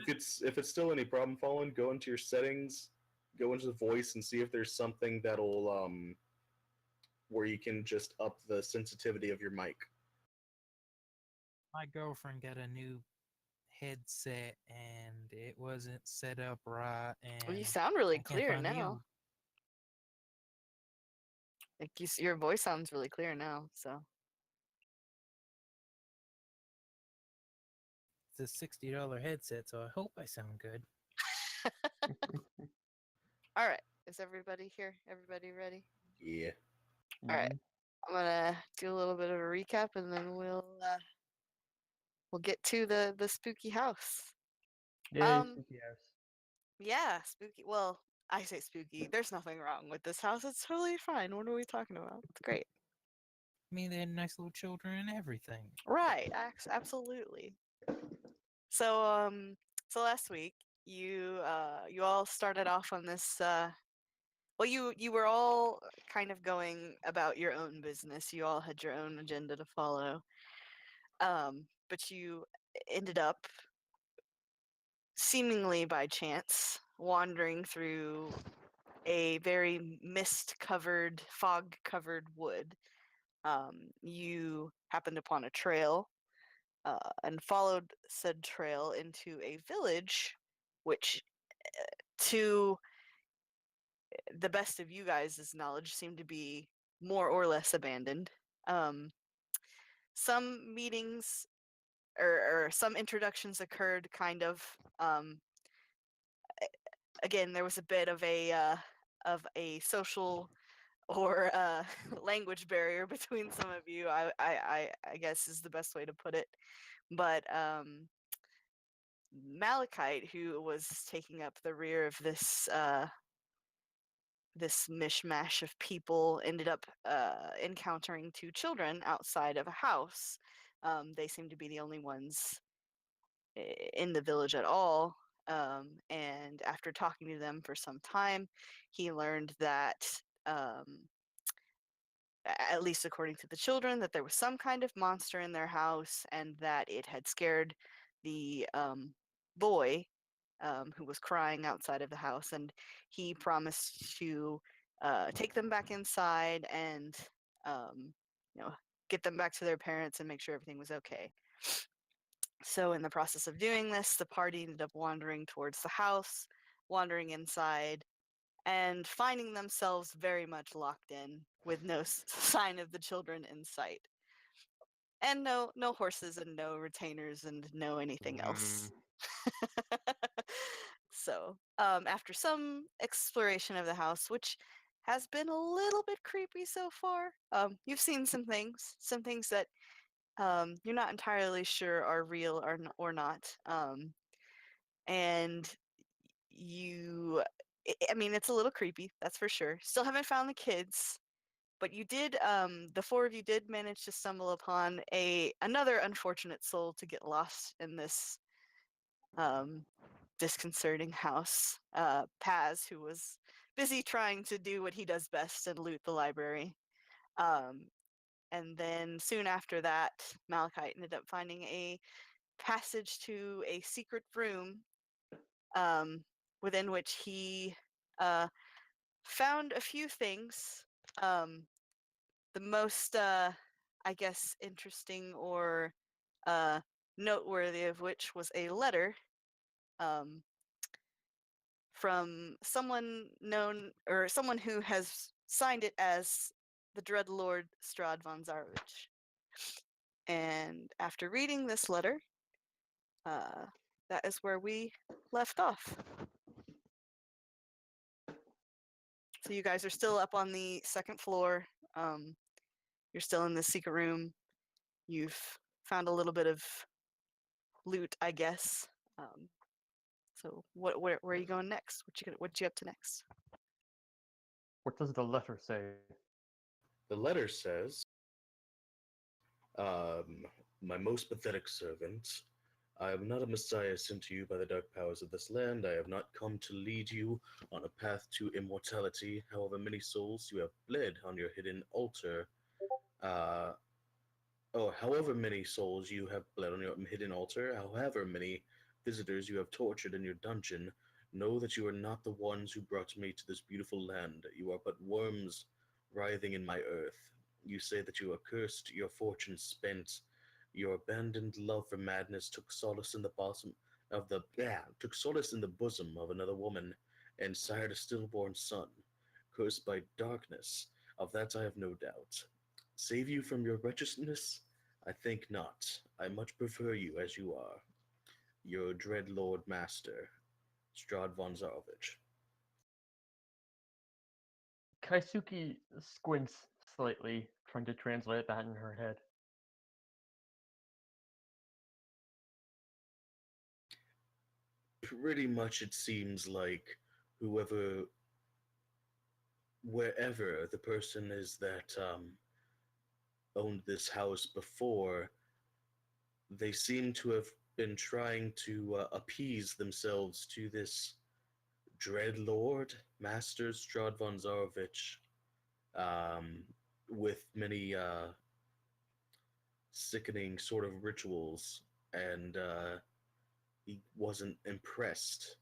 if it's still any problem following, go into your settings, go into the voice, and see if there's something that'll where you can just up the sensitivity of your mic. My girlfriend got a new headset and it wasn't set up right, Well, you and sound really I can't clear find now. Like your voice sounds really clear now. So It's a $60 headset, so I hope I sound good. all right, is everybody here? Everybody ready? Yeah. All right, I'm gonna do a little bit of a recap, and then we'll get to the spooky house. Yay, spooky house. Yeah, spooky. Well, I say spooky. There's nothing wrong with this house. It's totally fine. What are we talking about? It's great. I mean, they had nice little children and everything. Right. Absolutely. So so last week you all started off on this well you were all kind of going about your own business. You all had your own agenda to follow. But you ended up seemingly by chance wandering through a very mist covered, fog covered wood. You happened upon a trail and followed said trail into a village, which, to the best of you guys' knowledge, seemed to be more or less abandoned. Um, some meetings or some introductions occurred, kind of. Again, there was a bit of a social or language barrier between some of you. I guess is the best way to put it. But Malachite, who was taking up the rear of this mishmash of people, ended up encountering two children outside of a house. They seemed to be the only ones in the village at all. And after talking to them for some time, he learned that, at least according to the children, that there was some kind of monster in their house and that it had scared the boy who was crying outside of the house. And he promised to take them back inside and, you know, get them back to their parents and make sure everything was okay. So in the process of doing this, the party ended up wandering towards the house, wandering inside, and finding themselves very much locked in with no sign of the children in sight. And no horses and no retainers and no anything else. So, after some exploration of the house, which has been a little bit creepy so far, you've seen some things that you're not entirely sure are real or not. And you, I mean, it's a little creepy, that's for sure. Still haven't found the kids, but you did. The four of you did manage to stumble upon another unfortunate soul to get lost in this disconcerting house. Paz, who was busy trying to do what he does best and loot the library. And then soon after that, Malachite ended up finding a passage to a secret room, within which he found a few things. The most, I guess, interesting or noteworthy of which was a letter um, from someone known, or someone who has signed it as the Dreadlord Strahd von Zarvich. And after reading this letter, that is where we left off. So you guys are still up on the second floor. You're still in the secret room. You've found a little bit of loot, I guess. So where are you going next? What you up to next? What does the letter say? The letter says, my most pathetic servant, I am not a messiah sent to you by the dark powers of this land. I have not come to lead you on a path to immortality. However many souls you have bled on your hidden altar, however many souls you have bled on your hidden altar, however many visitors you have tortured in your dungeon, know that you are not the ones who brought me to this beautiful land. You are but worms writhing in my earth. You say that you are cursed, your fortune spent. Your abandoned love for madness took solace in the bosom of another woman, and sired a stillborn son, cursed by darkness. Of that I have no doubt. Save you from your wretchedness? I think not. I much prefer you as you are. Your dread lord master, Strahd von Zarovich. Kaisuke squints slightly, trying to translate that in her head. Pretty much it seems like whoever, wherever the person is that owned this house before, they seem to have been trying to appease themselves to this dread lord, Master Strahd von Zarovich, um, with many sickening sort of rituals, and he wasn't impressed.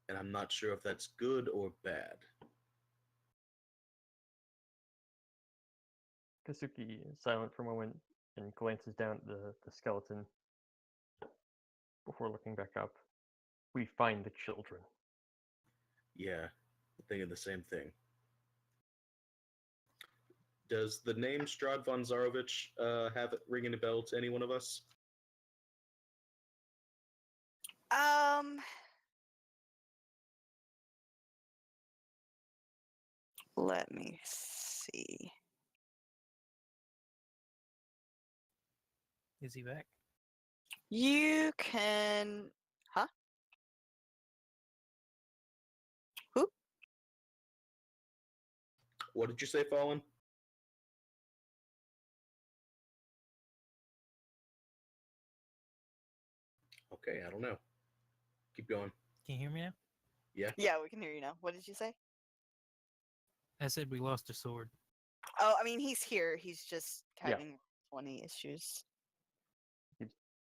And I'm not sure if that's good or bad. Kaisuke is silent for a moment and glances down at the skeleton before looking back up. We find the children. Yeah, thinking the same thing. Does the name Strahd von Zarovich have it ringing a bell to any one of us? Um, let me see. Is he back? You can, huh? Who? What did you say, Fallen? Okay, I don't know. Keep going. Can you hear me now? Yeah. Yeah, we can hear you now. What did you say? I said we lost a sword. Oh, I mean, he's here. He's just Yeah. having 20 issues.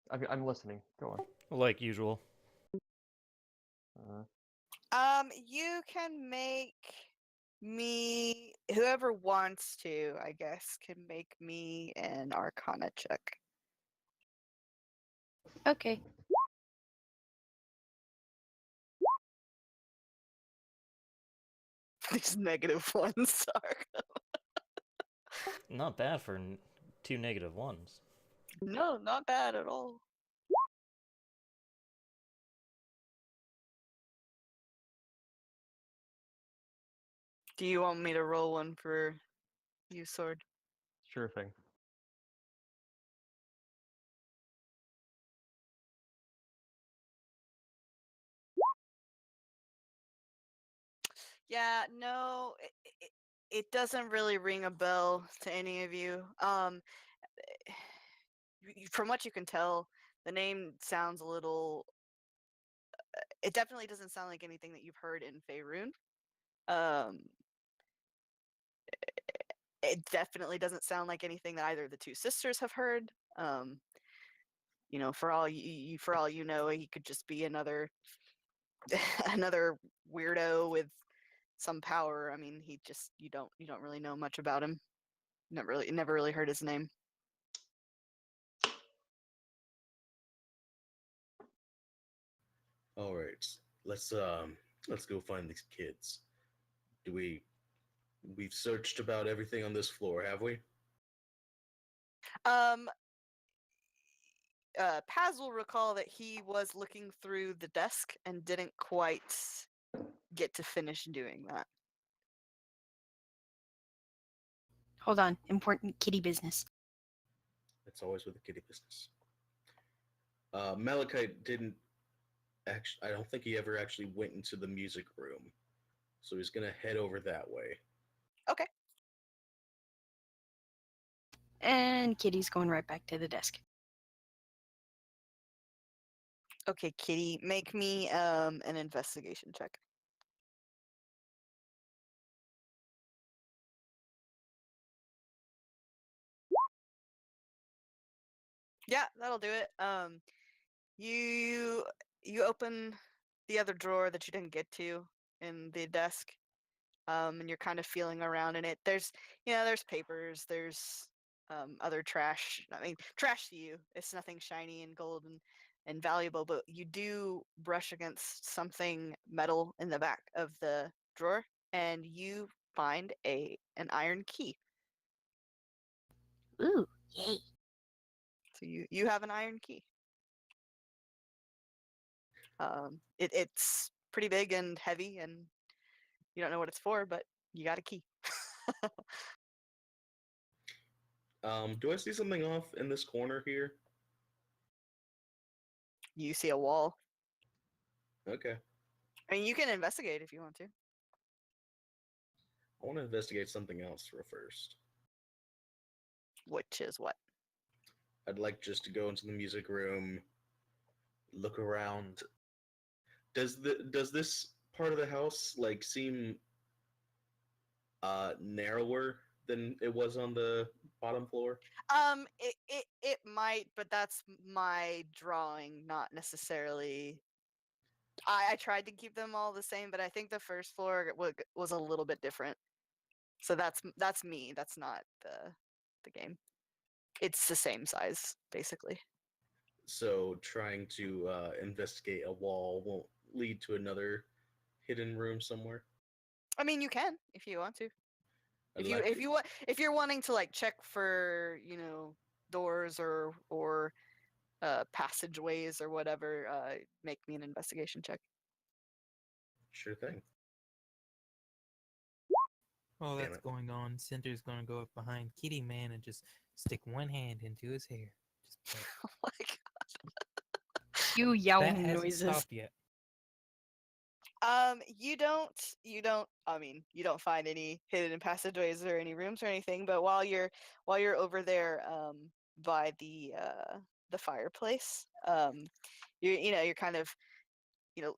I'm listening. Go on. Like usual. You can make me, whoever wants to, I guess, can make me an Arcana check. Okay. These negative ones are. Not bad for 2 negative ones. No, not bad at all. Do you want me to roll one for you, Sword? Sure thing. Yeah, no, it doesn't really ring a bell to any of you. From what you can tell, the name sounds a little. It definitely doesn't sound like anything that you've heard in Faerun. Um, it definitely doesn't sound like anything that either of the two sisters have heard. You know, for all you know, he could just be another another weirdo with some power. I mean, he just you don't really know much about him. Never really heard his name. All right. Let's go find these kids. Do we've searched about everything on this floor, have we? Um, Paz will recall that he was looking through the desk and didn't quite get to finish doing that. Hold on. Important kitty business. It's always with the kitty business. Malachite didn't actually. I don't think he ever actually went into the music room, so he's gonna head over that way. Okay. And Kitty's going right back to the desk. Okay, Kitty, make me an investigation check. Yeah, that'll do it. You you open the other drawer that you didn't get to in the desk, and you're kind of feeling around in it. There's there's papers, there's other trash. I mean, trash to you. It's nothing shiny and gold and valuable, but you do brush against something metal in the back of the drawer, and you find an iron key. Ooh, yay. So you have an iron key. It's pretty big and heavy, and you don't know what it's for, but you got a key. Do I see something off in this corner here? You see a wall. Okay. I mean, you can investigate if you want to. I want to investigate something else first. Which is what? I'd like just to go into the music room, look around. Does this part of the house like seem narrower than it was on the bottom floor? It might, but that's my drawing, not necessarily. I tried to keep them all the same, but I think the first floor was a little bit different. So that's me. That's not the game. It's the same size, basically. So trying to investigate a wall won't lead to another hidden room somewhere. I mean, you can if you want to. I'd like to- If you're wanting to like check for doors or passageways or whatever, make me an investigation check. Sure thing. While Damn that's it. going on, Cinder's gonna go up behind Kitty Man and just stick one hand into his hair. Just play. Oh my God. You That yowling hasn't noises. stopped yet. You don't I mean, you don't find any hidden passageways or any rooms or anything, but while you're over there by the fireplace, you're kind of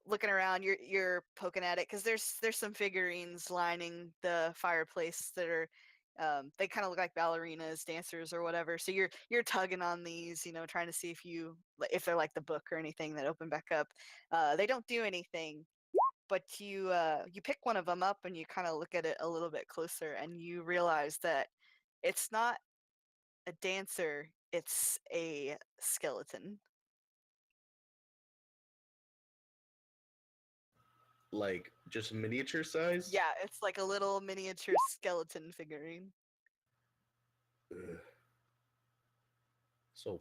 looking around, you're poking at it because there's some figurines lining the fireplace that are they kind of look like ballerinas, dancers or whatever. So you're tugging on these, trying to see if they're like the book or anything that open back up. They don't do anything, but you pick one of them up and you kind of look at it a little bit closer and you realize that it's not a dancer, it's a skeleton. Like just miniature size? Yeah, it's like a little miniature skeleton figurine. Ugh. This whole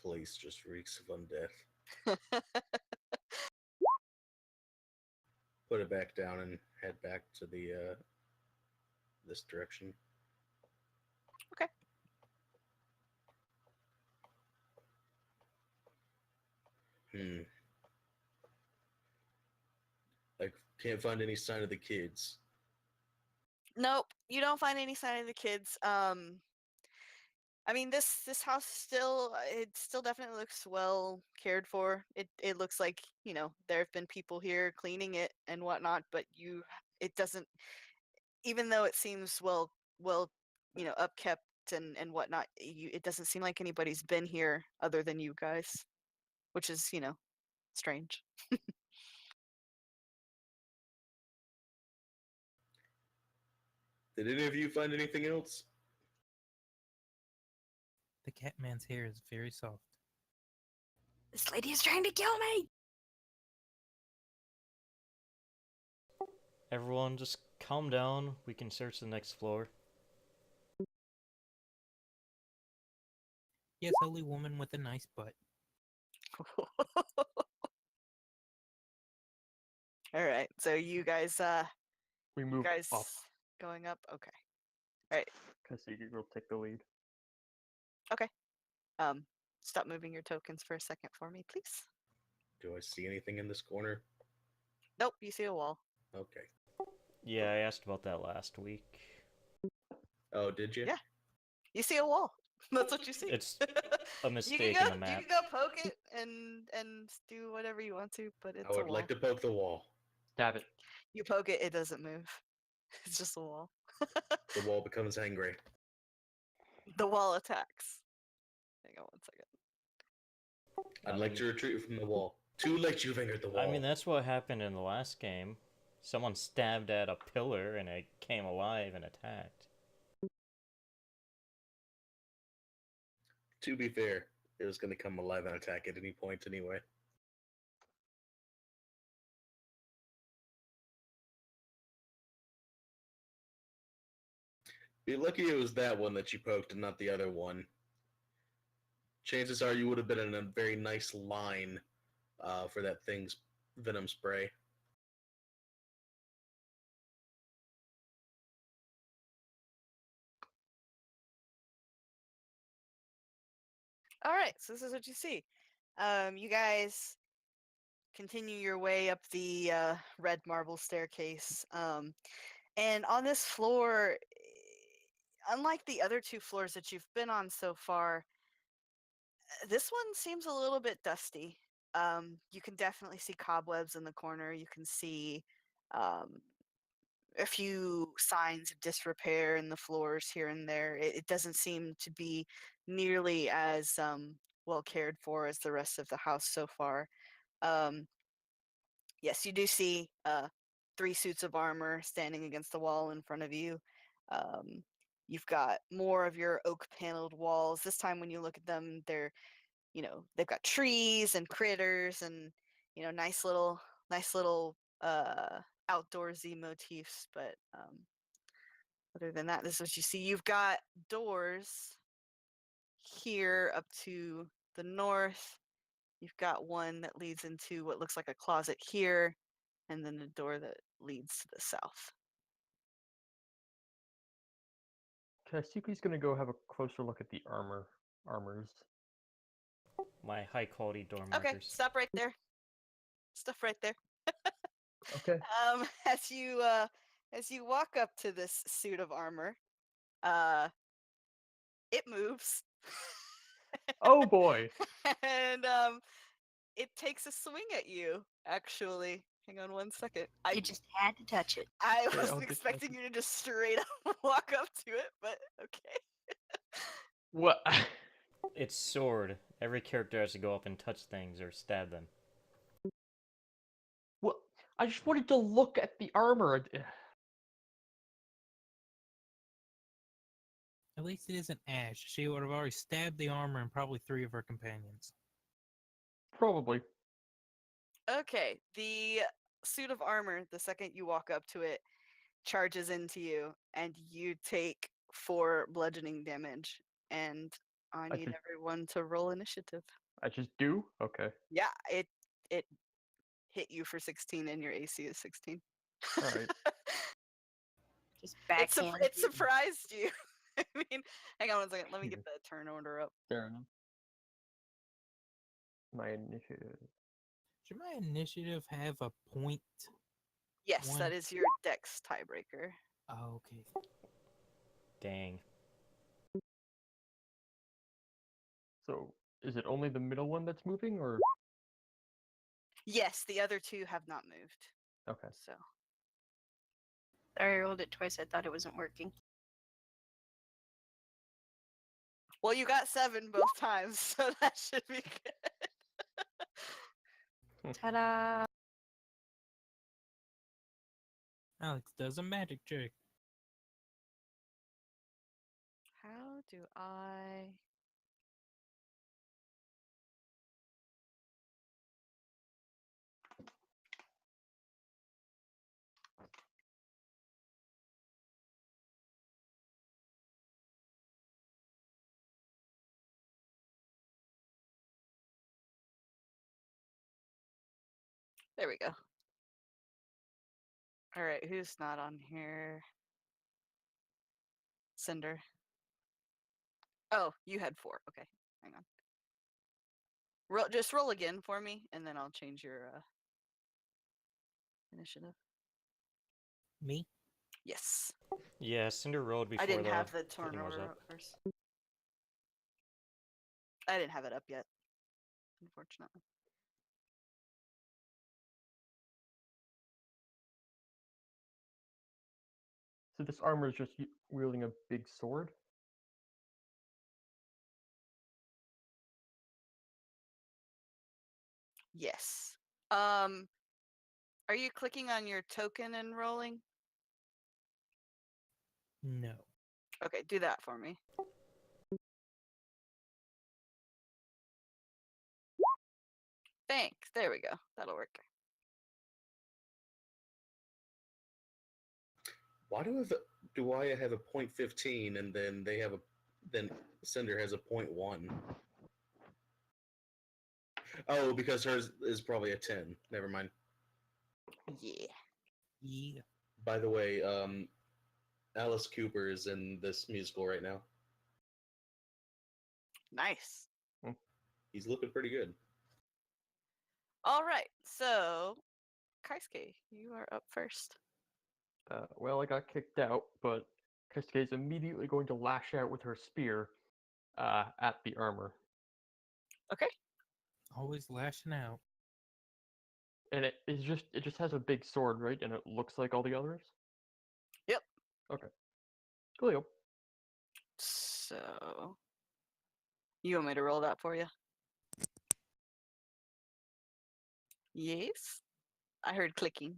place just reeks of undeath. Put it back down and head back to the this direction. Okay. I can't find any sign of the kids. Nope, you don't find any sign of the kids. I mean, this house it still definitely looks well cared for. It looks like there have been people here cleaning it and whatnot, but it doesn't. Even though it seems well upkept and whatnot, it doesn't seem like anybody's been here other than you guys, which is strange. Did any of you find anything else? The Catman's hair is very soft. This lady is trying to kill me. Everyone, just calm down. We can search the next floor. Yes, holy woman with a nice butt. All right, so you guys We move up going up. Okay. All right. because you will take the lead. Stop moving your tokens for a second for me, please. Do I see anything in this corner? Nope, you see a wall. Okay. Yeah, I asked about that last week. Oh, did you? Yeah. You see a wall. That's what you see. It's a You mistake can in go, the map. you can go poke it and do whatever you want to, but it's I a would wall. like to poke the wall. Stab it. You poke it, it doesn't move. It's just a wall. The wall becomes angry. The wall attacks. Hang on one second. I'd like to retreat from the wall. Too late, you've angered the wall. I mean, that's what happened in the last game. Someone stabbed at a pillar and it came alive and attacked. To be fair, it was going to come alive and attack at any point anyway. Be lucky it was that one that you poked and not the other one. Chances are you would have been in a very nice line for that thing's venom spray. All right, so this is what you see. You guys continue your way up the red marble staircase. And on this floor, unlike the other two floors that you've been on so far, this one seems a little bit dusty. You can definitely see cobwebs in the corner. You can see a few signs of disrepair in the floors here and there. It doesn't seem to be nearly as well cared for as the rest of the house so far. Yes, you do see 3 suits of armor standing against the wall in front of you. You've got more of your oak paneled walls. This time when you look at them, they're, they've got trees and critters and, nice little outdoorsy motifs. But other than that, this is what you see. You've got doors here up to the north. You've got one that leads into what looks like a closet here, and then a door that leads to the south. Kasuki's gonna go have a closer look at the armors. My high quality door Okay, markers. stop right there. Stuff right there. Okay. As you walk up to this suit of armor, it moves. Oh boy. And it takes a swing at you, actually. Hang on one second. You just had to touch it. I Okay, wasn't I'll get expecting that. you to just straight up walk up to it, but okay. What? It's sword. Every character has to go up and touch things or stab them. What? I just wanted to look at the armor. At least it isn't Ash. She would have already stabbed the armor and probably 3 of her companions. Probably. Okay, the suit of armor, the second you walk up to it, charges into you, and you take 4 bludgeoning damage. And I need just- everyone to roll initiative. I just do? Okay. Yeah, it hit you for 16, and your AC is 16. Alright. Just backhand. It surprised you. I mean, hang on one second. Let me get Here. the turn order up. Fair enough. My initiative. Should my initiative have a point? Yes, One. that is your dex tiebreaker. Oh, okay. Dang. So, is it only the middle one that's moving, or? Yes, the other 2 have not moved. Okay. So Sorry, I rolled it twice. I thought it wasn't working. well, you got 7 both times, so that should be good. Ta-da! Alex does a magic trick. How do I? There we go. All right, who's not on here? Cinder. Oh, you had 4. Okay, hang on. Just roll again for me, and then I'll change your initiative. Me? Yes. Yeah, Cinder rolled before I didn't the have the thing turn was order up. up first. I didn't have it up yet, unfortunately. So this armor is just wielding a big sword? Yes. Um, are you clicking on your token and rolling? No. Okay, do that for me. Thanks. There we go. That'll work. Why do I have a .15 and then then Cinder has a .1? Oh, because hers is probably a 10. Never mind. Yeah. Yeah. By the way, Alice Cooper is in this musical right now. Nice. He's looking pretty good. All right. So, Kaisuke, you are up first. Well, I got kicked out, but Keisuke is immediately going to lash out with her spear at the armor. Okay. Always lashing out. And it just has a big sword, right? And it looks like all the others? Yep. Okay. Coolio. So, you want me to roll that for you? Yes. I heard clicking.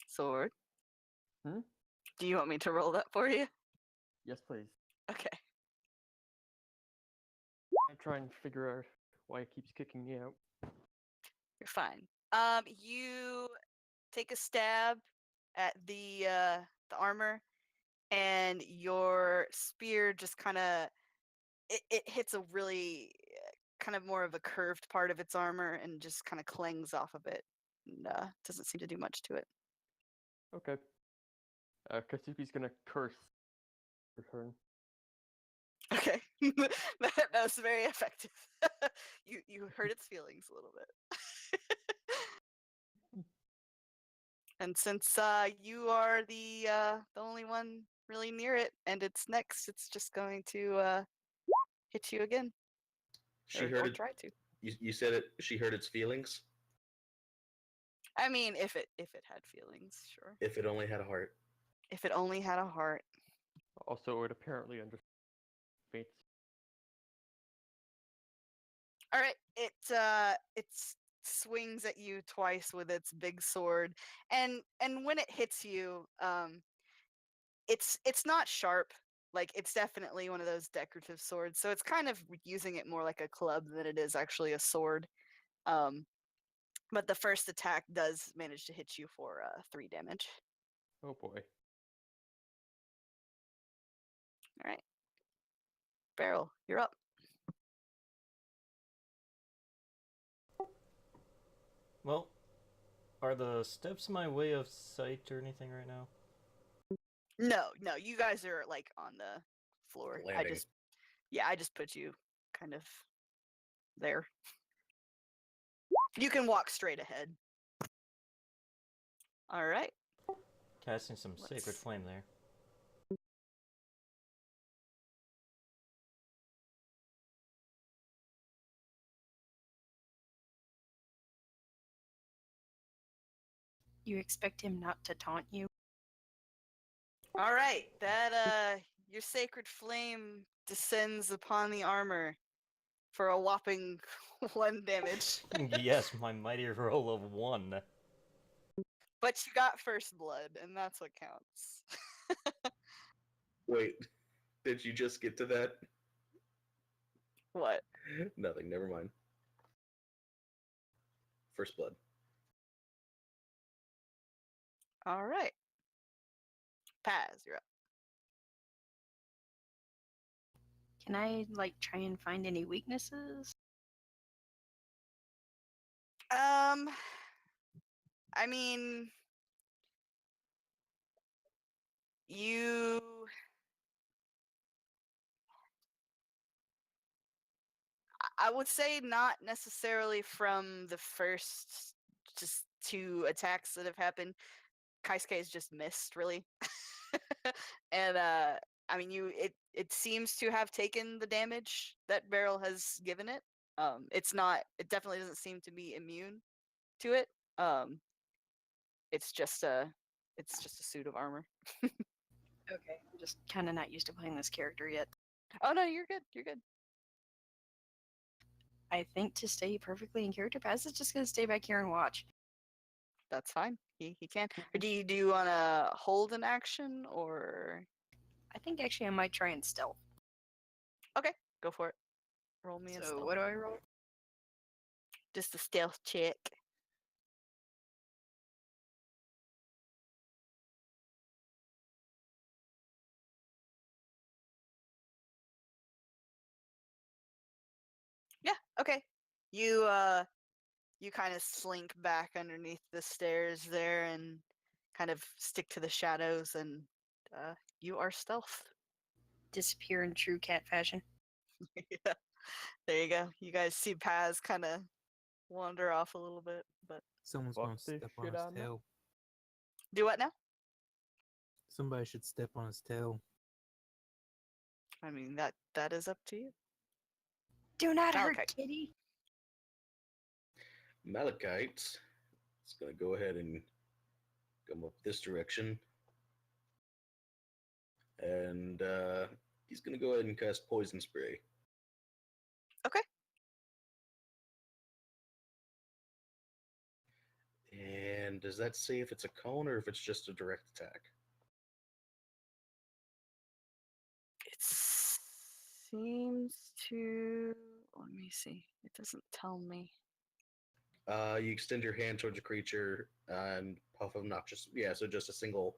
Sword. Hmm? Do you want me to roll that for you? Yes, please. Okay. I try and figure out why it keeps kicking me out. You're fine. You take a stab at the armor, and your spear just kind of it hits a really kind of more of a curved part of its armor and just kind of clangs off of it, and doesn't seem to do much to it. Okay. Katsuki's gonna curse her turn. Okay, that was very effective. You hurt its feelings a little bit. And since you are the only one really near it, and it's next, it's just going to hit you again, She or heard it. try to. You said it. She hurt its feelings. I mean, if it had feelings, sure. If it only had a heart. If it only had a heart. Also, it apparently understands fates. All right, it swings at you twice with its big sword, and when it hits you, it's not sharp. Like, it's definitely one of those decorative swords, so it's kind of using it more like a club than it is actually a sword. But the first attack does manage to hit you for 3 damage. Oh boy. All right, Beryl, you're up. Well, are the steps my way of sight or anything right now? No, you guys are like on the floor. Landing. I just put you kind of there. You can walk straight ahead. All right. Casting some Sacred Let's- Flame there. You expect him not to taunt you? All right. That your sacred flame descends upon the armor for a whopping 1 damage. Yes, my mighty roll of 1. But you got first blood, and that's what counts. Wait, did you just get to that? What? Nothing. Never mind. First blood. All right. Paz, you're up. Can I like try and find any weaknesses? I mean, you I would say not necessarily from the first just 2 attacks that have happened. Kaisuke has just missed, really. And I mean, it seems to have taken the damage that Beryl has given it. It definitely doesn't seem to be immune to it. It's just a suit of armor. Okay, I'm just kind of not used to playing this character yet. Oh no, you're good. You're good. I think to stay perfectly in character, Paz is just gonna stay back here and watch. That's fine. He can. Or do you want to hold an action or I think actually I might try and stealth. go for it? Roll me a So stealth. what do I roll? Just a stealth check. Yeah, okay. You kind of slink back underneath the stairs there and kind of stick to the shadows, and you are stealth. Disappear in true cat fashion. Yeah, there you go. You guys see Paz kind of wander off a little bit, but Someone's Fuck gonna this step on shit his out now. tail. do what now? Somebody should step on his tail. I mean, that is up to you. Do not hurt Malachite. Kitty. Malachite is going to go ahead and come up this direction. And he's going to go ahead and cast Poison Spray. Okay. And does that say if it's a cone or if it's just a direct attack? It seems to. Let me see. It doesn't tell me. You extend your hand towards a creature and puff obnoxious. Yeah, so just a single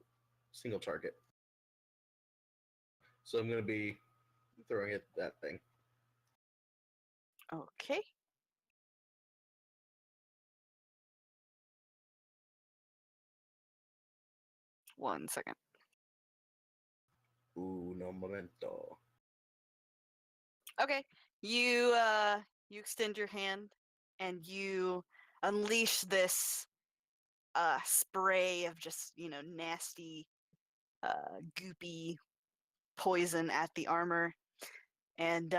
target. So I'm going to be throwing at that thing. Okay. One second. Uno momento. Okay. You extend your hand and you unleash this spray of just, nasty goopy poison at the armor, and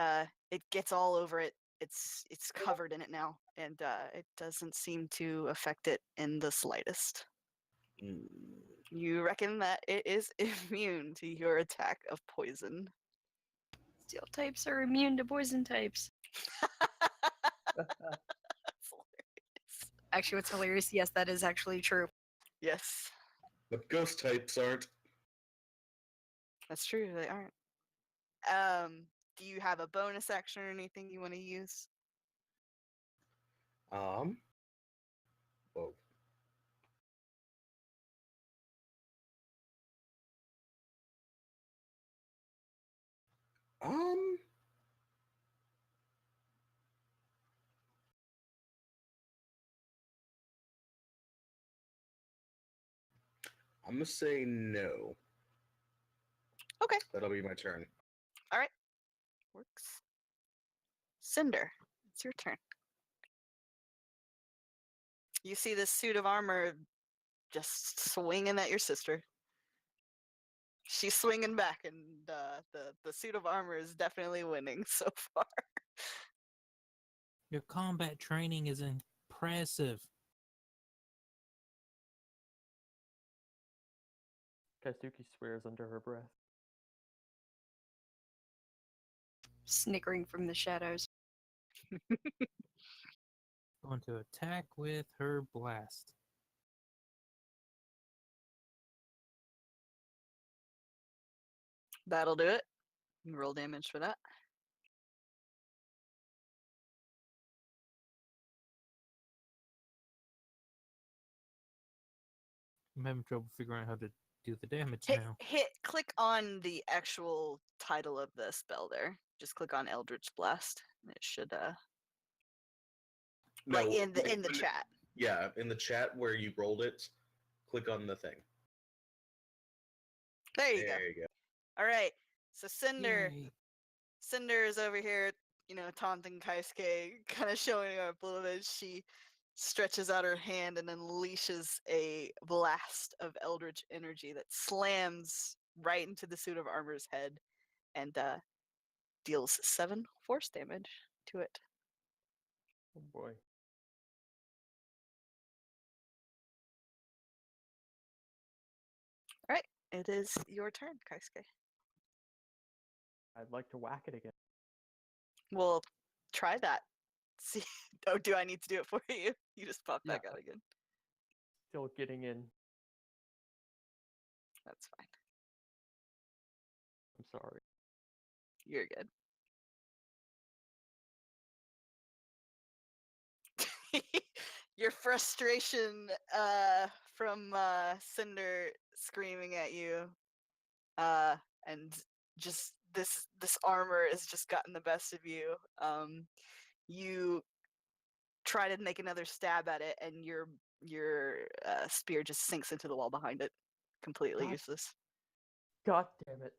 it gets all over it. It's covered in it now, and it doesn't seem to affect it in the slightest. Mm. You reckon that it is immune to your attack of poison. Steel types are immune to poison types. That's hilarious. Actually, what's hilarious, yes, that is actually true. Yes, But ghost types aren't. that's true. They aren't. Do you have a bonus action or anything you want to use? Whoa. Um. I'm gonna say no. Okay, That'll be my turn. works. Cinder, it's your turn. You see this suit of armor just swinging at your sister. She's swinging back, and the suit of armor is definitely winning so far. Your combat training is impressive. Kazuki swears under her breath. Snickering from the shadows. Going to attack with her blast. That'll do it. You roll damage for that. I'm having trouble figuring out how to do the damage Hit, now. click on the actual title of the spell there. Just click on Eldritch Blast, and it should like in the chat. Yeah, in the chat where you rolled it, click on the thing. There you go. There you go. All right. So Cinder Yay. is over here, taunting Kaisuke, kind of showing up a little bit. She stretches out her hand and unleashes a blast of eldritch energy that slams right into the suit of armor's head and deals 7 force damage to it. Oh boy. All right. It is your turn, Kaisuke. I'd like to whack it again. Well, try that. see. Oh, do I need to do it for you? You just pop back Yeah. out again. Still getting in. That's fine. I'm sorry. You're good. Your frustration from Cinder screaming at you, and just this armor has just gotten the best of you. You try to make another stab at it, and your spear just sinks into the wall behind it, completely God. useless. God damn it.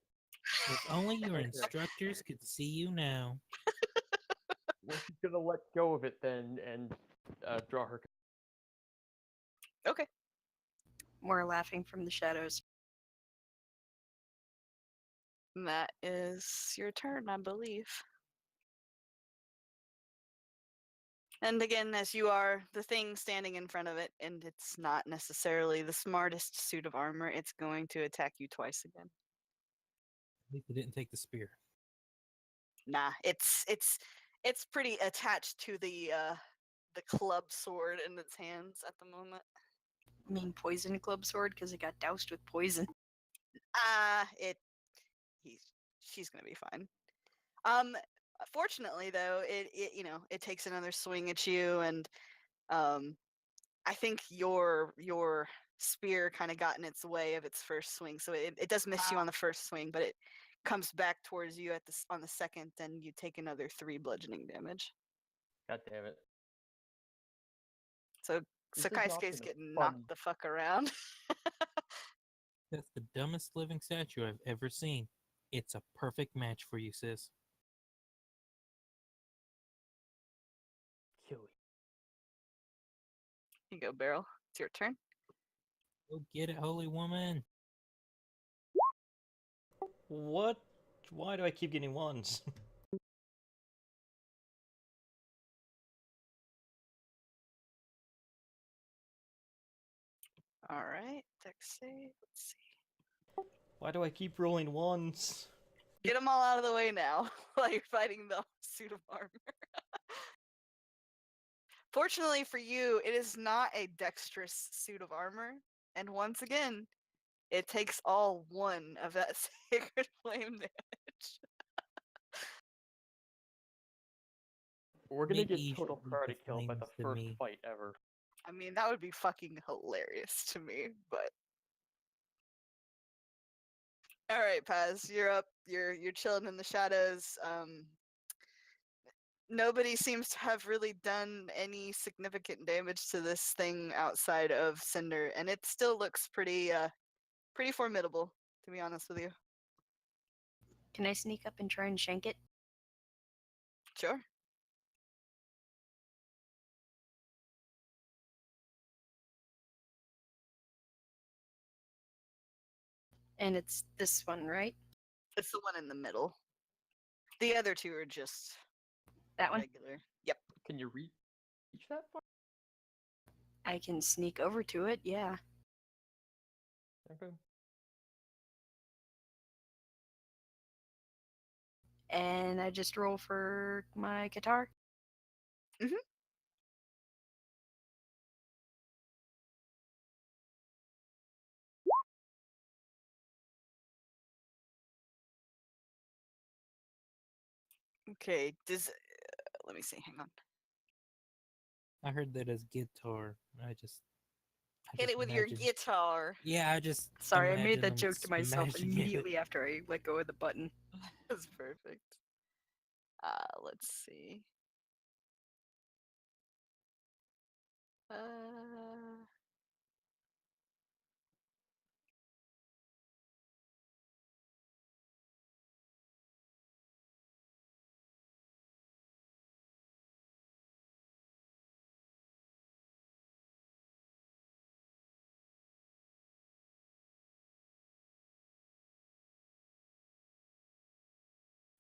If only your Okay. instructors could see you now. Well, she's gonna let go of it then and draw her. Okay. More laughing from the shadows. And that is your turn, I believe. And again, as you are the thing standing in front of it, and it's not necessarily the smartest suit of armor, it's going to attack you twice again. At least it didn't take the spear. Nah, it's pretty attached to the club sword in its hands at the moment. I mean, poison club sword because it got doused with poison. She's gonna be fine. Fortunately though, it takes another swing at you, and I think your spear kind of got in its way of its first swing, so it does miss you on the first swing, but it comes back towards you on the second, and you take another 3 bludgeoning damage. God damn it. So This is not Kaisuke's been a getting fun- knocked the fuck around. That's the dumbest living statue I've ever seen. It's a perfect match for you, sis. Kill you. You go, Beryl. It's your turn. Go get it, holy woman. What? Why do I keep getting ones? All right, dex save. Let's see. Why do I keep rolling ones? Get them all out of the way now while you're fighting the suit of armor. Fortunately for you, it is not a dexterous suit of armor, and once again, it takes all 1 of that sacred flame damage. We're gonna Maybe get you total should leave karate the killed by the flames to first me. fight ever. I mean, that would be fucking hilarious to me, but all right, Paz, you're up. You're chilling in the shadows. Nobody seems to have really done any significant damage to this thing outside of Cinder, and it still looks pretty formidable, to be honest with you. Can I sneak up and try and shank it? Sure. And it's this one, right? It's the one in the middle. The other 2 are just That one? regular. Yep. Can you reach that far? I can sneak over to it, yeah. Okay. And I just roll for my guitar. Mhm. Okay. Let me see. Hang on. I heard that as guitar. I just Hit it with your imagine- guitar. Yeah, I just. Sorry, I made imagine that them joke to myself smashing it. immediately after I let go of the button. That's perfect. Let's see.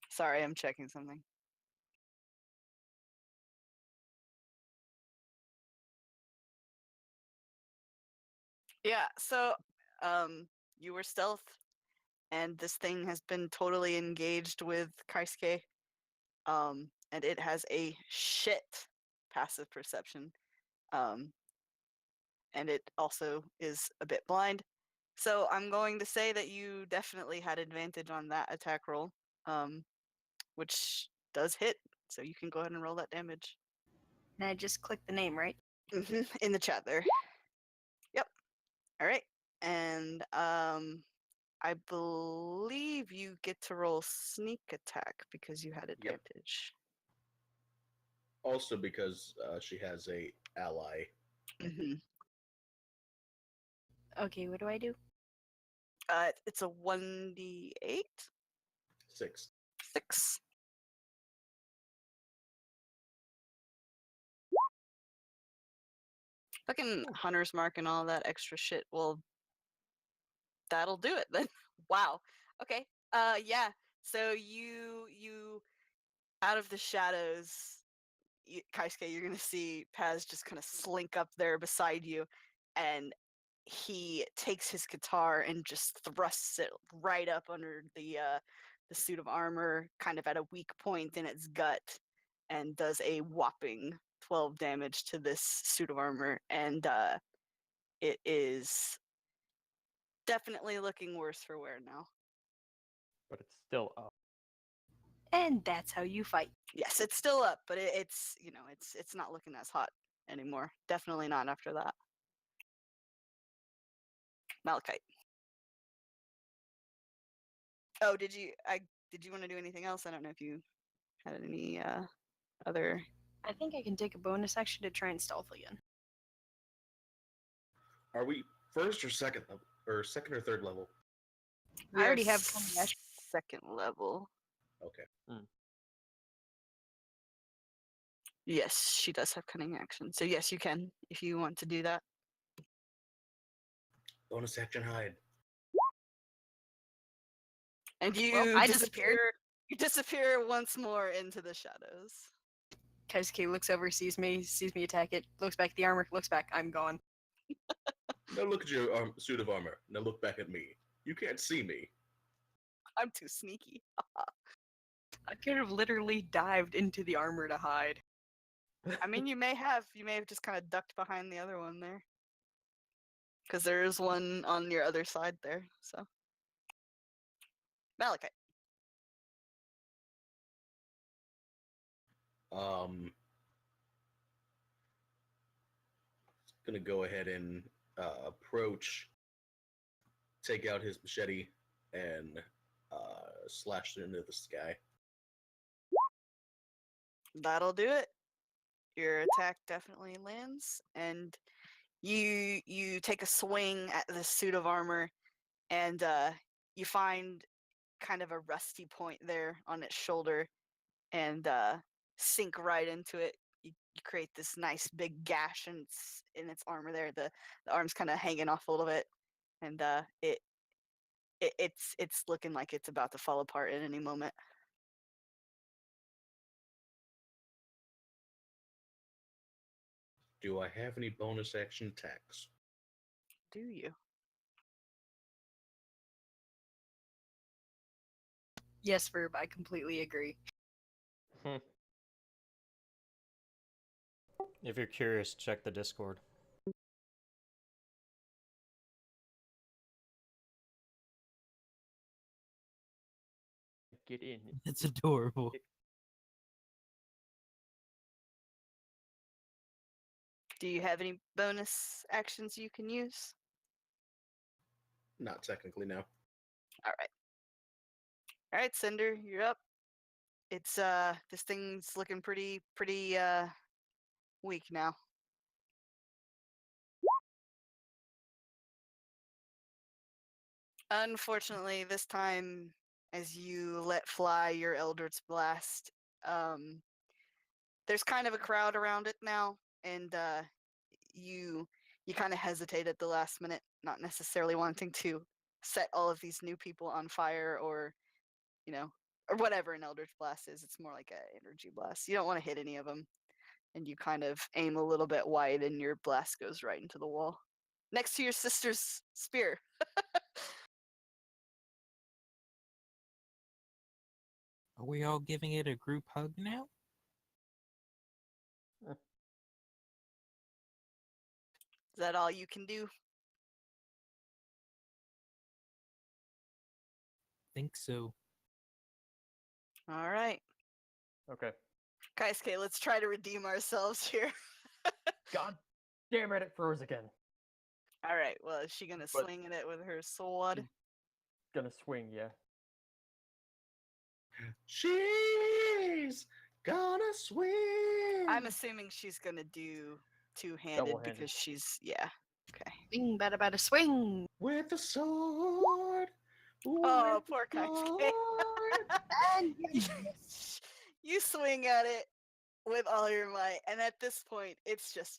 Sorry, I'm checking something. Yeah, so you were stealth, and this thing has been totally engaged with Kaisuke. and it has a shit passive perception. And it also is a bit blind. So I'm going to say that you definitely had advantage on that attack roll, which does hit. So you can go ahead and roll that damage. And I just clicked the name, right? In the chat there. Yep. All right. And I believe you get to roll sneak attack because you had Yep. advantage. Also because she has a ally. Mm-hmm. Okay, what do I do? It's a 1d8? 6. 6. Fucking hunter's mark and all that extra shit. Well, that'll do it then. Wow. Okay. Yeah. So you out of the shadows, Kaisuke, you're gonna see Paz just kind of slink up there beside you, and he takes his guitar and just thrusts it right up under the suit of armor, kind of at a weak point in its gut, and does a whopping 12 damage to this suit of armor, and it is definitely looking worse for wear now. But it's still up. And that's how you fight. Yes, it's still up, but it's it's not looking as hot anymore. Definitely not after that. Malachite. Oh, did you want to do anything else? I don't know if you had any other. I think I can take a bonus action to try and stealth again. Are we first or second level? Or second or third level? We I are already have cunning action. second level. Okay. Yes, she does have cunning action. So yes, you can if you want to do that. Bonus action hide. And you Well, I disappear. disappeared. You disappear once more into the shadows. Kaisuke looks over, sees me attack it, looks back at the armor, looks back, I'm gone. Now look at your suit of armor. Now look back at me. You can't see me. I'm too sneaky. I could have literally dived into the armor to hide. I mean, you may have just kind of ducked behind the other one there, because there is one on your other side there. So, Malachite. Gonna go ahead and approach, take out his machete, and slash it into the sky. That'll do it. Your attack definitely lands, and you take a swing at the suit of armor, and you find kind of a rusty point there on its shoulder, and sink right into it. You create this nice big gash in its armor there. The arm's kind of hanging off a little bit, and it's looking like it's about to fall apart at any moment. Do I have any bonus action attacks? Do you? Yes, Verb, I completely agree. If you're curious, check the Discord. Get in. It's adorable. Do you have any bonus actions you can use? Not technically, no. All right, Cinder, you're up. It's this thing's looking pretty weak now. Unfortunately, this time, as you let fly your Eldritch Blast, there's kind of a crowd around it now, and you kind of hesitate at the last minute, not necessarily wanting to set all of these new people on fire, or or whatever an Eldritch Blast is. It's more like an energy blast. You don't want to hit any of them, and you kind of aim a little bit wide, and your blast goes right into the wall, next to your sister's spear. Are we all giving it a group hug now? Is that all you can do? Think so. All right. Okay. Kaisuke, let's try to redeem ourselves here. God damn it, it froze again. All right. Well, is she gonna But- swing at it with her sword? Gonna swing, yeah. She's gonna swing. I'm assuming she's gonna do two-handed Double-handed. because she's Okay. Swing, bada, swing. with a sword. Oh, with poor a Kaisuke. sword. And You swing at it with all your might, and at this point,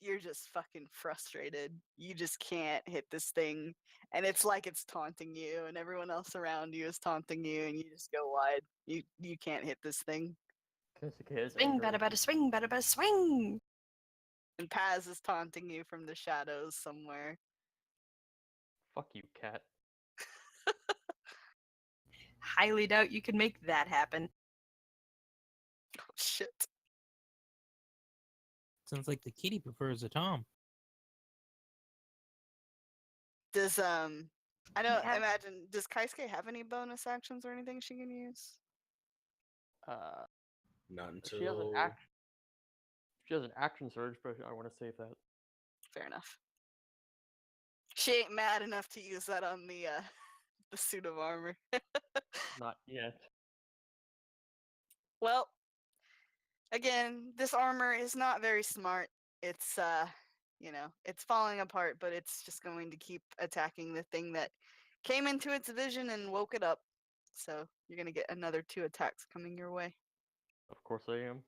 you're just fucking frustrated. You just can't hit this thing, and it's like it's taunting you, and everyone else around you is taunting you, and you just go wide. You can't hit this thing. Kensuke is swing, angry. bada, swing, bada, swing. And Paz is taunting you from the shadows somewhere. Fuck you, cat. Highly doubt you can make that happen. Oh, shit. Sounds like the kitty prefers a tom. Does I don't have- imagine. Does Kaisuke have any bonus actions or anything she can use? Not She has an until action. She has an action surge, but I want to save that. Fair enough. She ain't mad enough to use that on the the suit of armor. Not yet. Well, again, this armor is not very smart. It's it's falling apart, but it's just going to keep attacking the thing that came into its vision and woke it up. So you're gonna get another 2 attacks coming your way. Of course I am.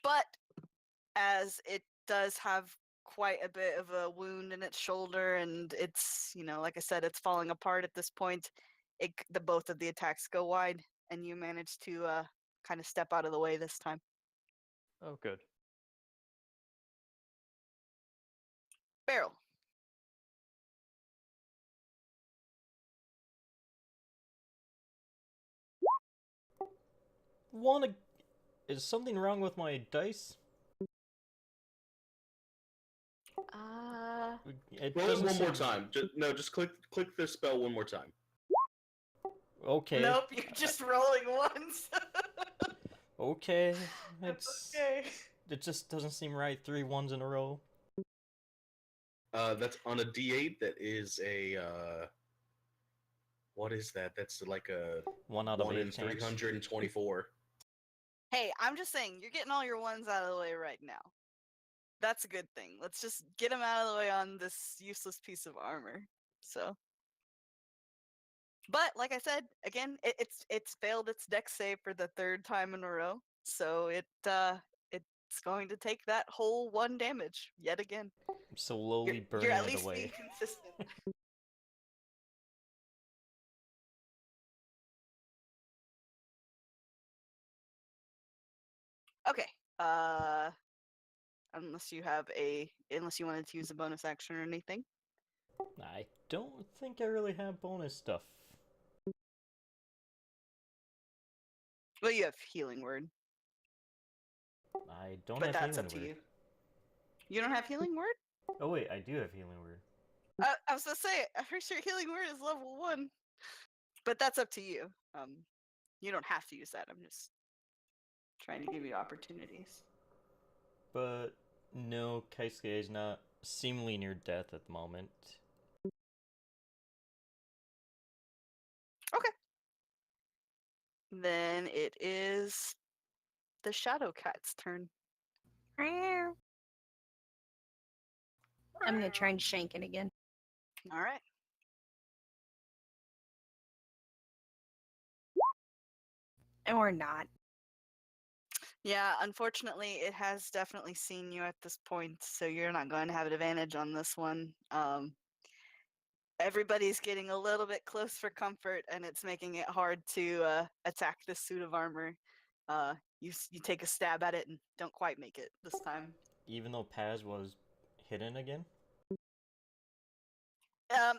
But as it does have quite a bit of a wound in its shoulder, and it's like I said, it's falling apart at this point. The both of the attacks go wide, and you manage to kind of step out of the way this time. Oh, good. Barrel. Is something wrong with my dice? It roll it doesn't one more seem- time. Just click this spell one more time. Okay. Nope, you're just rolling once. Okay. That's okay. It just doesn't seem right. 3 ones in a row. That's on a D8. That is a what is that? That's like a 1 out of 1 8 in chance. 324. Hey, I'm just saying, you're getting all your ones out of the way right now. That's a good thing. Let's just get them out of the way on this useless piece of armor. So, but like I said, again, it's failed its dex save for the 3rd time in a row. So it's going to take that whole 1 damage yet again. I'm slowly You're burning at it least away. being consistent. Okay. Unless you wanted to use a bonus action or anything. I don't think I really have bonus stuff. Well, you have healing word, I don't but have that's healing up to word. you. You don't have healing word? Oh wait, I do have healing word. I was gonna say, I'm pretty sure healing word is level 1, but that's up to you. You don't have to use that. I'm just trying to give you opportunities. But no, Kaisuke is not seemingly near death at the moment. Okay. Then it is the Shadow Cat's turn. I'm gonna try and shank it again. All right. Or not. Yeah, unfortunately, it has definitely seen you at this point, so you're not going to have an advantage on this one. Everybody's getting a little bit close for comfort, and it's making it hard to attack this suit of armor. You take a stab at it and don't quite make it this time. Even though Paz was hidden again?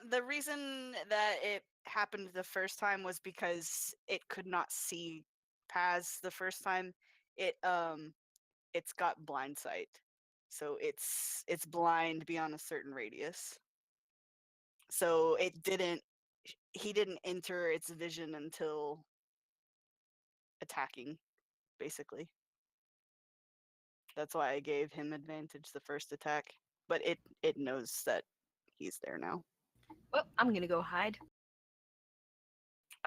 The reason that it happened the first time was because it could not see Paz the first time, it's got blind sight, so it's blind beyond a certain radius. So he didn't enter its vision until attacking, basically. That's why I gave him advantage the first attack, but it knows that he's there now. Well, I'm gonna go hide.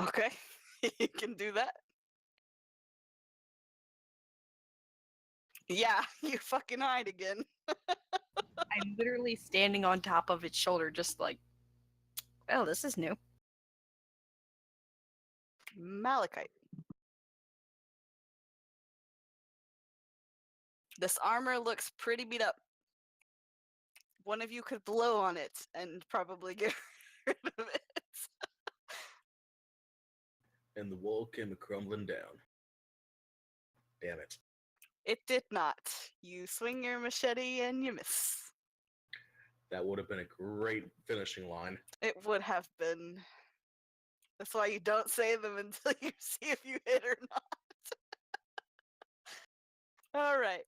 Okay, you can do that. Yeah, you fucking hide again. I'm literally standing on top of its shoulder, just like, well, this is new. Malachite. This armor looks pretty beat up. One of you could blow on it and probably get rid of it. And the wall came crumbling down. Damn it. It did not. You swing your machete and you miss. That would have been a great finishing line. It would have been. That's why you don't say them until you see if you hit or not. All right.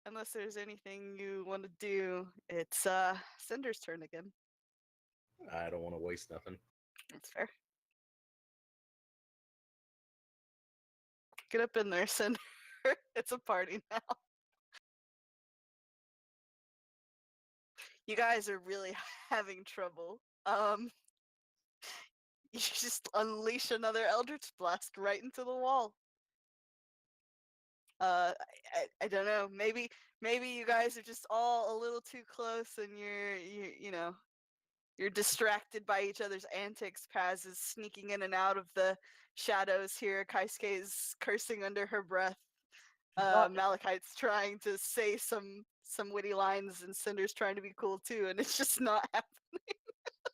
Unless there's anything you want to do, it's Cinder's turn again. I don't want to waste nothing. That's fair. Get up in there, Cinder. It's a party now. You guys are really having trouble. You just unleash another Eldritch Blast right into the wall. I don't know. Maybe you guys are just all a little too close, and you're distracted by each other's antics. Paz is sneaking in and out of the shadows here. Kaisuke is cursing under her breath. Malachite's trying to say some witty lines, and Cinder's trying to be cool too, and it's just not happening.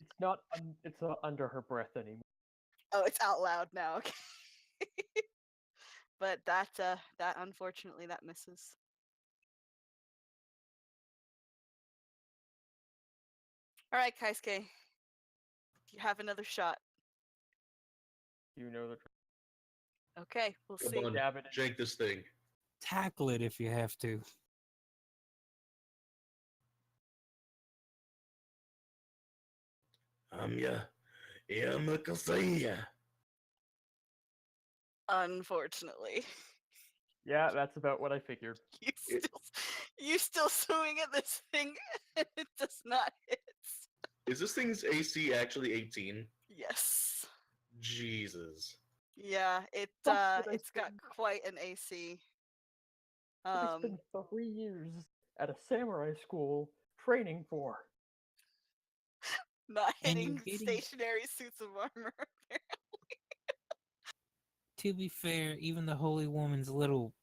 It's not. It's not under her breath anymore. Oh, it's out loud now. Okay. But that unfortunately that misses. All right, Kaisuke. You have another shot. You know the. Okay, we'll Come see. on, Stab it. Jake this thing. Tackle it if you have to. Unfortunately, Yeah, that's about what I figured. you still swing at this thing, and it does not hit. Is this thing's AC actually 18? Yes. Jesus. Yeah, it's Fuck, did I got spend- quite an AC. I spent 3 years at a samurai school training for. Not And you're hitting getting- stationary suits of armor. To be fair, even the holy woman's little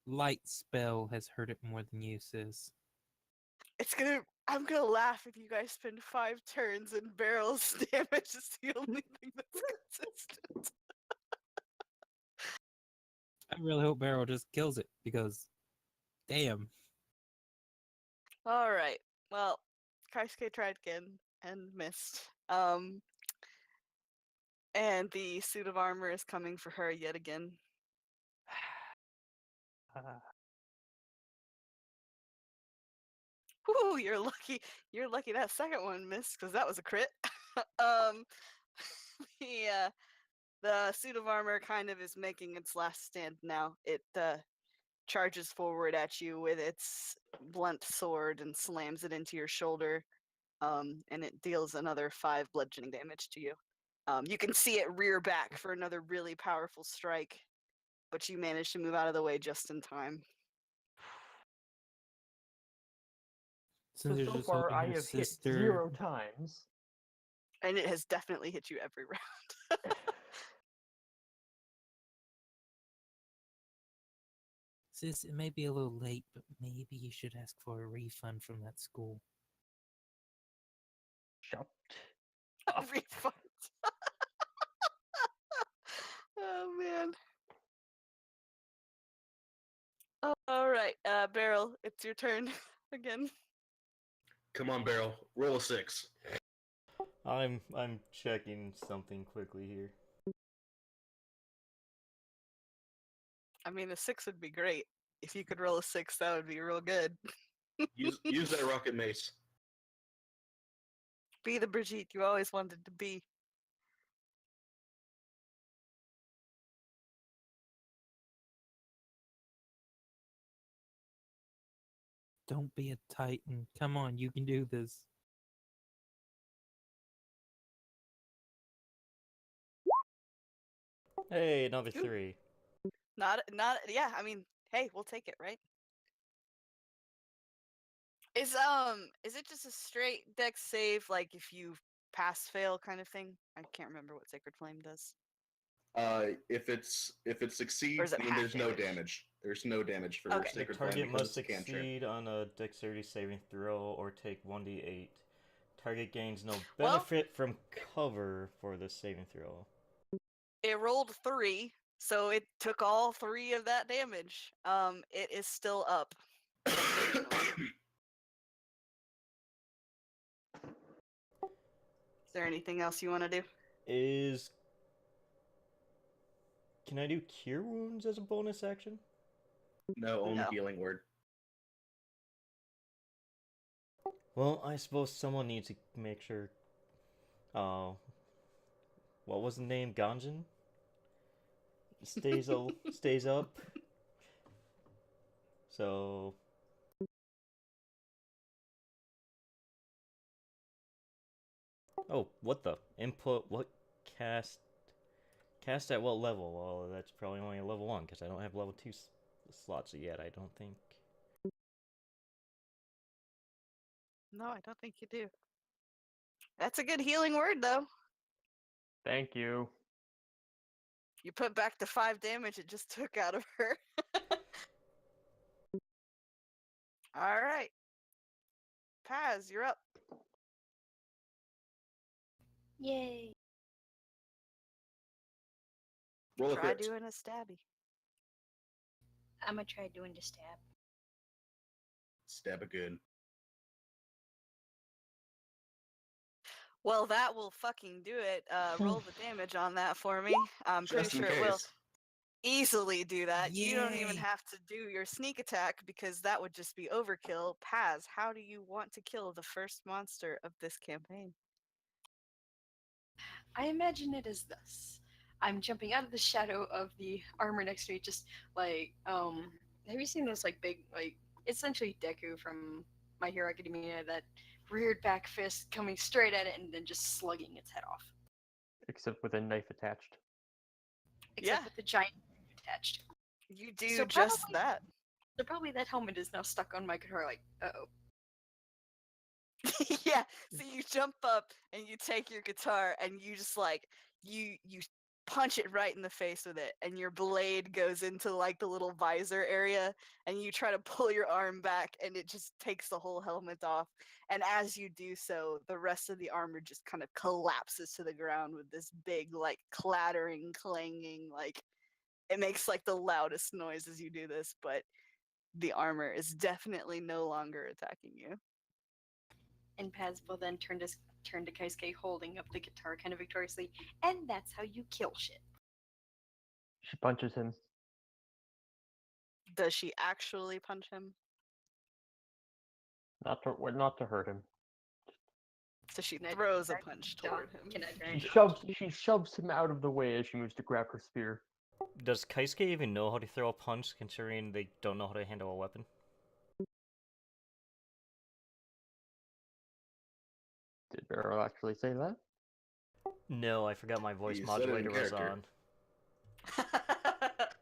light spell has hurt it more than you, sis. I'm gonna laugh if you guys spend 5 turns and barrels damage is the only thing that's consistent. I really hope Barrel just kills it because, damn. All right. Well, Kaisuke tried again and missed. And the suit of armor is coming for her yet again. Whoo, you're lucky. You're lucky that second one missed because that was a crit. The suit of armor kind of is making its last stand now. It charges forward at you with its blunt sword and slams it into your shoulder. And it deals another 5 bludgeoning damage to you. You can see it rear back for another really powerful strike, but you manage to move out of the way just in time. Since you're So just far, hoping I her have hit sister. 0 times. And it has definitely hit you every round. Sis, it may be a little late, but maybe you should ask for a refund from that school. Shut. Refund. Oh man. Oh, all right, Beryl, it's your turn again. Come on, Barrel. Roll a 6. I'm checking something quickly here. I mean, a 6 would be great. If you could roll a 6, that would be real good. Use that rocket mace. Be the Brigitte you always wanted to be. Don't be a titan. Come on, you can do this. Hey, another Ooh. 3. Not, yeah, I mean, hey, we'll take it, right? Is it just a straight dex save, like if you pass fail kind of thing? I can't remember what Sacred Flame does. If it Or is succeeds, it then half there's no damage? damage. There's no damage for Okay. The Sacred Flame target because must it's a cantrip. succeed on a dexterity saving throw or take 1d8. Target gains no Well- benefit from cover for this saving throw. It rolled 3, so it took all 3 of that damage. It is still up. Occasionally. Is there anything else you want to do? Can I do Cure Wounds as a bonus action? No, only No. healing word. Well, I suppose someone needs to make sure. What was the name? Ganjin? Stays up. So. Oh, what the? Input, what cast? Cast at what level? Well, that's probably only a level 1, because I don't have level 2 slots yet, I don't think. No, I don't think you do. That's a good healing word, though. Thank you. You put back the 5 damage it just took out of her. All right. Paz, you're up. Yay. Roll a Try crit. doing a stabby. I'm gonna try doing the stab. Stab it good. Well, that will fucking do it. Roll the damage on that for me. I'm pretty Just in sure it will case. easily do that. You don't even Yay. have to do your sneak attack because that would just be overkill. Paz, how do you want to kill the first monster of this campaign? I imagine it is thus. I'm jumping out of the shadow of the armor next to me, just like, have you seen those, like, big, like, essentially Deku from My Hero Academia, that reared back fist coming straight at it and then just slugging its head off? Except with a knife attached. Except Yeah. with the giant attached. You do So just probably- that. So probably that helmet is now stuck on my controller, like, uh-oh. Yeah, so you jump up and you take your guitar and you just like you punch it right in the face with it, and your blade goes into like the little visor area, and you try to pull your arm back and it just takes the whole helmet off, and as you do so the rest of the armor just kind of collapses to the ground with this big like clattering, clanging, like it makes like the loudest noise as you do this, but the armor is definitely no longer attacking you. And Paz will then turn to Kaisuke holding up the guitar kind of victoriously, and that's how you kill shit. She punches him. Does she actually punch him? Not to hurt him. So she Can I throws a try- punch Dom, toward him. Can I She try? shoves him out of the way as she moves to grab her spear. Does Kaisuke even know how to throw a punch, considering they don't know how to handle a weapon? Did Beryl actually say that? No, I forgot my voice You said it in modulator was character. on.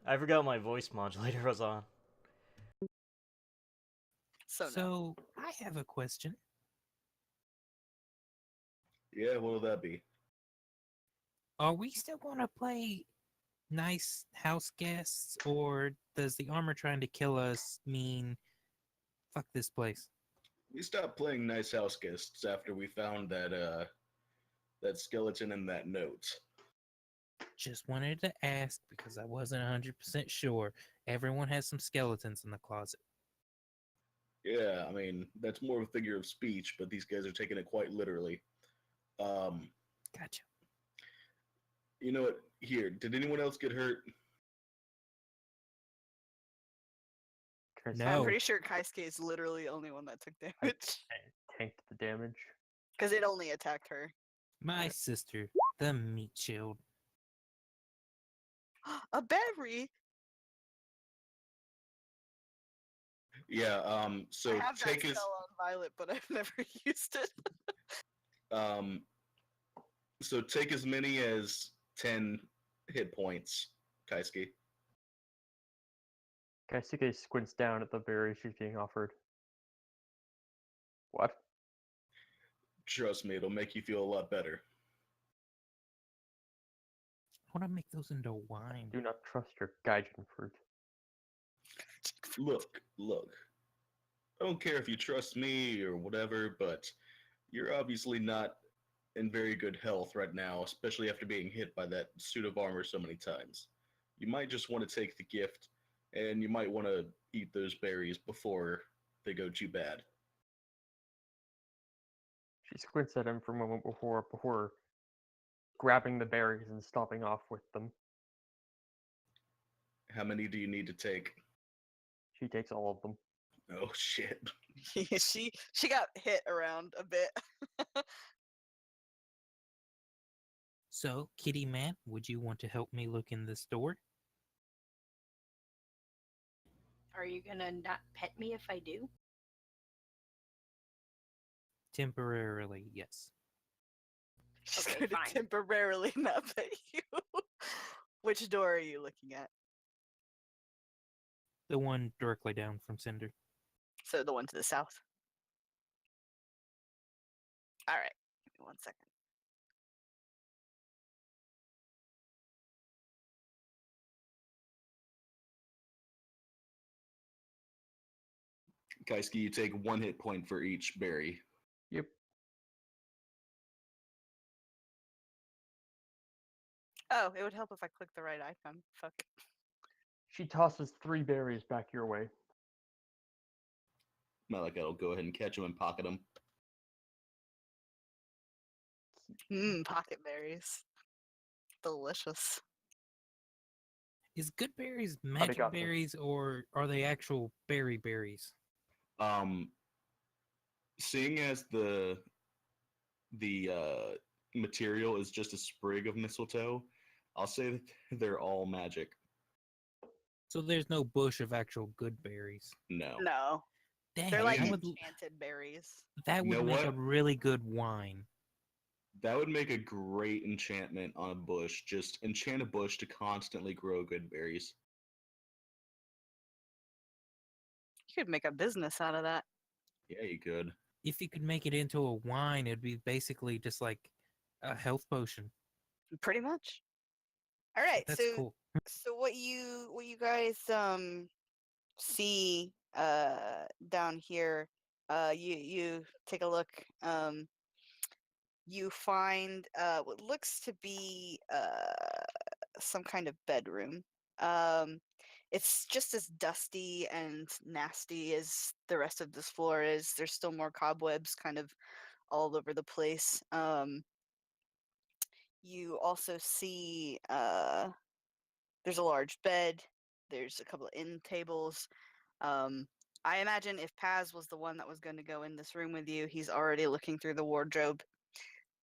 I forgot my voice modulator was on. So, no. So I have a question. Yeah, what'll that be? Are we still going to play nice house guests, or does the armor trying to kill us mean fuck this place? We stopped playing Nice House Guests after we found that skeleton in that note. Just wanted to ask because I wasn't 100% sure. Everyone has some skeletons in the closet. Yeah, I mean, that's more of a figure of speech, but these guys are taking it quite literally. Gotcha. You know what? Here, did anyone else get hurt? Chris No. I'm pretty sure Kaisuke is literally the only one that took damage. tanked the damage. Because it only attacked her. My sister, the meat shield. A berry? Yeah. I So have that take his spell on Violet, but I've never used it. um. So take as many as 10 hit points, Kaisuke. Kaisuke squints down at the berry she's being offered. What? Trust me, it'll make you feel a lot better. I want to make those into wine. Do not trust your gaijin fruit. Look. I don't care if you trust me or whatever, but you're obviously not in very good health right now, especially after being hit by that suit of armor so many times. You might just want to take the gift, and you might want to eat those berries before they go too bad. She squints at him for a moment before grabbing the berries and stomping off with them. How many do you need to take? She takes all of them. Oh shit. she got hit around a bit. So, Kitty Man, would you want to help me look in this door? Are you gonna not pet me if I do? Temporarily, yes. She's Okay, going to fine. temporarily not pet you. Which door are you looking at? The one directly down from Cinder. So the one to the south. All right. Give me 1 second. Kaisuke, you take 1 hit point for each berry. Yep. Oh, it would help if I clicked the right icon. Fuck. She tosses 3 berries back your way. Malika will go ahead and catch him and pocket him. Pocket berries. Delicious. Is good berries magic Arigato. berries or are they actual berries? Um, seeing as the material is just a sprig of mistletoe, I'll say that they're all magic. So there's no bush of actual good berries. No. No. Dang, They're like that would, enchanted berries. that You would know make a what? really good wine. That would make a great enchantment on a bush. Just enchant a bush to constantly grow good berries. You could make a business out of that. Yeah, you could. If you could make it into a wine, it'd be basically just like a health potion. Pretty much. All right. That's cool. So what you guys see down here, you take a look, you find what looks to be some kind of bedroom. It's just as dusty and nasty as the rest of this floor is. There's still more cobwebs kind of all over the place. You also see there's a large bed. There's a couple of end tables. I imagine if Paz was the one that was going to go in this room with you, he's already looking through the wardrobe.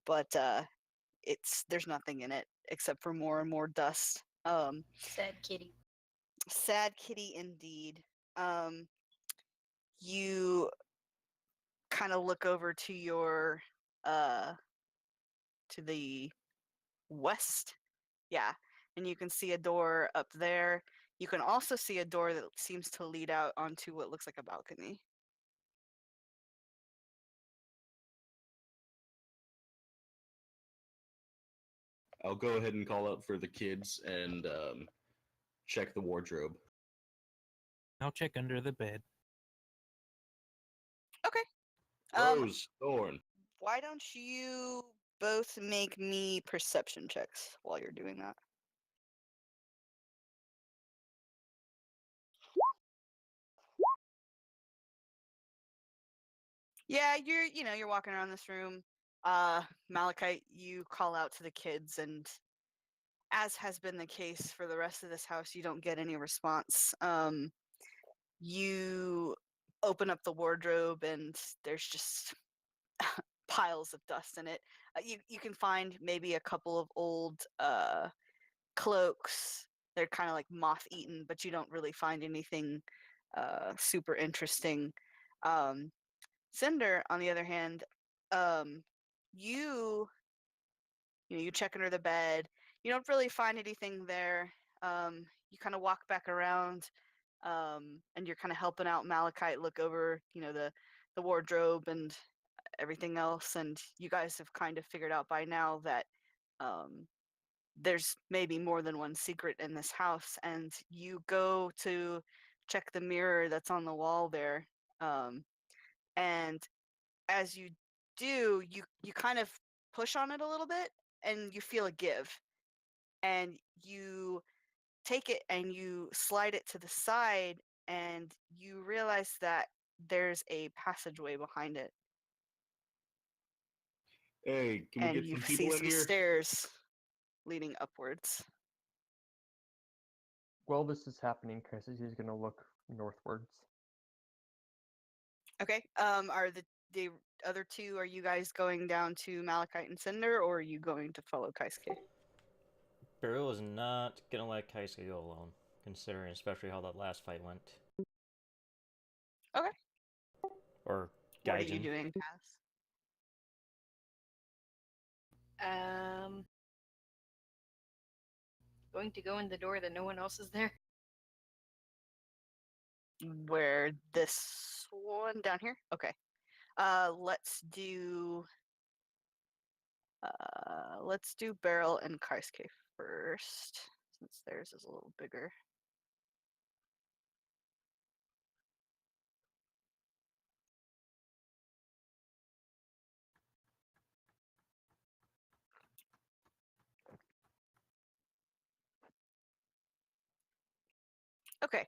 But there's nothing in it except for more and more dust. Sad kitty. Sad kitty indeed. You kind of look over to your to the west. Yeah, and you can see a door up there. You can also see a door that seems to lead out onto what looks like a balcony. I'll go ahead and call out for the kids and check the wardrobe. I'll check under the bed. Okay. Rose, Thorn. Why don't you both make me perception checks while you're doing that? Yeah, you're walking around this room. Malachite, you call out to the kids, and as has been the case for the rest of this house, you don't get any response. you open up the wardrobe and there's just piles of dust in it. You can find maybe a couple of old cloaks. They're kind of like moth eaten, but you don't really find anything super interesting. Um, Cinder, on the other hand, um, you you check under the bed. You don't really find anything there. You kind of walk back around, and you're kind of helping out Malachite look over, the wardrobe and everything else. And you guys have kind of figured out by now that um, there's maybe more than one secret in this house. And you go to check the mirror that's on the wall there, and as you do, you kind of push on it a little bit, and you feel a give, and you take it and you slide it to the side, and you realize that there's a passageway behind it, Hey, can we and get you some see people in some here? stairs leading upwards. While this is happening, Cassie's gonna look northwards. Okay. Are the other two? Are you guys going down to Malachite and Cinder, or are you going to follow Kaisuke? Beryl is not gonna let Kaisuke go alone, considering especially how that last fight went. Okay. Or What are you Gaijin. doing, Cass? Going to go in the door that no one else is there. Where this one down here? Okay. Let's do Beryl and Kaisuke first, since theirs is a little bigger. Okay.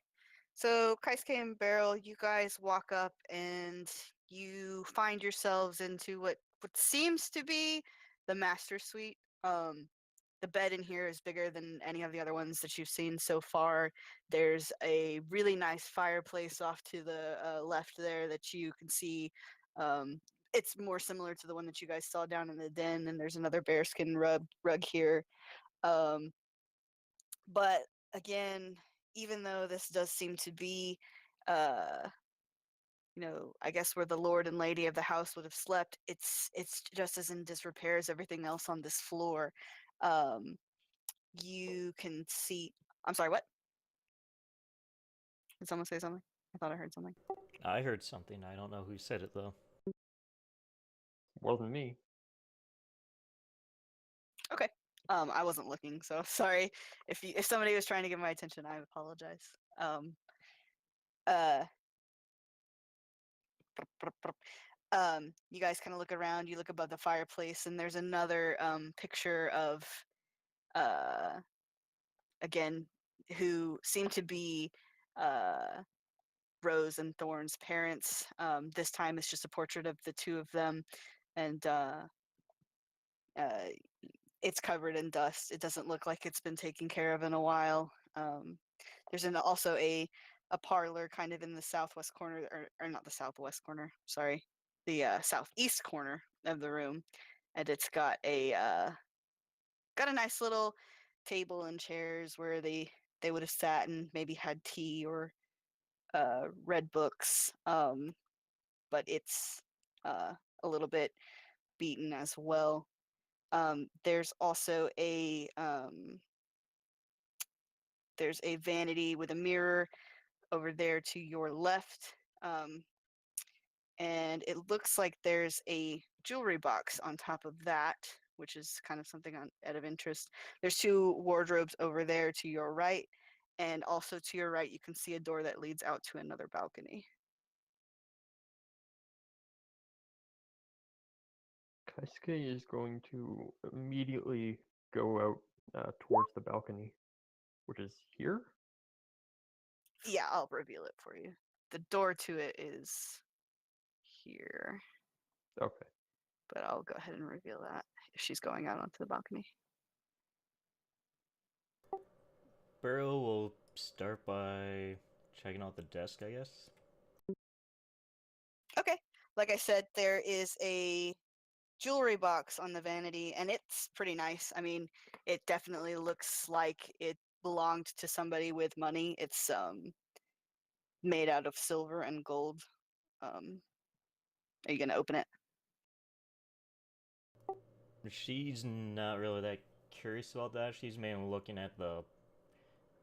So Kaisuke and Beryl, you guys walk up and you find yourselves into what seems to be the master suite. The bed in here is bigger than any of the other ones that you've seen so far. There's a really nice fireplace off to the left there that you can see. It's more similar to the one that you guys saw down in the den, and there's another bearskin rug here. Um, but again, even though this does seem to be, uh, I guess where the lord and lady of the house would have slept, it's just as in disrepair as everything else on this floor. Um, you can see. I'm sorry. What? Did someone say something? I thought I heard something. I heard something. I don't know who said it though. More than me. Okay. I wasn't looking, so sorry if somebody was trying to get my attention. I apologize. Uh, you guys kind of look around. You look above the fireplace, and there's another picture of uh again who seem to be uh Rose and Thorn's parents. This time it's just a portrait of the two of them, and uh, it's covered in dust. It doesn't look like it's been taken care of in a while. There's also a parlor kind of in the southwest corner, or not the southwest corner, sorry, the southeast corner of the room, and it's got a nice little table and chairs where they would have sat and maybe had tea or read books. But it's a little bit beaten as well. There's also there's a vanity with a mirror over there to your left, and it looks like there's a jewelry box on top of that, which is kind of something out of interest. There's two wardrobes over there to your right, and also to your right you can see a door that leads out to another balcony. Kaisuke is going to immediately go out towards the balcony, which is here. Yeah, I'll reveal it for you. The door to it is here, Okay. but I'll go ahead and reveal that if she's going out onto the balcony. Beryl will start by checking out the desk, I guess. Okay. Like I said, there is a jewelry box on the vanity, and it's pretty nice. I mean, it definitely looks like it belonged to somebody with money. It's made out of silver and gold. Are you gonna open it? She's not really that curious about that. She's mainly looking at the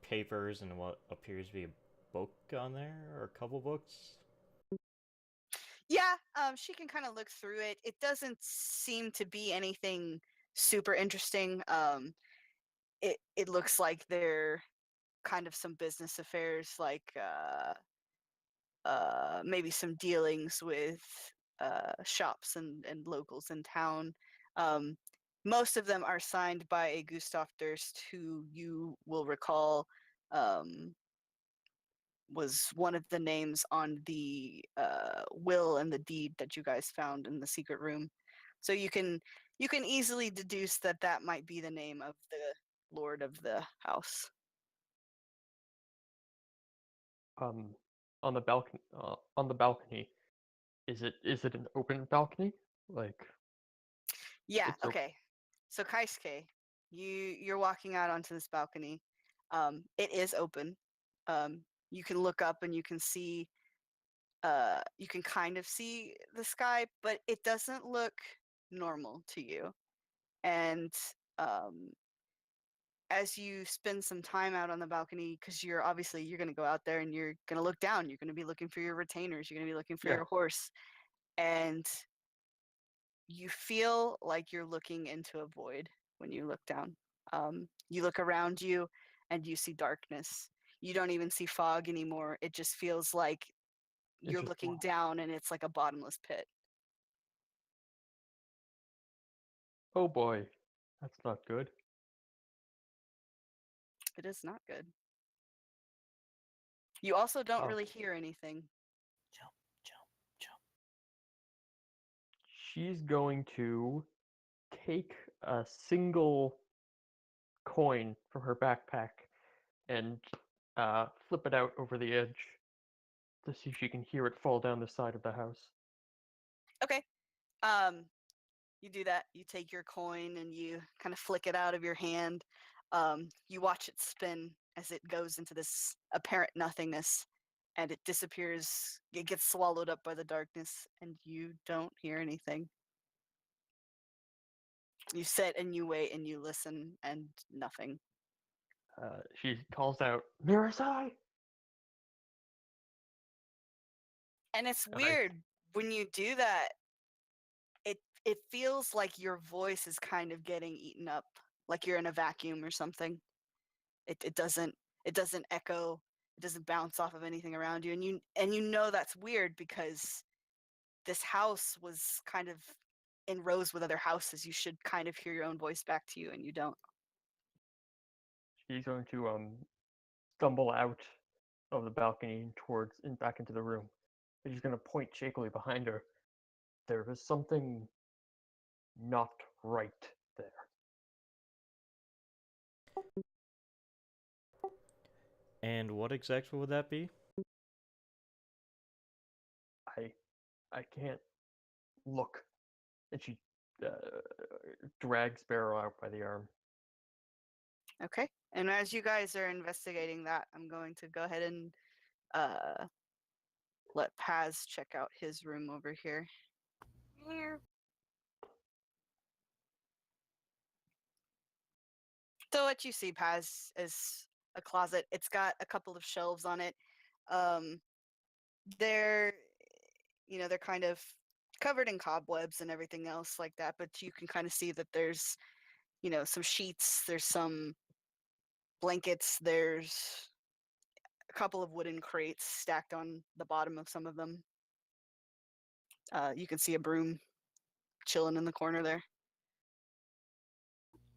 papers and what appears to be a book on there, or a couple books. Yeah, she can kind of look through it. It doesn't seem to be anything super interesting. It looks like they're kind of some business affairs, like maybe some dealings with shops and locals in town. Um, most of them are signed by a Gustav Durst, who you will recall was one of the names on the will and the deed that you guys found in the secret room. So you can easily deduce that that might be the name of the lord of the house. On the balcony, is it an open balcony? Like Yeah, it's okay. So Kaisuke, you're walking out onto this balcony. It is open. Um, you can look up and you can see you can kind of see the sky, but it doesn't look normal to you. And um, as you spend some time out on the balcony, because you're going to go out there and you're going to look down, you're going to be looking for your retainers, you're going to be looking for Yeah. your horse, and you feel like you're looking into a void when you look down. You look around you and you see darkness. You don't even see fog anymore. It just feels like it's you're just looking black. down and it's like a bottomless pit. Oh boy, that's not good. It is not good. You also don't Oh. really hear anything. Jump, jump, jump. She's going to take a single coin from her backpack and flip it out over the edge to see if she can hear it fall down the side of the house. Okay. You do that. You take your coin and you kind of flick it out of your hand. You watch it spin as it goes into this apparent nothingness, and it disappears. It gets swallowed up by the darkness, and you don't hear anything. You sit and you wait and you listen, and nothing. She calls out, "Mirasai!" And it's And I weird when you do that. It feels like your voice is kind of getting eaten up, like you're in a vacuum or something. It doesn't echo. It doesn't bounce off of anything around you, and you know that's weird because this house was kind of in rows with other houses. You should kind of hear your own voice back to you, and you don't. she's going to stumble out of the balcony and back into the room. And she's going to point shakily behind her. There was something not right there. And what exactly would that be? I can't look. And she uh, drags Barrow out by the arm. Okay. And as you guys are investigating that, I'm going to go ahead and uh, let Paz check out his room over here. Meow. So what you see, Paz, is a closet. It's got a couple of shelves on it. Um, they're, they're kind of covered in cobwebs and everything else like that. But you can kind of see that there's, some sheets. There's some blankets. There's a couple of wooden crates stacked on the bottom of some of them. You can see a broom chilling in the corner there.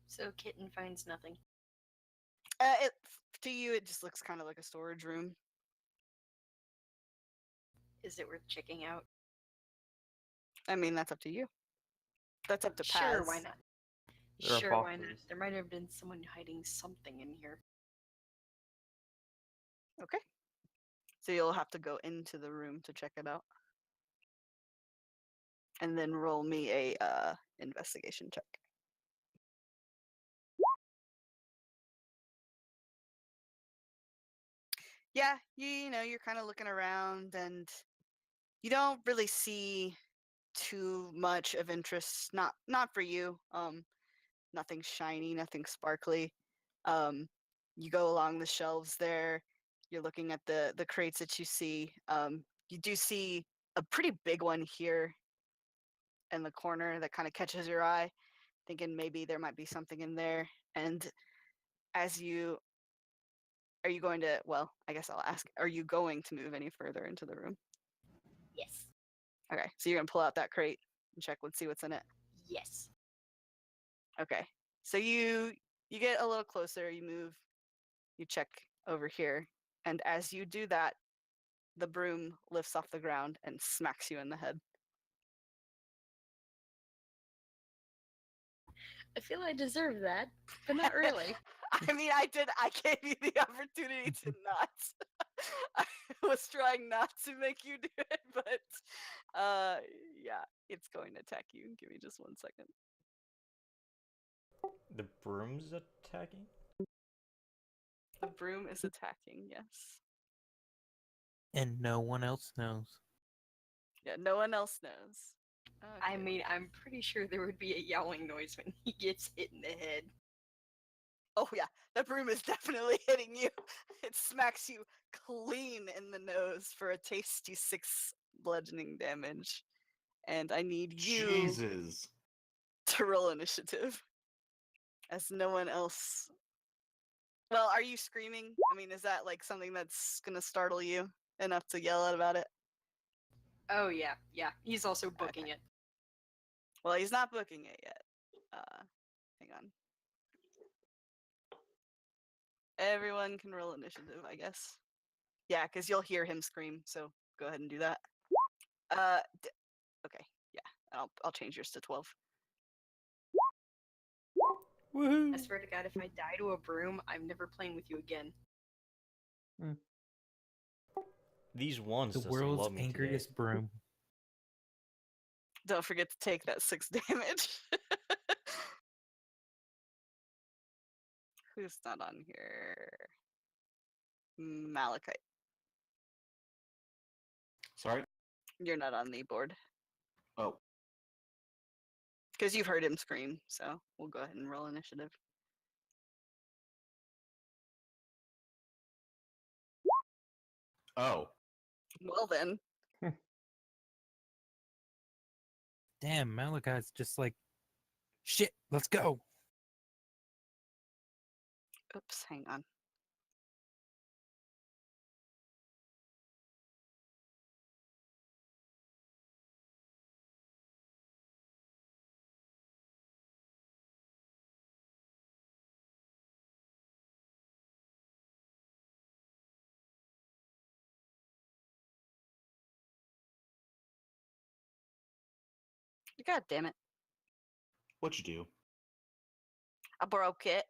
So Kitten finds nothing. To you, it just looks kind of like a storage room. Is it worth checking out? I mean, that's up to you. That's up to Paz. Sure, why not? There are Sure, why not? boxes. There might have been someone hiding something in here. Okay. So you'll have to go into the room to check it out. And then roll me a investigation check. Yeah, you know, you're kind of looking around and you don't really see too much of interest. Not for you. Nothing shiny, nothing sparkly. You go along the shelves there. You're looking at the crates that you see. You do see a pretty big one here in the corner that kind of catches your eye, thinking maybe there might be something in there. And as you are you going to, well, I guess I'll ask, are you going to move any further into the room? Yes. Okay, so you're gonna pull out that crate and check and see what's in it. Yes. Okay, so you get a little closer, you move, you check over here, and as you do that, the broom lifts off the ground and smacks you in the head. I feel I deserve that, but not really. I mean, I gave you the opportunity to not. I was trying not to make you do it, but yeah, it's going to attack you. Give me just 1 second. The broom's attacking? The broom is attacking, yes. And no one else knows. Yeah, no one else knows. I Okay. mean, I'm pretty sure there would be a yowling noise when he gets hit in the head. Oh yeah, the broom is definitely hitting you. It smacks you clean in the nose for a tasty 6 bludgeoning damage. And I need you Jesus. to roll initiative. As no one else. Well, are you screaming? I mean, is that like something that's gonna startle you enough to yell out about it? Oh yeah, yeah. He's also booking it. Well, he's not booking it yet. Hang on. Everyone can roll initiative, I guess. Yeah, because you'll hear him scream. So go ahead and do that. Okay, yeah, I'll change yours to 12. Woohoo! I swear to God, if I die to a broom, I'm never playing with you again. These ones The doesn't world's love me today. angriest broom. Don't forget to take that 6 damage. Who's not on here? Malachite. Sorry? You're not on the board. Oh, Because you've heard him scream, so we'll go ahead and roll initiative. oh. Well then. Damn, Malachi's just like, shit, let's go. Oops, hang on. God damn it. What'd you do? I broke it.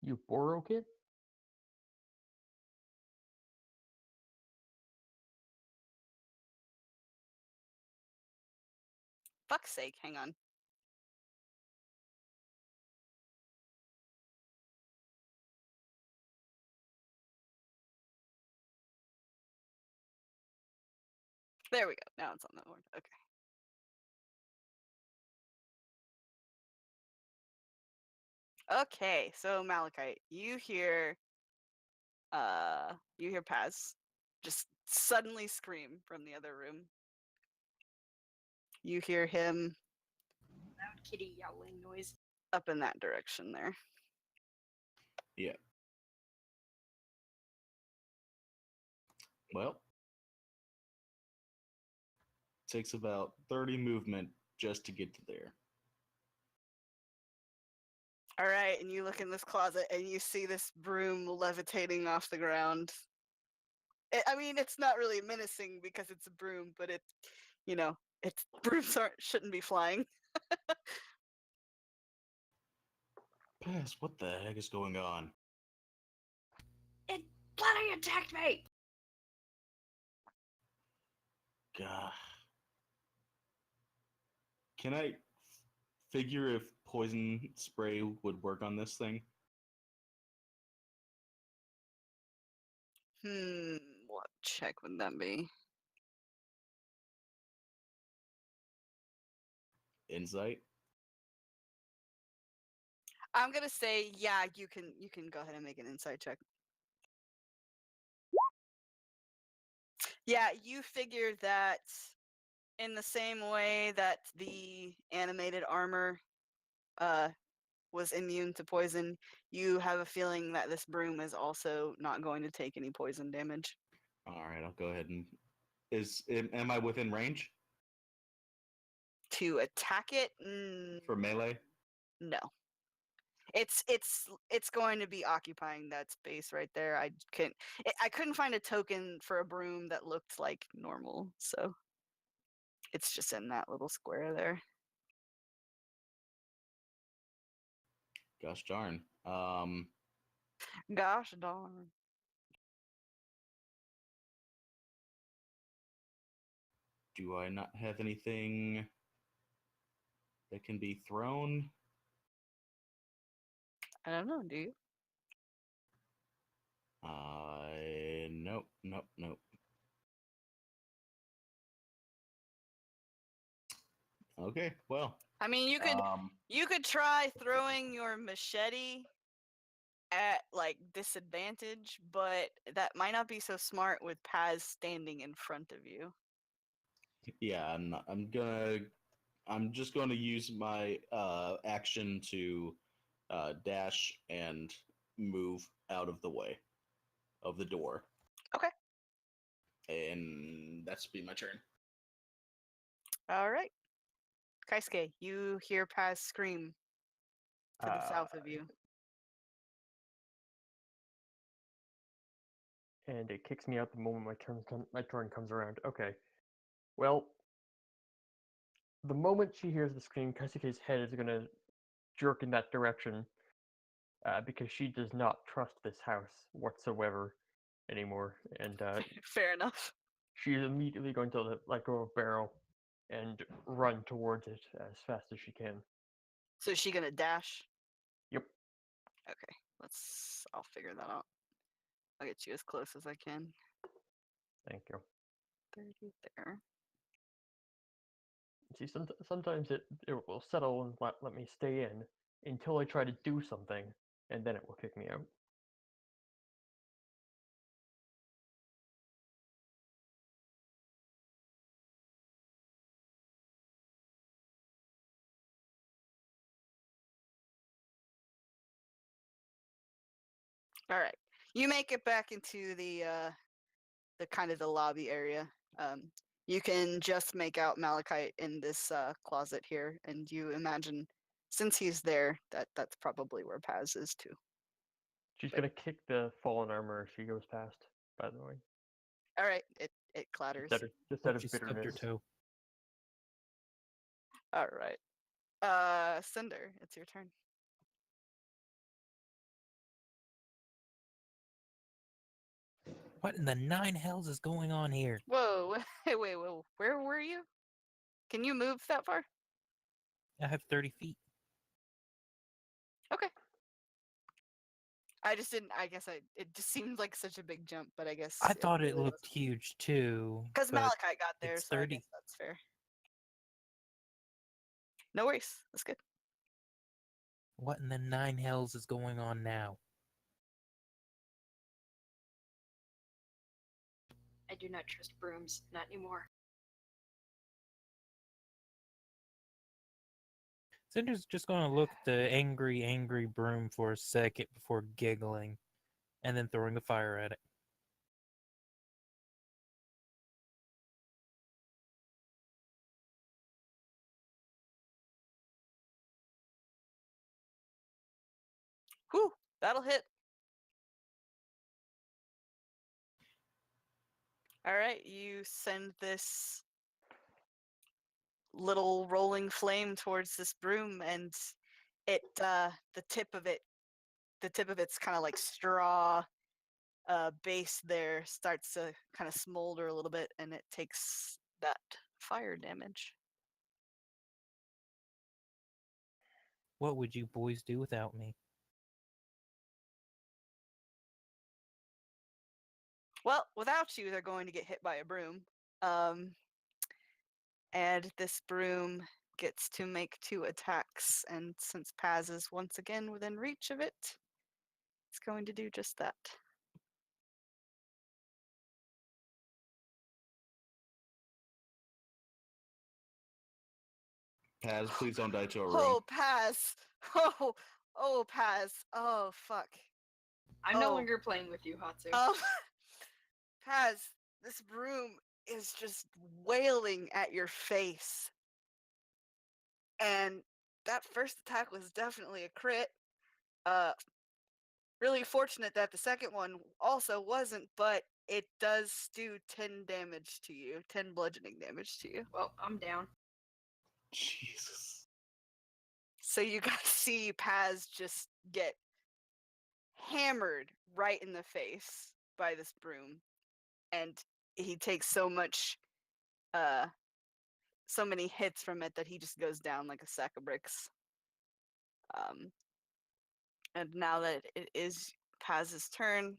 You broke it? Fuck's sake, hang on. There we go. Now it's on the board. Okay. Okay, so Malachite, you hear Paz just suddenly scream from the other room. You hear him Loud kitty yowling noise. up in that direction there. Yeah. Well, takes about 30 movement just to get to there. All right, and you look in this closet and you see this broom levitating off the ground. I mean, it's not really menacing because it's a broom, but it, you know, it's brooms shouldn't be flying. Paz, what the heck is going on? Bloody attacked me! God. Can I figure if poison spray would work on this thing? What check would that be? Insight? I'm gonna say, yeah, you can go ahead and make an insight check. Yeah, you figure that in the same way that the animated armor was immune to poison, you have a feeling that this broom is also not going to take any poison damage. Alright, I'll go ahead and... Am I within range? To attack it? For melee? No. It's going to be occupying that space right there. I couldn't find a token for a broom that looked like normal, so it's just in that little square there. Gosh darn. Gosh darn. Do I not have anything that can be thrown? I don't know, do you? Nope. Okay, well. I mean, you could try throwing your machete at like disadvantage, but that might not be so smart with Paz standing in front of you. Yeah, I'm just going to use my action to dash and move out of the way of the door. Okay. And that's be my turn. All right. Kaisuke, you hear Paz scream to the south of you. And it kicks me out the moment my turn comes around. Okay. Well, the moment she hears the scream, Kaisuke's head is gonna jerk in that direction, because she does not trust this house whatsoever anymore, and Fair enough. she is immediately going to let go of Barrel and run towards it as fast as she can. So is she gonna dash? Yep. Okay, I'll figure that out. I'll get you as close as I can. Thank you. 30 there. See, sometimes it will settle and let me stay in until I try to do something, and then it will kick me out. All right. You make it back into the kind of the lobby area. You can just make out Malachite in this closet here, and you imagine, since he's there, that's probably where Paz is too. She's But- gonna kick the fallen armor as she goes past, by the way. All right, it clatters. Just out Oh, of she stubbed her bitterness. toe. All right. Cinder, it's your turn. What in the nine hells is going on here? Whoa, wait, where were you? Can you move that far? I have 30 feet. Okay. I just didn't. I guess it just seemed like such a big jump, but I guess I thought it looked huge too. because but Malachite got there, it's so I 30. guess that's fair. No worries, that's good. What in the nine hells is going on now? I do not trust brooms, not anymore. Cinder's just going to look at the angry broom for a second before giggling and then throwing the fire at it. Whew, that'll hit. All right, you send this little rolling flame towards this broom, and the tip of it's kind of like straw base there starts to kind of smolder a little bit, and it takes that fire damage. What would you boys do without me? Well, without you, they're going to get hit by a broom. And this broom gets to make 2 attacks, and since Paz is once again within reach of it, it's going to do just that. Paz, please don't die to a room. Oh, Paz! Oh, Paz! Oh, fuck. I'm no Oh. longer playing with you, Hatsu. Paz, this broom is just wailing at your face. And that first attack was definitely a crit. Really fortunate that the second one also wasn't, but it does do 10 damage to you, 10 bludgeoning damage to you. Well, I'm down. Jesus. So you guys see Paz just get hammered right in the face by this broom, and he takes so many hits from it that he just goes down like a sack of bricks. And now that it is Paz's turn,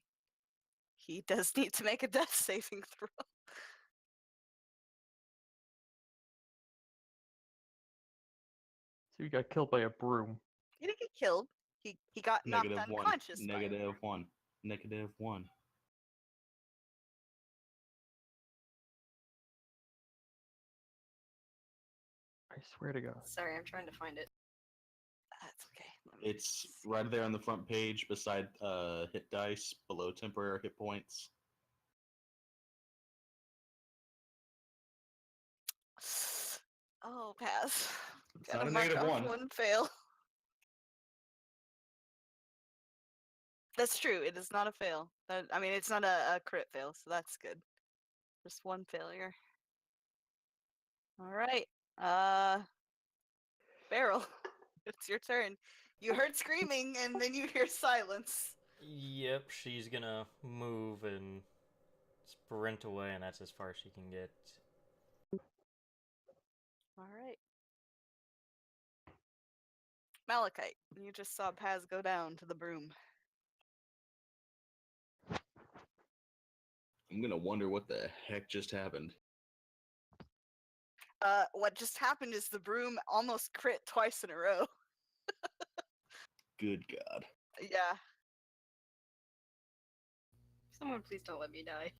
he does need to make a death saving throw. So you got killed by a broom. He didn't get killed. He got knocked -1. unconscious. by it. -1. -1. I swear to God. Sorry, I'm trying to find it. That's okay. Let me It's right there on the front page beside hit dice below temporary hit points. Oh, pass. It's Gotta not a mark negative off 1. one fail. That's true. It is not a fail. I mean, it's not a crit fail, so that's good. Just one failure. All right. Beryl, it's your turn. You heard screaming, and then you hear silence. Yep, she's gonna move and sprint away, and that's as far as she can get. All right. Malachite, you just saw Paz go down to the broom. I'm gonna wonder what the heck just happened. What just happened is the broom almost crit twice in a row. Good God. Yeah. Someone please don't let me die.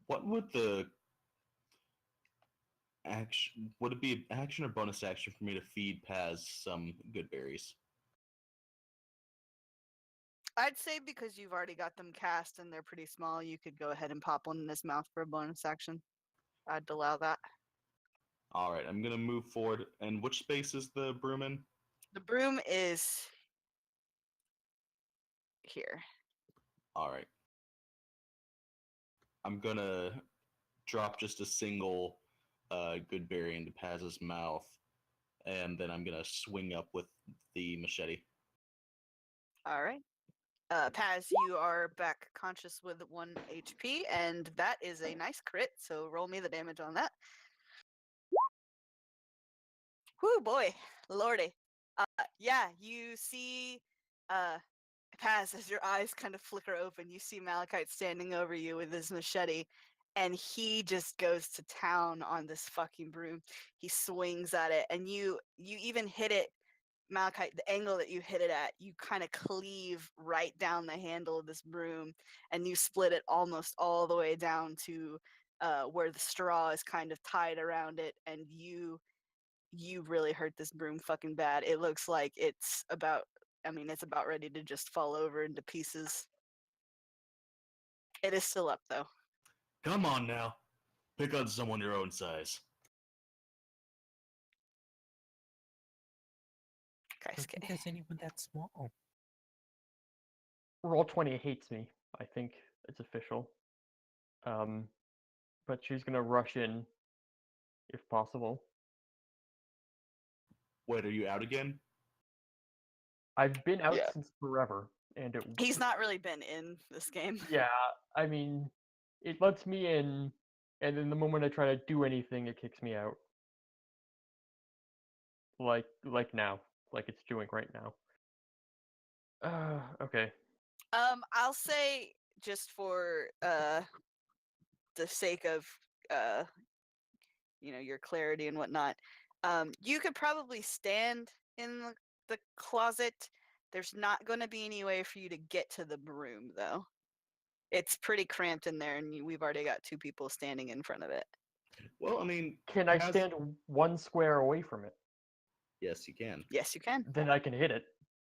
What would the action? Would it be an action or bonus action for me to feed Paz some good berries? I'd say because you've already got them cast and they're pretty small, you could go ahead and pop one in his mouth for a bonus action. I'd allow that. All right, I'm gonna move forward. And which space is the broom in? The broom is here. All right. I'm gonna drop just a single good berry into Paz's mouth, and then I'm gonna swing up with the machete. All right. Paz, you are back conscious with 1 HP, and that is a nice crit, so roll me the damage on that. Whoo, boy, lordy. Yeah, you see Paz, as your eyes kind of flicker open, you see Malachite standing over you with his machete, and he just goes to town on this fucking broom. He swings at it, and you even hit it, Malachite, the angle that you hit it at, you kind of cleave right down the handle of this broom, and you split it almost all the way down to where the straw is kind of tied around it, and you really hurt this broom fucking bad. It looks like it's about ready to just fall over into pieces. It is still up though. Come on now, pick on someone your own size. I don't think there's anyone that small. Roll20 hates me. I think it's official. But she's gonna rush in, if possible. Wait, are you out again? I've been out Yeah. since forever, and it. He's not really been in this game. Yeah, I mean, it lets me in, and then the moment I try to do anything, it kicks me out. Like now, like it's doing right now. Okay. I'll say just for the sake of uh your clarity and whatnot, you could probably stand in the closet. There's not going to be any way for you to get to the broom, though. It's pretty cramped in there, and we've already got 2 people standing in front of it. Well, I mean, Can I Paz- stand 1 square away from it? Yes, you can. Yes, you can. Then I can hit it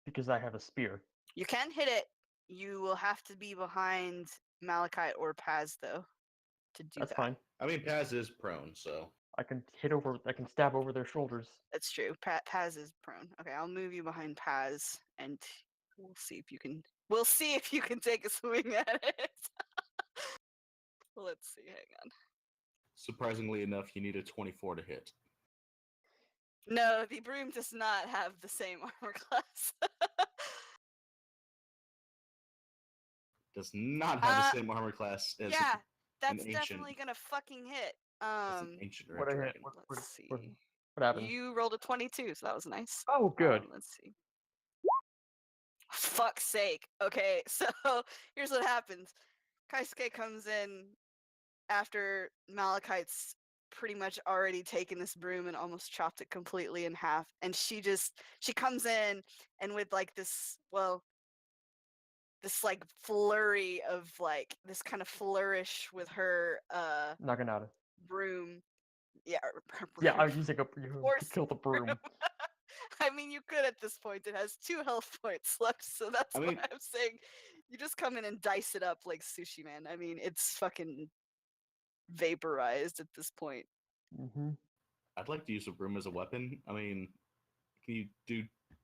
because I have a spear. You can hit it. You will have to be behind Malachite or Paz, though, to do That's that. fine. I mean, Paz is prone, so I can stab over their shoulders. That's true. Paz is prone. Okay, I'll move you behind Paz, and we'll see if you can. We'll see if you can take a swing at it. Let's see. Hang on. surprisingly enough, you need a 24 to hit. No, the broom does not have the same armor class. Does not have the same armor class as Yeah, that's ancient. definitely gonna fucking hit. as an ancient red What I hit? dragon. Let's see. What happened? You rolled a 22, so that was nice. Oh, good. Let's see. Fuck's sake. Okay, so here's what happens. Kaisuke comes in after Malachite's pretty much already taken this broom and almost chopped it completely in half. And she comes in and with like this like flurry of like this kind of flourish with her Naginata. broom. Yeah, her Yeah, broom. I'm using a Horse to kill the broom. I mean, you could at this point. It has 2 health points left, so that's I why mean- I'm saying you just come in and dice it up like Sushi Man. I mean, it's fucking vaporized at this point. Mm-hmm. I'd like to use a broom as a weapon. I mean, can you do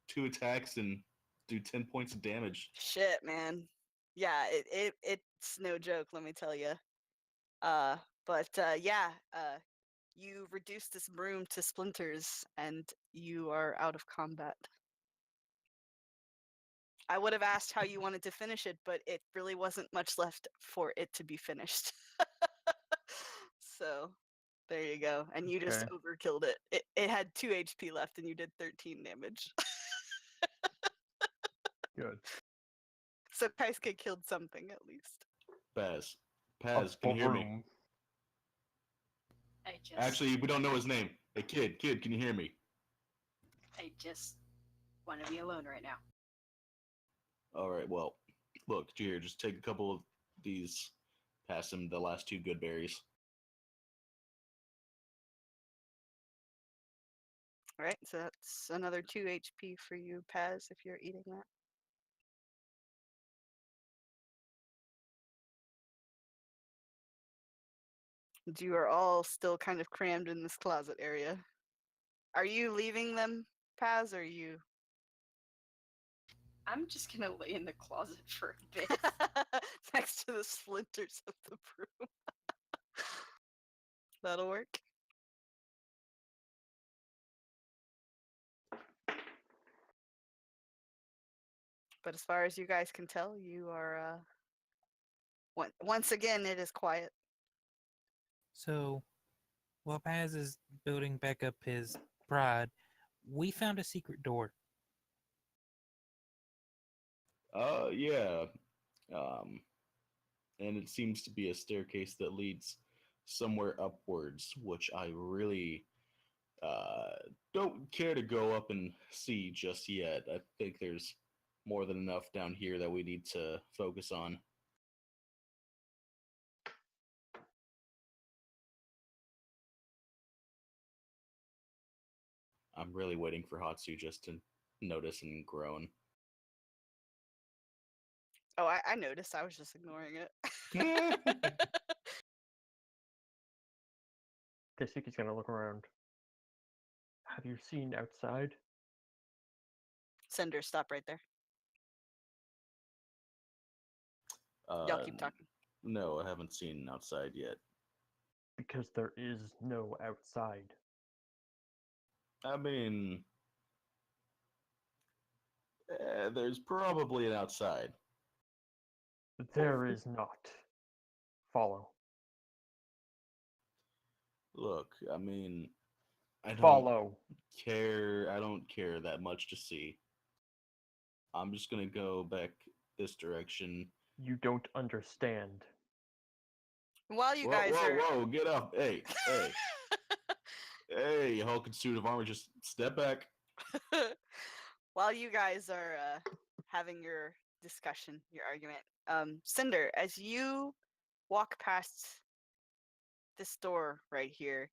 2 attacks and do 10 points of damage? Shit, man. Yeah, it's no joke. Let me tell you. You reduce this broom to splinters, and you are out of combat. I would have asked how you wanted to finish it, but it really wasn't much left for it to be finished. So, there you go. And you just Okay. overkilled it. It had 2 HP left, and you did 13 damage. Good. So Kaisuke killed something at least. Paz. A Paz, can you hear me? broom. I just Actually, we don't know his name. Hey, kid, can you hear me? I just want to be alone right now. All right, well, look, here, just take a couple of these, pass him the last 2 good berries. All right, so that's another 2 HP for you, Paz, if you're eating that. You are all still kind of crammed in this closet area. Are you leaving them, Paz, or are you? I'm just gonna lay in the closet for a bit. Next to the splinters of the broom. That'll work. But as far as you guys can tell, you are once again it is quiet. So, while Paz is building back up his pride, we found a secret door. Yeah. And it seems to be a staircase that leads somewhere upwards, which I really don't care to go up and see just yet. I think there's more than enough down here that we need to focus on. I'm really waiting for Hatsu just to notice and groan. Oh, I noticed. I was just ignoring it. Keisuke's gonna look around. Have you seen outside? Cinder, stop right there. Y'all keep talking. No, I haven't seen outside yet. Because there is no outside. I mean, There's probably an outside. There is not. Follow. Look, I mean, I don't Follow. care. I don't care that much to see. I'm just gonna go back this direction. You don't understand. While you Whoa, guys whoa, are whoa! Get up! Hey, hey, hey! Hulk in suit of armor, just step back. while you guys are having your discussion, your argument, Cinder, as you walk past this door right here,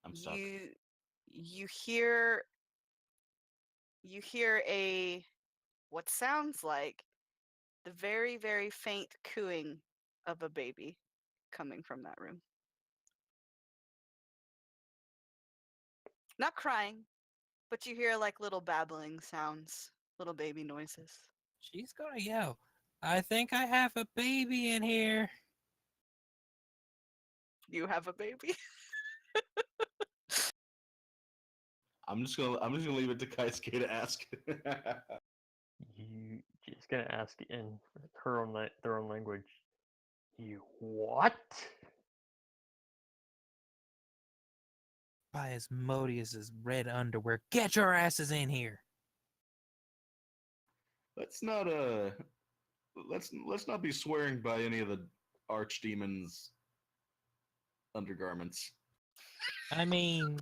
I'm stuck. you hear a what sounds like the very, very faint cooing of a baby coming from that room. Not crying, but you hear like little babbling sounds, little baby noises. She's gonna yell, I think I have a baby in here. You have a baby? I'm just gonna leave it to Kaisuke to ask. You just gonna ask in their own language. You what? By Asmodeus's red underwear, get your asses in here. let's not let's not be swearing by any of the archdemons' undergarments. I mean,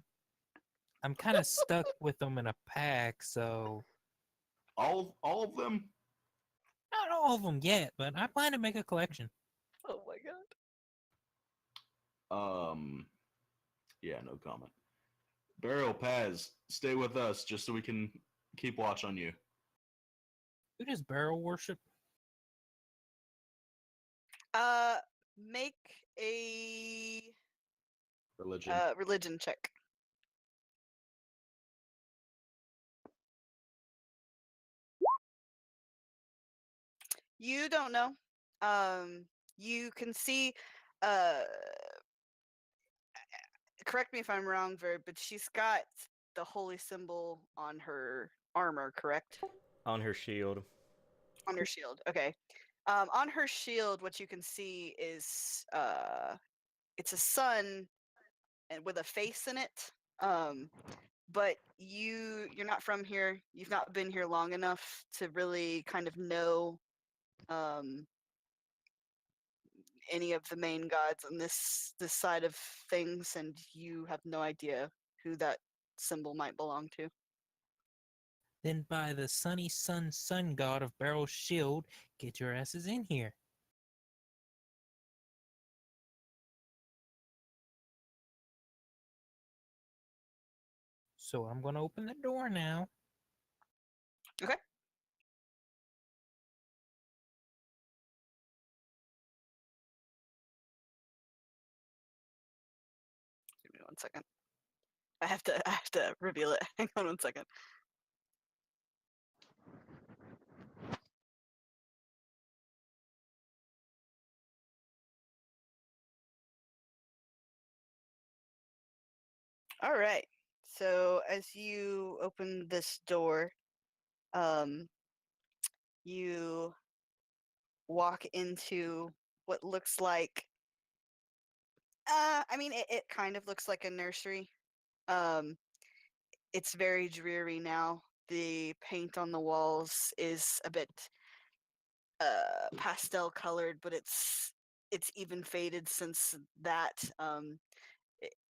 I'm kind of stuck with them in a pack, so All of them. not all of them yet, but I plan to make a collection. Oh my god. Yeah, no comment. Beryl, Paz, stay with us just so we can keep watch on you. Who does barrel worship? Make a Religion. religion check. You don't know. You can see. Uh, correct me if I'm wrong, Ver, but she's got the holy symbol on her armor, correct? On her shield. On her shield. Okay. On her shield, what you can see is it's a sun and with a face in it. But you're not from here. You've not been here long enough to really kind of know um, any of the main gods on this side of things, and you have no idea who that symbol might belong to. Then by the sunny sun god of Barrel's shield, get your asses in here. So I'm gonna open the door now. Okay. Give me 1 second. I have to reveal it. Hang on 1 second. All right. So as you open this door, you walk into what looks like I mean it kind of looks like a nursery. Um it's very dreary now. The paint on the walls is a bit pastel colored, but it's even faded since that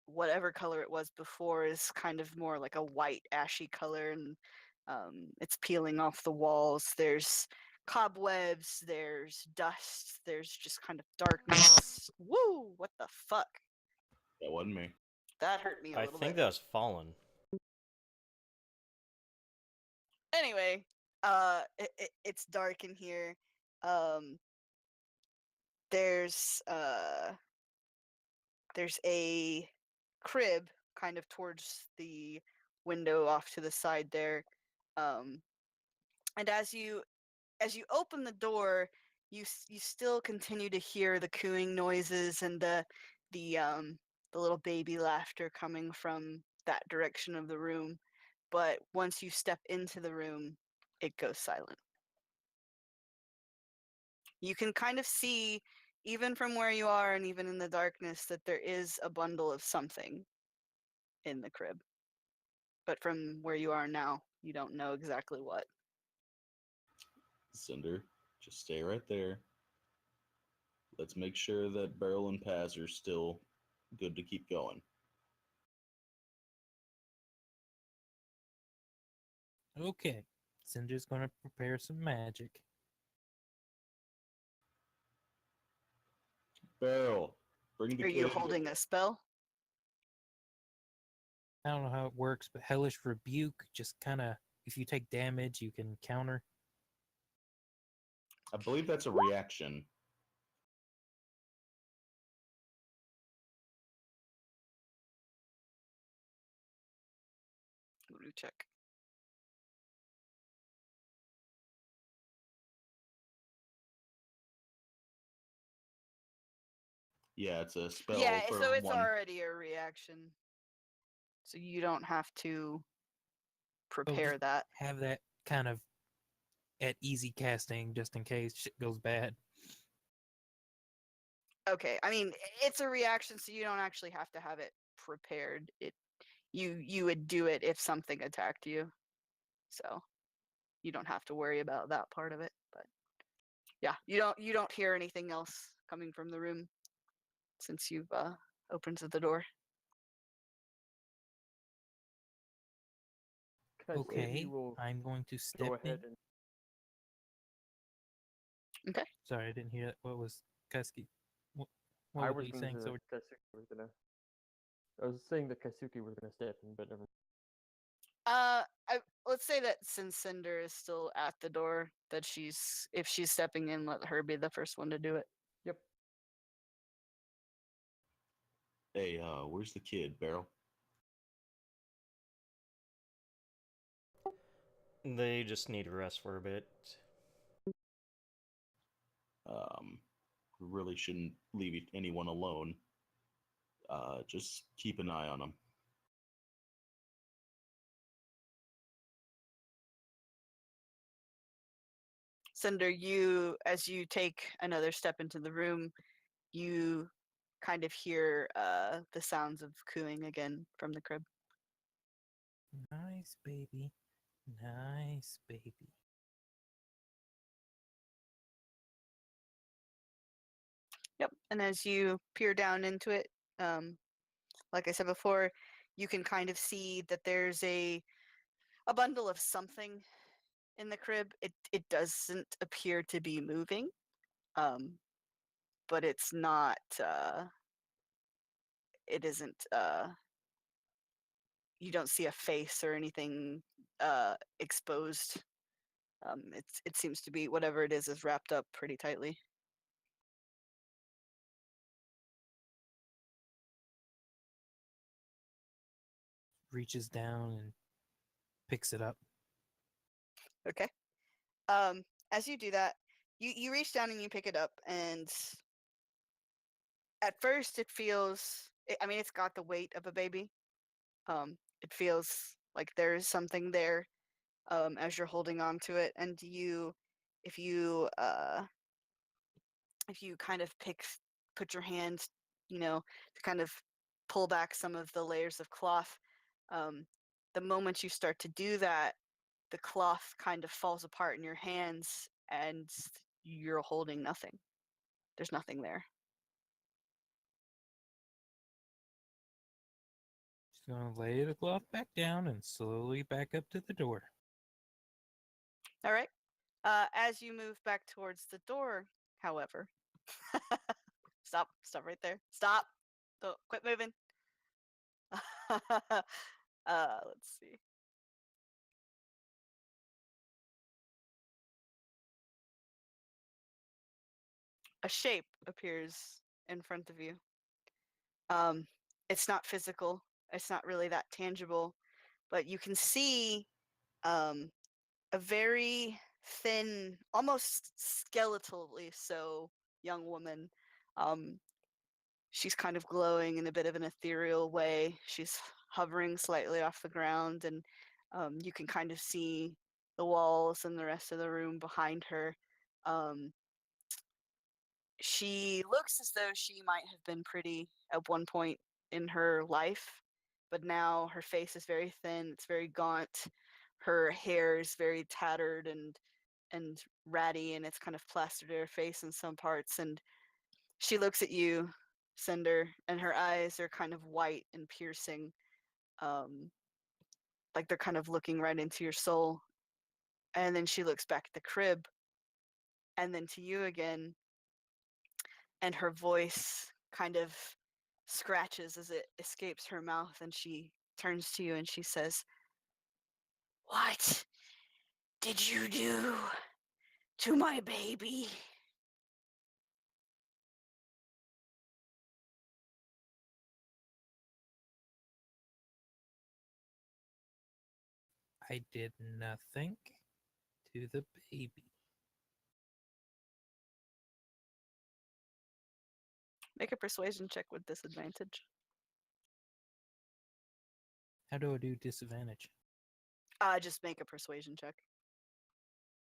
whatever color it was before is kind of more like a white ashy color, and it's peeling off the walls. There's cobwebs, there's dust, there's just kind of darkness. Woo! What the fuck? That wasn't me. That hurt me a I little think bit. that was Fallen. Anyway, it's dark in here. Um, there's uh, there's a crib kind of towards the window off to the side there. Um, and as you open the door, you still continue to hear the cooing noises and the little baby laughter coming from that direction of the room. But once you step into the room, it goes silent. You can kind of see, even from where you are and even in the darkness, that there is a bundle of something in the crib. But from where you are now, you don't know exactly what. Cinder, just stay right there. Let's make sure that Beryl and Paz are still good to keep going. Okay, Cinder's gonna prepare some magic. Beryl, bring the Are you kid. holding a spell? I don't know how it works, but Hellish Rebuke just kind of, if you take damage, you can counter. I believe that's a reaction. Let me check. Yeah, it's a spell Yeah, for so it's one. already a reaction. So you don't have to Oh, prepare just that. have that kind of at easy casting just in case shit goes bad. Okay, I mean, it's a reaction, so you don't actually have to have it prepared. You would do it if something attacked you. So you don't have to worry about that part of it. But yeah, you don't hear anything else coming from the room since you've opened the door. Kazuki Okay, will I'm going to go step in. ahead and Okay. Sorry, I didn't hear that. What was Kasky? What I were was you going saying? to So Kazuki was gonna. I was saying that Kazuki was gonna step in, but never. Let's say that since Cinder is still at the door, that if she's stepping in, let her be the first one to do it. Yep. Hey, where's the kid, Beryl? They just need to rest for a bit. We really shouldn't leave anyone alone. Just keep an eye on them. Cinder, as you take another step into the room, you kind of hear the sounds of cooing again from the crib. nice baby, nice baby. Yep. And as you peer down into it, like I said before, you can kind of see that there's a bundle of something in the crib. It doesn't appear to be moving, but it's not. It isn't. You don't see a face or anything exposed. It seems to be whatever it is wrapped up pretty tightly. Reaches down and picks it up. Okay. As you do that, you reach down and you pick it up, and at first it feels. I mean, it's got the weight of a baby. It feels like there is something there as you're holding on to it, and if you uh, if you kind of put your hand, to kind of pull back some of the layers of cloth, um, the moment you start to do that, the cloth kind of falls apart in your hands, and you're holding nothing. There's nothing there. She's gonna lay the cloth back down and slowly back up to the door. All right. As you move back towards the door, however, stop right there. Stop. Don't quit moving. Let's see. A shape appears in front of you. Um, it's not physical. It's not really that tangible, but you can see um, a very thin, almost skeletally so, young woman. Um, she's kind of glowing in a bit of an ethereal way. She's hovering slightly off the ground, and you can kind of see the walls and the rest of the room behind her. Um, she looks as though she might have been pretty at one point in her life, but now her face is very thin, it's very gaunt. Her hair is very tattered and ratty, and it's kind of plastered to her face in some parts. And she looks at you, Cinder, and her eyes are kind of white and piercing, um, like they're kind of looking right into your soul. And then she looks back at the crib, and then to you again, and her voice kind of scratches as it escapes her mouth, and she turns to you and she says, "What did you do to my baby?" I did nothing to the baby. Make a persuasion check with disadvantage. How do I do disadvantage? Just make a persuasion check,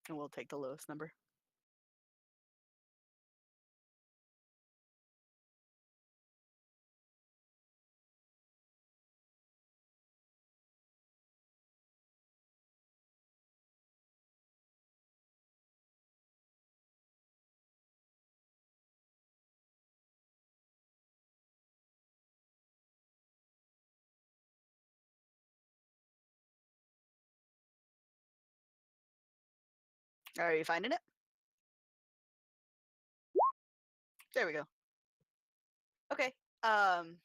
and we'll take the lowest number. Are you finding it? There we go. Okay. Um,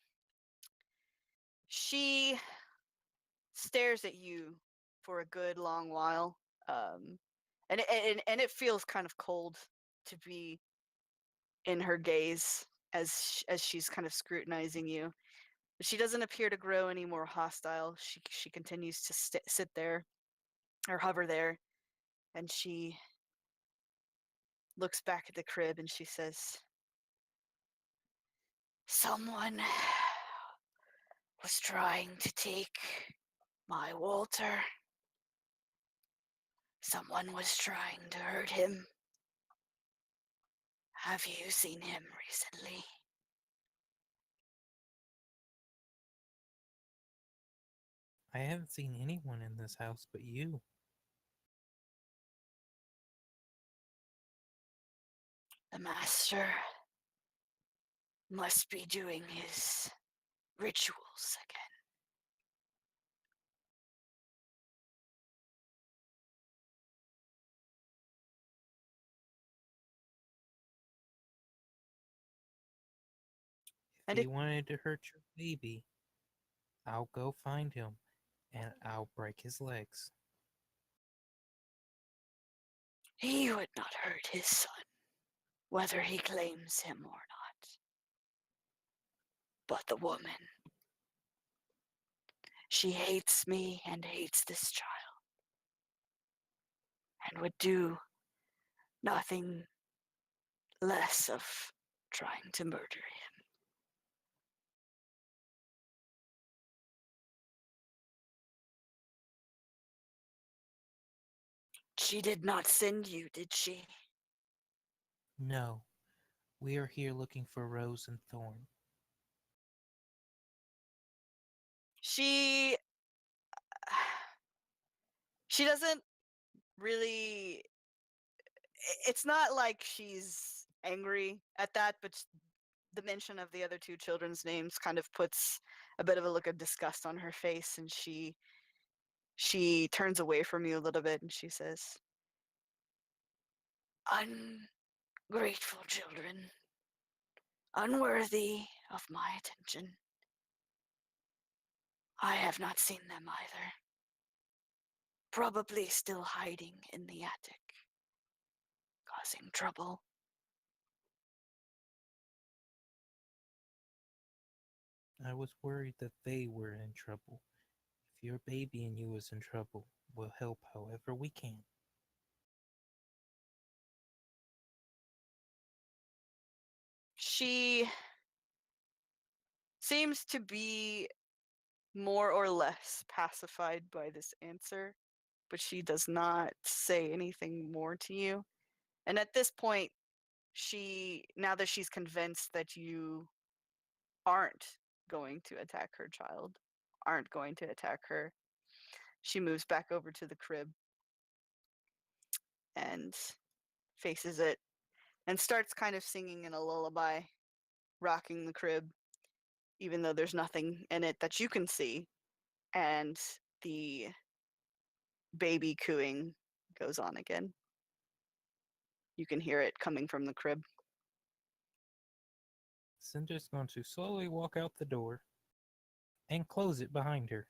she stares at you for a good long while, and it feels kind of cold to be in her gaze as she's kind of scrutinizing you. But she doesn't appear to grow any more hostile. She continues to sit there or hover there, and she looks back at the crib and she says, "Someone was trying to take my Walter. Someone was trying to hurt him. Have you seen him recently?" I haven't seen anyone in this house but you. The master must be doing his rituals again. If And he if wanted to hurt your baby, I'll go find him and I'll break his legs. he would not hurt his son, whether he claims him or not. But the woman, she hates me and hates this child, and would do nothing less of trying to murder him. She did not send you, did she? No, we are here looking for Rose and Thorn. She she doesn't really, it's not like she's angry at that, but the mention of the other two children's names kind of puts a bit of a look of disgust on her face, and she turns away from you a little bit and she says, "Ungrateful children, unworthy of my attention. I have not seen them either. Probably still hiding in the attic, causing trouble." I was worried that they were in trouble. If your baby and you is in trouble, we'll help however we can. She seems to be more or less pacified by this answer. but she does not say anything more to you. And at this point, now that she's convinced that you aren't going to attack her child, aren't going to attack her, she moves back over to the crib and faces it and starts kind of singing in a lullaby, rocking the crib, even though there's nothing in it that you can see. And the baby cooing goes on again. You can hear it coming from the crib. Cinder's going to slowly walk out the door and close it behind her.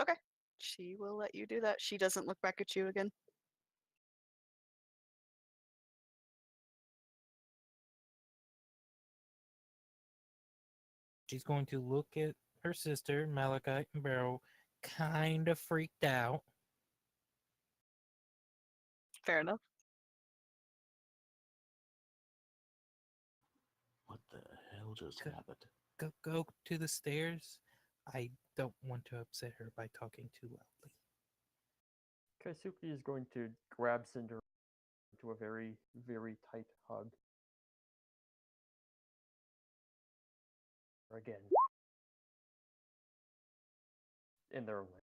Okay. She will let you do that. She doesn't look back at you again. She's going to look at her sister, Malachite and Beryl, kind of freaked out. Fair enough. What the hell just Good. happened? Go to the stairs. I don't want to upset her by talking too loudly. Kaisuke is going to grab Cinder into a very, very tight hug. Again. In their own way.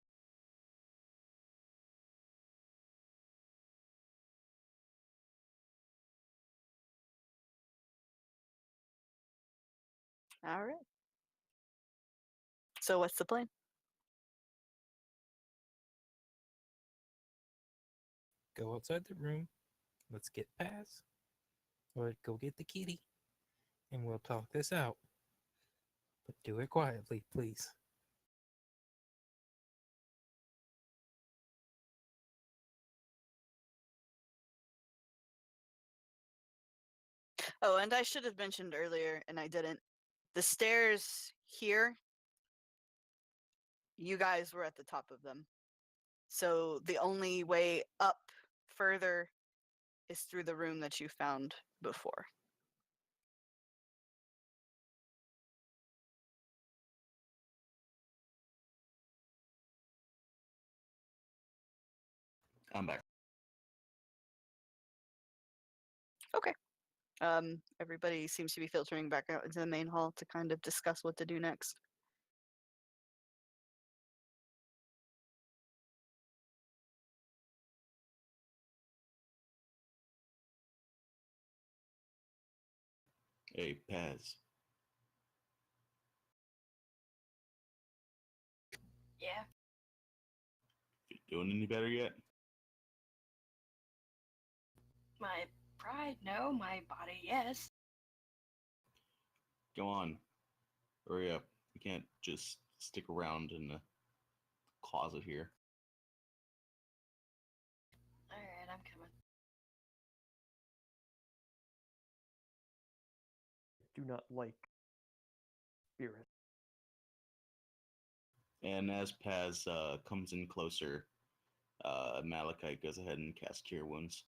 All right. So what's the plan? Go outside the room. Let's get Paz. Or go get the kitty. And we'll talk this out. But do it quietly, please. Oh, and I should have mentioned earlier, and I didn't. The stairs here, you guys were at the top of them. So the only way up further is through the room that you found before. I'm back. Okay. Everybody seems to be filtering back out into the main hall to kind of discuss what to do next. Hey, Paz. Yeah. You doing any better yet? My pride, no. My body, yes. Go on. Hurry up. You can't just stick around in the closet here. Alright, I'm coming. Do not like spirit. And as Paz comes in closer, Malachite goes ahead and casts Cure Wounds.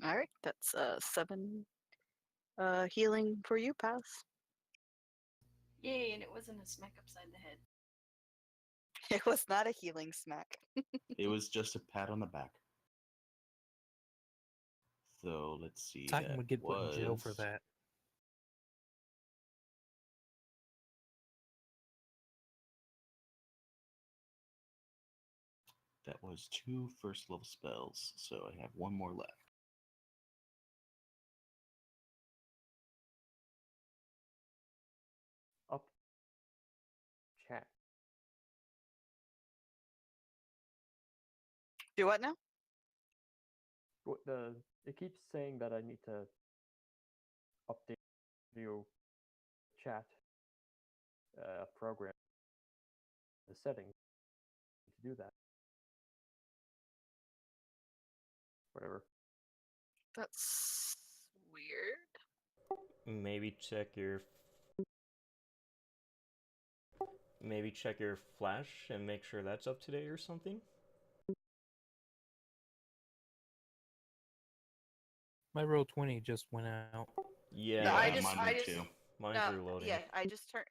All right, that's 7 healing for you, Paz. Yay, and it wasn't a smack upside the head. It was not a healing smack. It was just a pat on the back. So let's see. Titan that would get put in jail for was- that. That was 2 first level spells, so I have 1 more left. Up. Chat. Do what now? It keeps saying that I need to update video chat program the settings to do that. Whatever. That's weird. Maybe check your flash and make sure that's up to date or something. My roll 20 just went out. Yeah, No, Yeah, I just, mine I did just, too. mine's no, reloading. yeah, I just turned.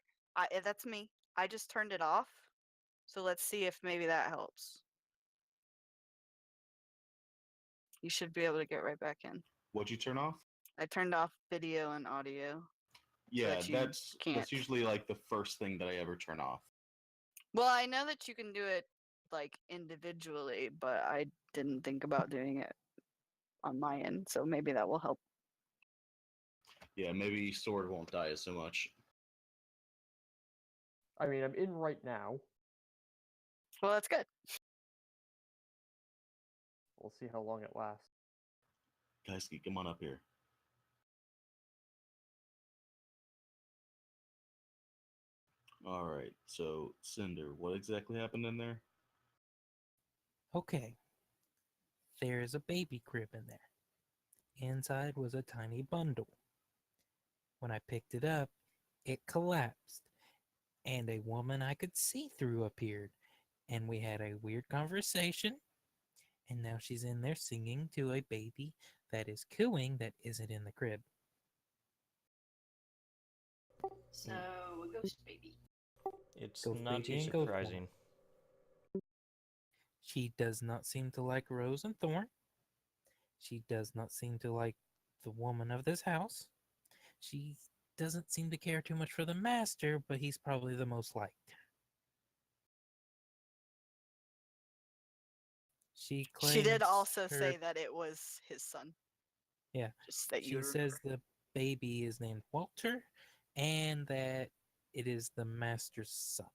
That's me. I just turned it off. So let's see if maybe that helps. You should be able to get right back in. What'd you turn off? I turned off video and audio. Yeah, that you can't. that's usually like the first thing that I ever turn off. Well, I know that you can do it like individually, but I didn't think about doing it on my end, so maybe that will help. Yeah, maybe Sword won't die so much. I mean, I'm in right now. Well, that's good. We'll see how long it lasts. Guys, come on up here. All right. So, Cinder, what exactly happened in there? Okay, there's a baby crib in there. Inside was a tiny bundle. When I picked it up, it collapsed, and a woman I could see through appeared, and we had a weird conversation, and now she's in there singing to a baby that is cooing that isn't in the crib. So, a ghost baby. It's Ghost not too baby and ghost woman. surprising. She does not seem to like Rose and Thorn. She does not seem to like the woman of this house. She doesn't seem to care too much for the master, but he's probably the most liked. She claims She did also her- say that it was his son. Yeah. Just that you She says the baby is named Walter and that it is the master's son.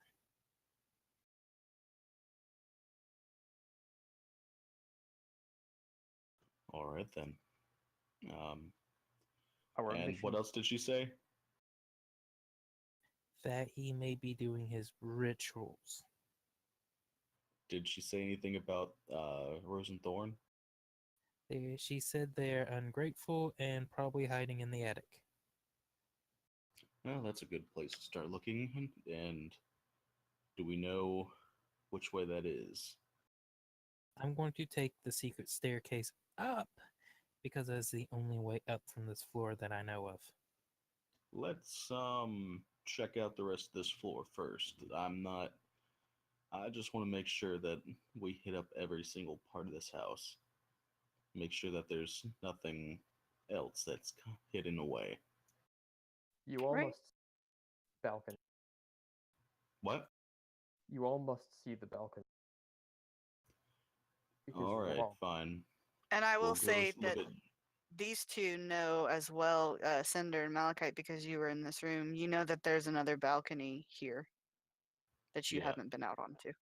All right then. Our And mission. what else did she say? That he may be doing his rituals. Did she say anything about Rose and Thorn? She said they're ungrateful and probably hiding in the attic. Well, that's a good place to start looking. And do we know which way that is? I'm going to take the secret staircase up because that's the only way up from this floor that I know of. Let's check out the rest of this floor first. I just want to make sure that we hit up every single part of this house. Make sure that there's nothing else that's hidden away. You all Right. must balcony. What? You all must see the balcony. Because All right, wrong. fine. and I will We'll go say look that at. these two know as well, Cinder and Malachite, because you were in this room. You know that there's another balcony here that you Yeah. haven't been out onto.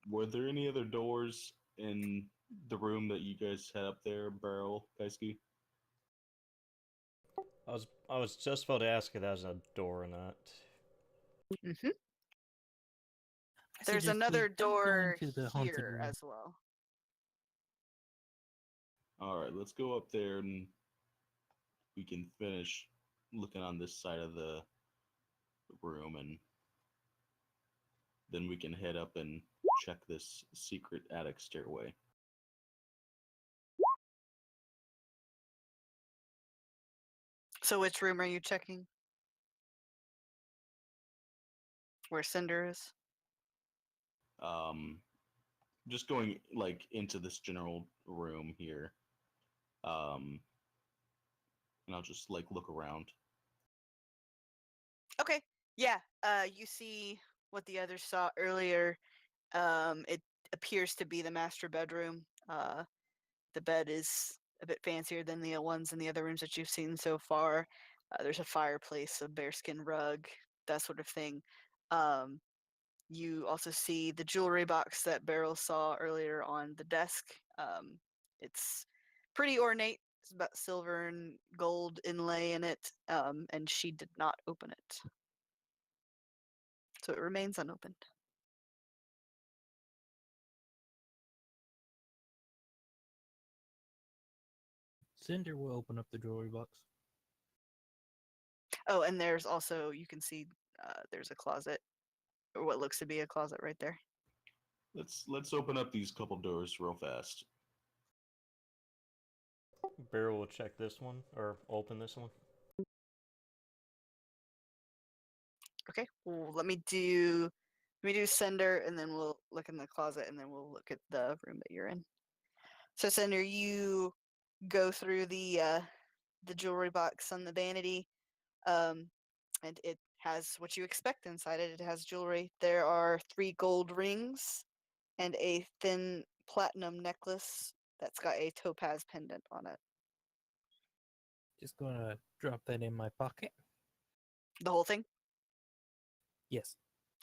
Were there any other doors in the room that you guys had up there, Beryl, Kaisky? I was just about to ask if that was a door or not. Hmm I There's suggest we another don't go door into the haunted here room. as well. All right, let's go up there and we can finish looking on this side of the room, and then we can head up and check this secret attic stairway. So which room are you checking? Where Cinder is? Um, just going like into this general room here. And I'll just like look around. Okay. Yeah. You see what the others saw earlier. It appears to be the master bedroom. The bed is a bit fancier than the ones in the other rooms that you've seen so far. There's a fireplace, a bearskin rug, that sort of thing. You also see the jewelry box that Beryl saw earlier on the desk. It's pretty ornate. It's about silver and gold inlay in it, and she did not open it. So it remains unopened. Cinder will open up the jewelry box. Oh, and there's also, you can see there's a closet, or what looks to be a closet right there. Let's open up these couple doors real fast. Beryl will check this one, or open this one. Okay, well, let me do Cinder, and then we'll look in the closet, and then we'll look at the room that you're in. So Cinder, you go through the jewelry box on the vanity, and it has what you expect inside it. It has jewelry. There are 3 gold rings and a thin platinum necklace that's got a topaz pendant on it. Just gonna drop that in my pocket. The whole thing? Yes.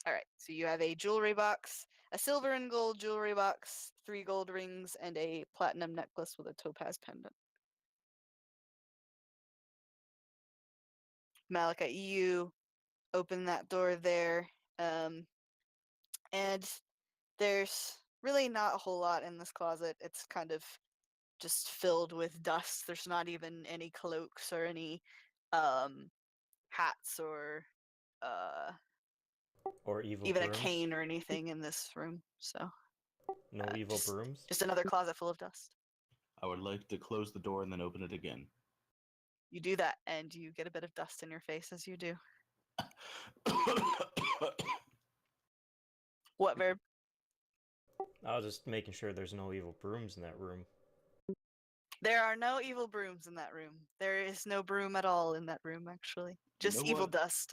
All right. So you have a jewelry box, a silver and gold jewelry box, 3 gold rings, and a platinum necklace with a topaz pendant. Malachi, you open that door there, and there's really not a whole lot in this closet. It's kind of just filled with dust. There's not even any cloaks or any hats or Or evil even a brooms. cane or anything in this room. So No evil just, brooms. just another closet full of dust. I would like to close the door and then open it again. You do that, and you get a bit of dust in your face as you do. What, Verb? I was just making sure there's no evil brooms in that room. There are no evil brooms in that room. There is no broom at all in that room, actually. You Just know evil what? dust.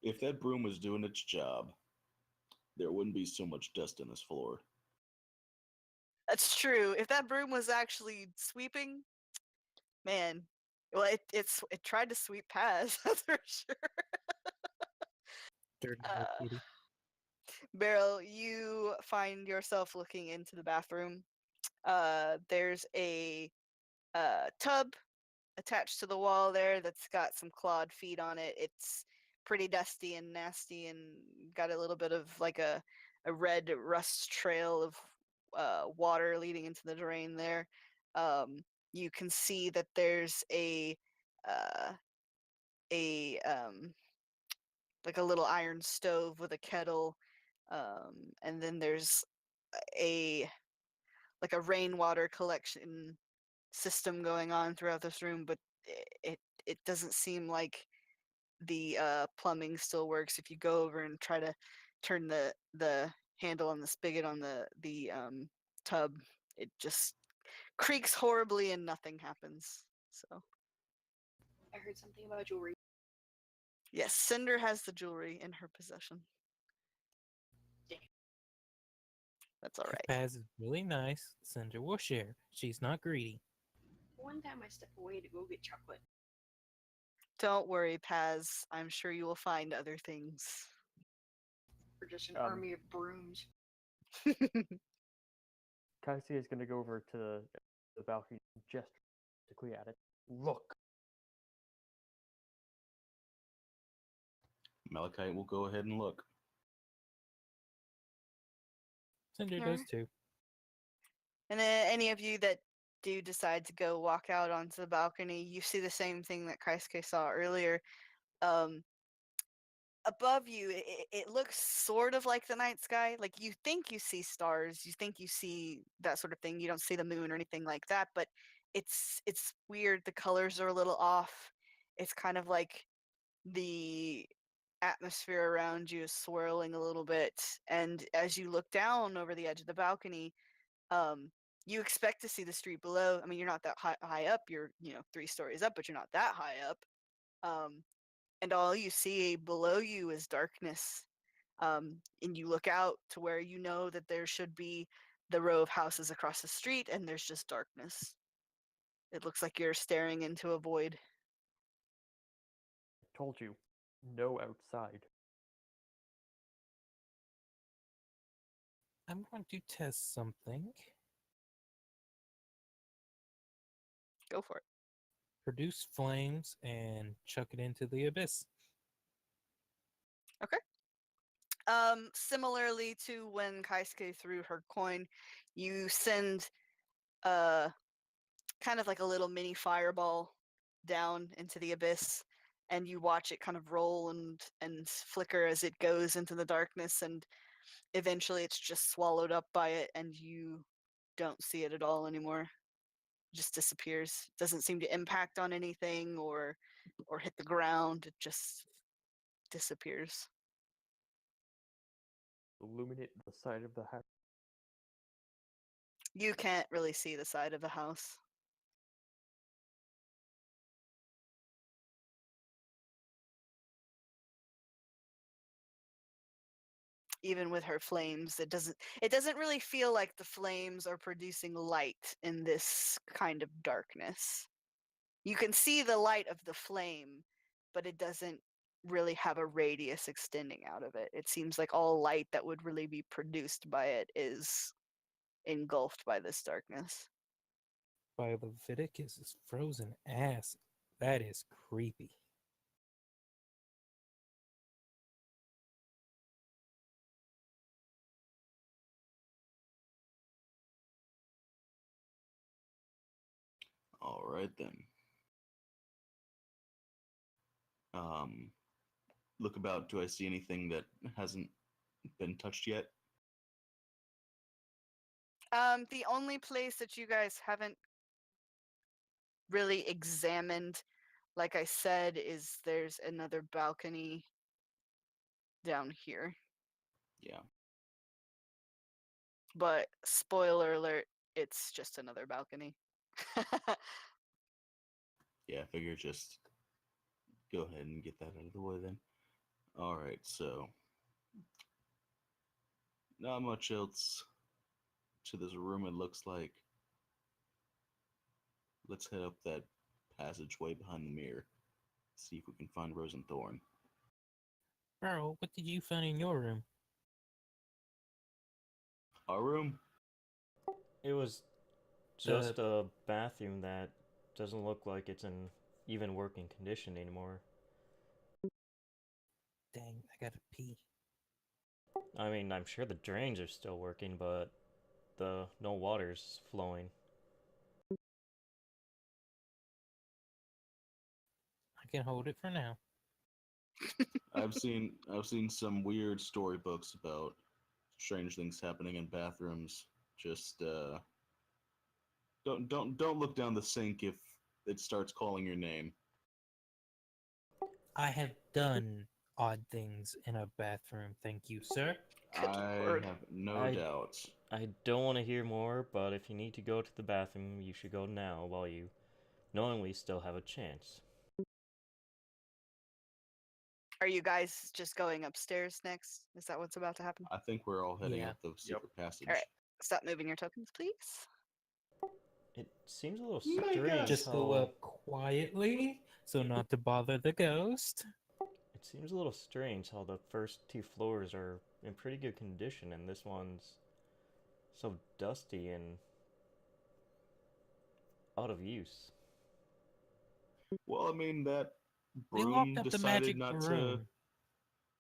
If that broom was doing its job, there wouldn't be so much dust on this floor. That's true. If that broom was actually sweeping, man, well, it tried to sweep Paz, that's for sure. Dirty little Uh, kitty. Beryl, you find yourself looking into the bathroom. There's a tub attached to the wall there that's got some clawed feet on it. It's pretty dusty and nasty and got a little bit of like a red rust trail of water leading into the drain there. You can see that there's uh, a like a little iron stove with a kettle, and then there's a like a rainwater collection system going on throughout this room, but it doesn't seem like the plumbing still works. If you go over and try to turn the handle on the spigot on the tub, it just creaks horribly and nothing happens. So I heard something about jewelry. yes, Cinder has the jewelry in her possession. Yeah. That's all If right. Paz is really nice, Cinder will share. She's not greedy. One time I step away to go get chocolate. Don't worry, Paz. I'm sure you will find other things. Or just an Um, army of brooms. Kaisi is going to go over to the balcony and gesture quickly at it. Look. Malachite will go ahead and look. Cinder Alright. does too. And then any of you that do decide to go walk out onto the balcony, you see the same thing that Kreisuke saw earlier. Above you, it looks sort of like the night sky. Like you think you see stars, you think you see that sort of thing. You don't see the moon or anything like that, but it's weird. The colors are a little off. It's kind of like the atmosphere around you is swirling a little bit, and as you look down over the edge of the balcony, you expect to see the street below. I mean, you're not that high up. You're 3 stories up, but you're not that high up. And all you see below you is darkness. And you look out to where you know that there should be the row of houses across the street, and there's just darkness. It looks like you're staring into a void. I told you, no outside. I'm going to test something. Go for it. Produce flames and chuck it into the abyss. Similarly to when Kaisuke threw her coin, you send uh kind of like a little mini fireball down into the abyss, and you watch it kind of roll and flicker as it goes into the darkness, and eventually it's just swallowed up by it, and you don't see it at all anymore. just disappears. Doesn't seem to impact on anything or hit the ground. It just disappears. Illuminate the side of the house. You can't really see the side of the house. Even with her flames, it doesn't really feel like the flames are producing light in this kind of darkness. You can see the light of the flame, but it doesn't really have a radius extending out of it. It seems like all light that would really be produced by it is engulfed by this darkness. By Leviticus is frozen acid. That is creepy. All right then. Um, look about. Do I see anything that hasn't been touched yet? The only place that you guys haven't really examined, like I said, is there's another balcony down here. Yeah. But spoiler alert, it's just another balcony. Yeah, I figure just go ahead and get that out of the way then. All right, so not much else to this room, it looks like. Let's head up that passageway behind the mirror. See if we can find Rose and Thorn. Bro, what did you find in your room? Our room? It was just a bathroom that doesn't look like it's in even working condition anymore. Dang, I gotta pee. I mean, I'm sure the drains are still working, but no water's flowing. I can hold it for now. I've seen some weird storybooks about strange things happening in bathrooms. Just don't look down the sink if it starts calling your name. I have done odd things in a bathroom, thank you, sir. Good I lord. have no I- doubt. I don't want to hear more, but if you need to go to the bathroom, you should go now while you knowingly still have a chance. Are you guys just going upstairs next? Is that what's about to happen? I think we're all heading Yeah. up the secret passage. All right. Stop moving your tokens, please. It seems a little My strange. God. Just go up quietly, so not to bother the ghost. It seems a little strange how the first two floors are in pretty good condition, and this one's so dusty and out of use. Well, I mean that We broom locked up the decided magic not to. broom.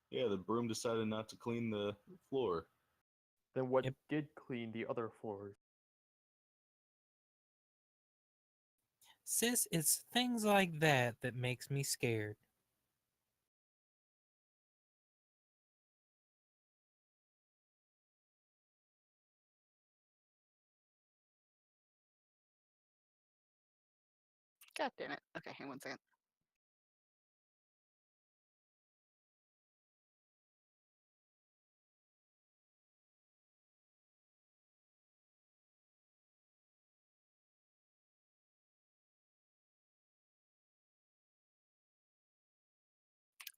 Yeah, the broom decided not to clean the floor. Then what Yep. did clean the other floors? Sis, it's things like that that makes me scared. God damn it. Okay, hang on 1 second.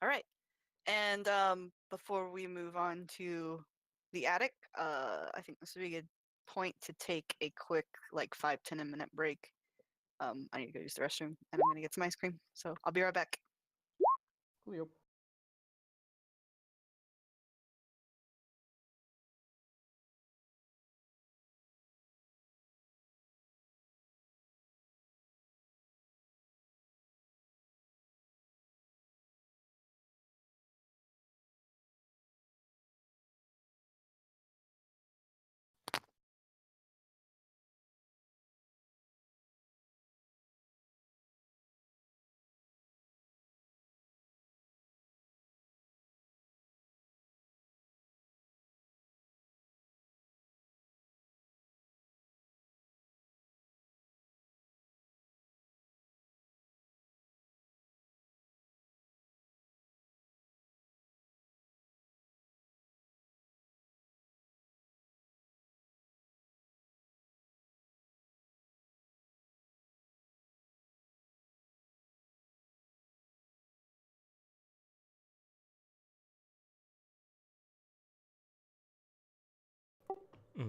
All right. And before we move on to the attic, I think this would be a good point to take a quick, like 5-10 minute break. I need to go use the restroom and I'm gonna get some ice cream. So I'll be right back. Coolio.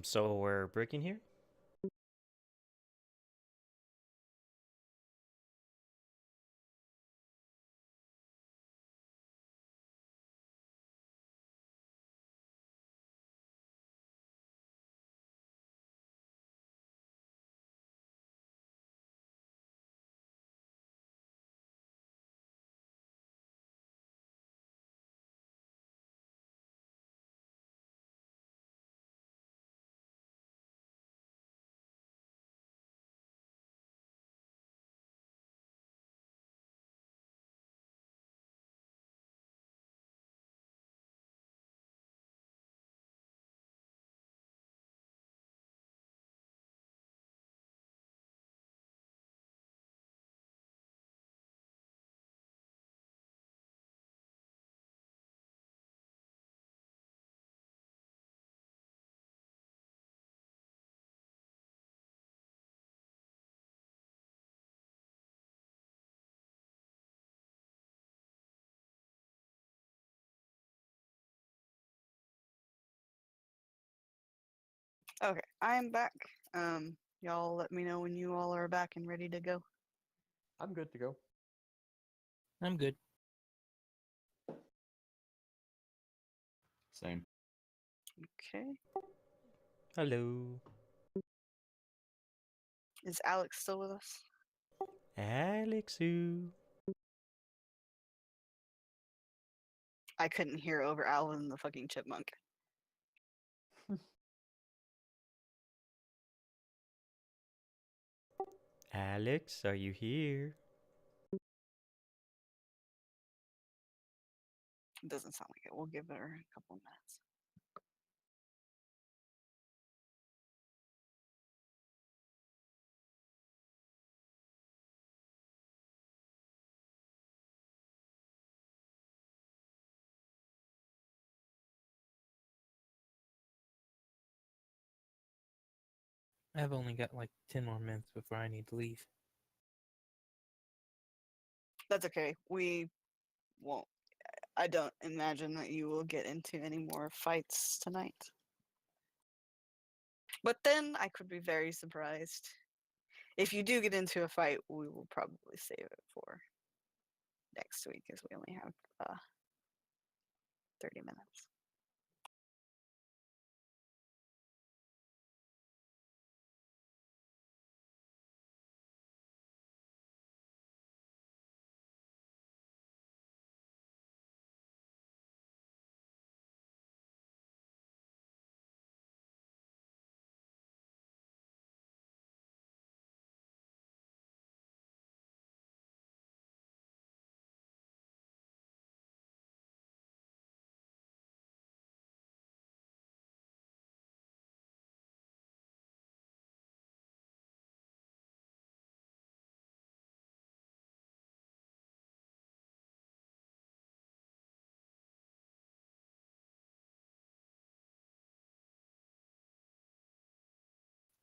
So we're breaking here? Okay, I am back. Y'all let me know when you all are back and ready to go. I'm good to go. I'm good. Same. Okay. Hello. Is Alex still with us? Alexu. I couldn't hear over Alvin the fucking chipmunk. Alex, are you here? It doesn't sound like it. We'll give her a couple of minutes. I've only got like 10 more minutes before I need to leave. That's okay. We won't. I don't imagine that you will get into any more fights tonight. But then I could be very surprised. If you do get into a fight, we will probably save it for next week, as we only have 30 minutes.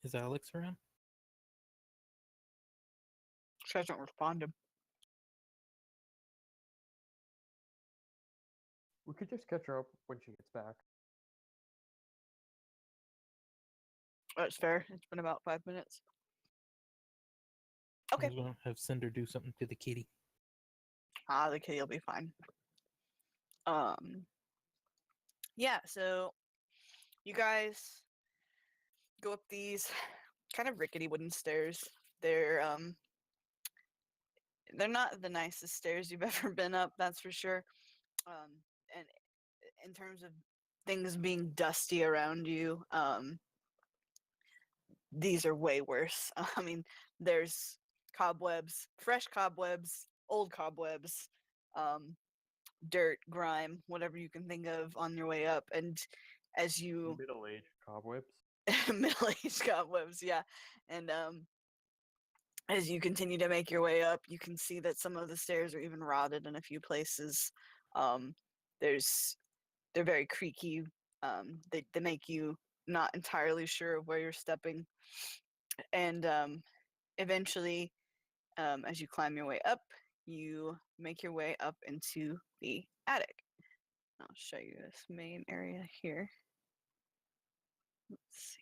Is Alex around? She hasn't responded. We could just catch her up when she gets back. That's fair. It's been about 5 minutes. I Okay. was gonna have Cinder do something to the kitty. The kitty will be fine. Yeah, so you guys go up these kind of rickety wooden stairs. They're not the nicest stairs you've ever been up, that's for sure. And in terms of things being dusty around you, these are way worse. I mean, there's cobwebs, fresh cobwebs, old cobwebs, dirt, grime, whatever you can think of on your way up. And as you Middle-aged cobwebs. middle-aged cobwebs, yeah. And as you continue to make your way up, you can see that some of the stairs are even rotted in a few places. Um, they're very creaky. They make you not entirely sure of where you're stepping. And eventually, as you climb your way up, you make your way up into the attic. I'll show you this main area here. Let's see.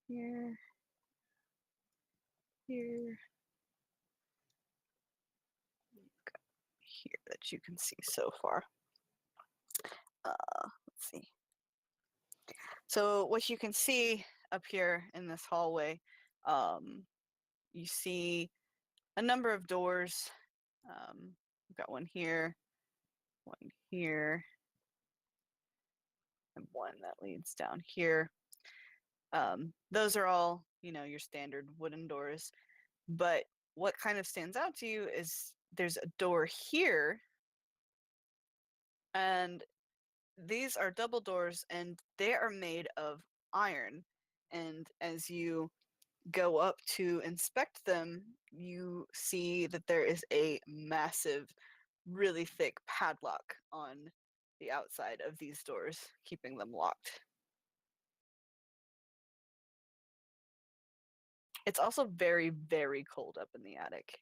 Here. Here. Here that you can see so far. Let's see. So what you can see up here in this hallway, you see a number of doors. We've got one here, and one that leads down here. Those are all, your standard wooden doors. But what kind of stands out to you is there's a door here, and these are double doors, and they are made of iron. And as you go up to inspect them, you see that there is a massive, really thick padlock on the outside of these doors, keeping them locked. It's also very, very cold up in the attic.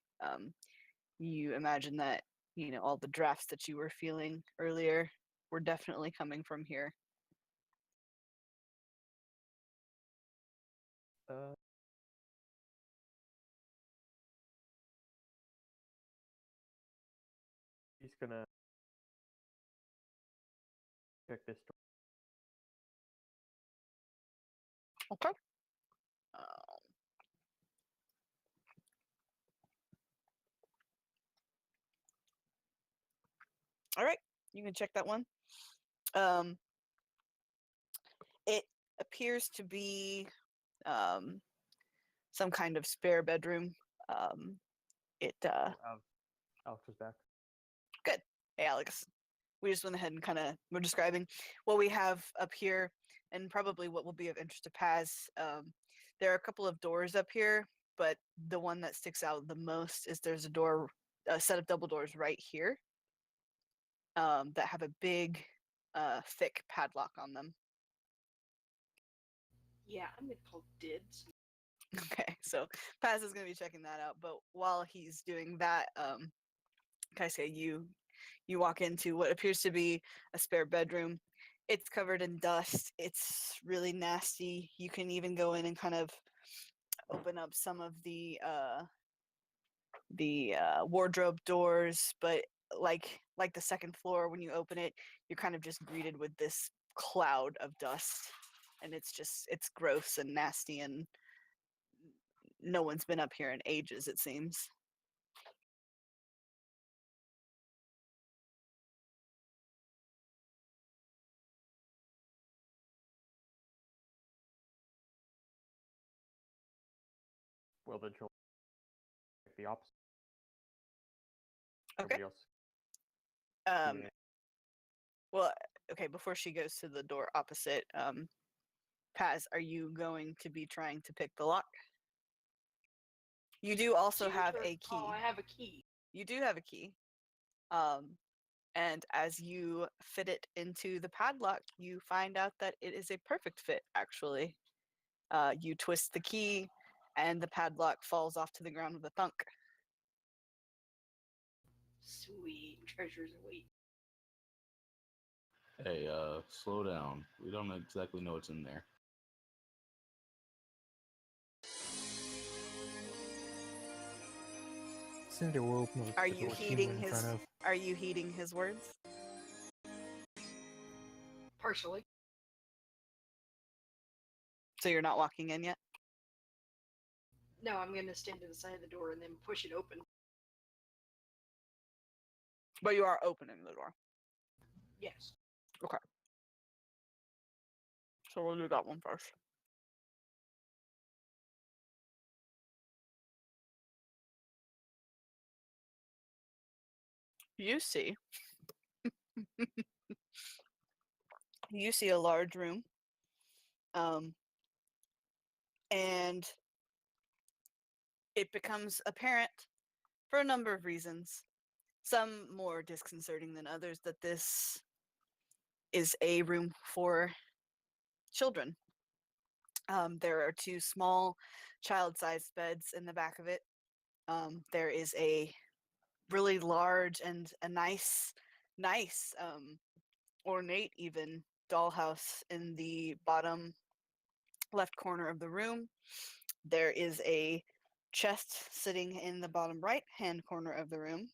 You imagine that, all the drafts that you were feeling earlier were definitely coming from here. Uh, he's gonna check this door. Okay. All right, you can check that one. It appears to be some kind of spare bedroom. Alex is back. Good. Hey, Alex. We just went ahead and kind of we're describing what we have up here, and probably what will be of interest to Paz. There are a couple of doors up here, but the one that sticks out the most is there's a set of double doors right here that have a big, thick padlock on them. Yeah, I'm gonna call dibs. Okay, so Paz is going to be checking that out. But while he's doing that, Kaisuke, you walk into what appears to be a spare bedroom. It's covered in dust. It's really nasty. You can even go in and kind of open up some of the wardrobe doors, but like the second floor, when you open it, you're kind of just greeted with this cloud of dust, and it's gross and nasty, and no one's been up here in ages, it seems. Well, then she'll check the opposite. Okay. Nobody else. Um, well, okay, before she goes to the door opposite, Paz, are you going to be trying to pick the lock? You do also have a key. Oh, I have a key. You do have a key. And as you fit it into the padlock, you find out that it is a perfect fit, actually. You twist the key, and the padlock falls off to the ground with a thunk. Sweet treasures await. Hey, slow down. We don't exactly know what's in there. Cinder will open with Are the you door she heeding went in his? front of. Are you heeding his words? Partially. So you're not walking in yet? No, I'm gonna stand to the side of the door and then push it open. But you are opening the door. Yes. Okay. So we'll do that one first. You see a large room, and it becomes apparent for a number of reasons, some more disconcerting than others, that this is a room for children. There are two small child-sized beds in the back of it. There is a really large and a nice, ornate even dollhouse in the bottom left corner of the room. There is a chest sitting in the bottom right hand corner of the room.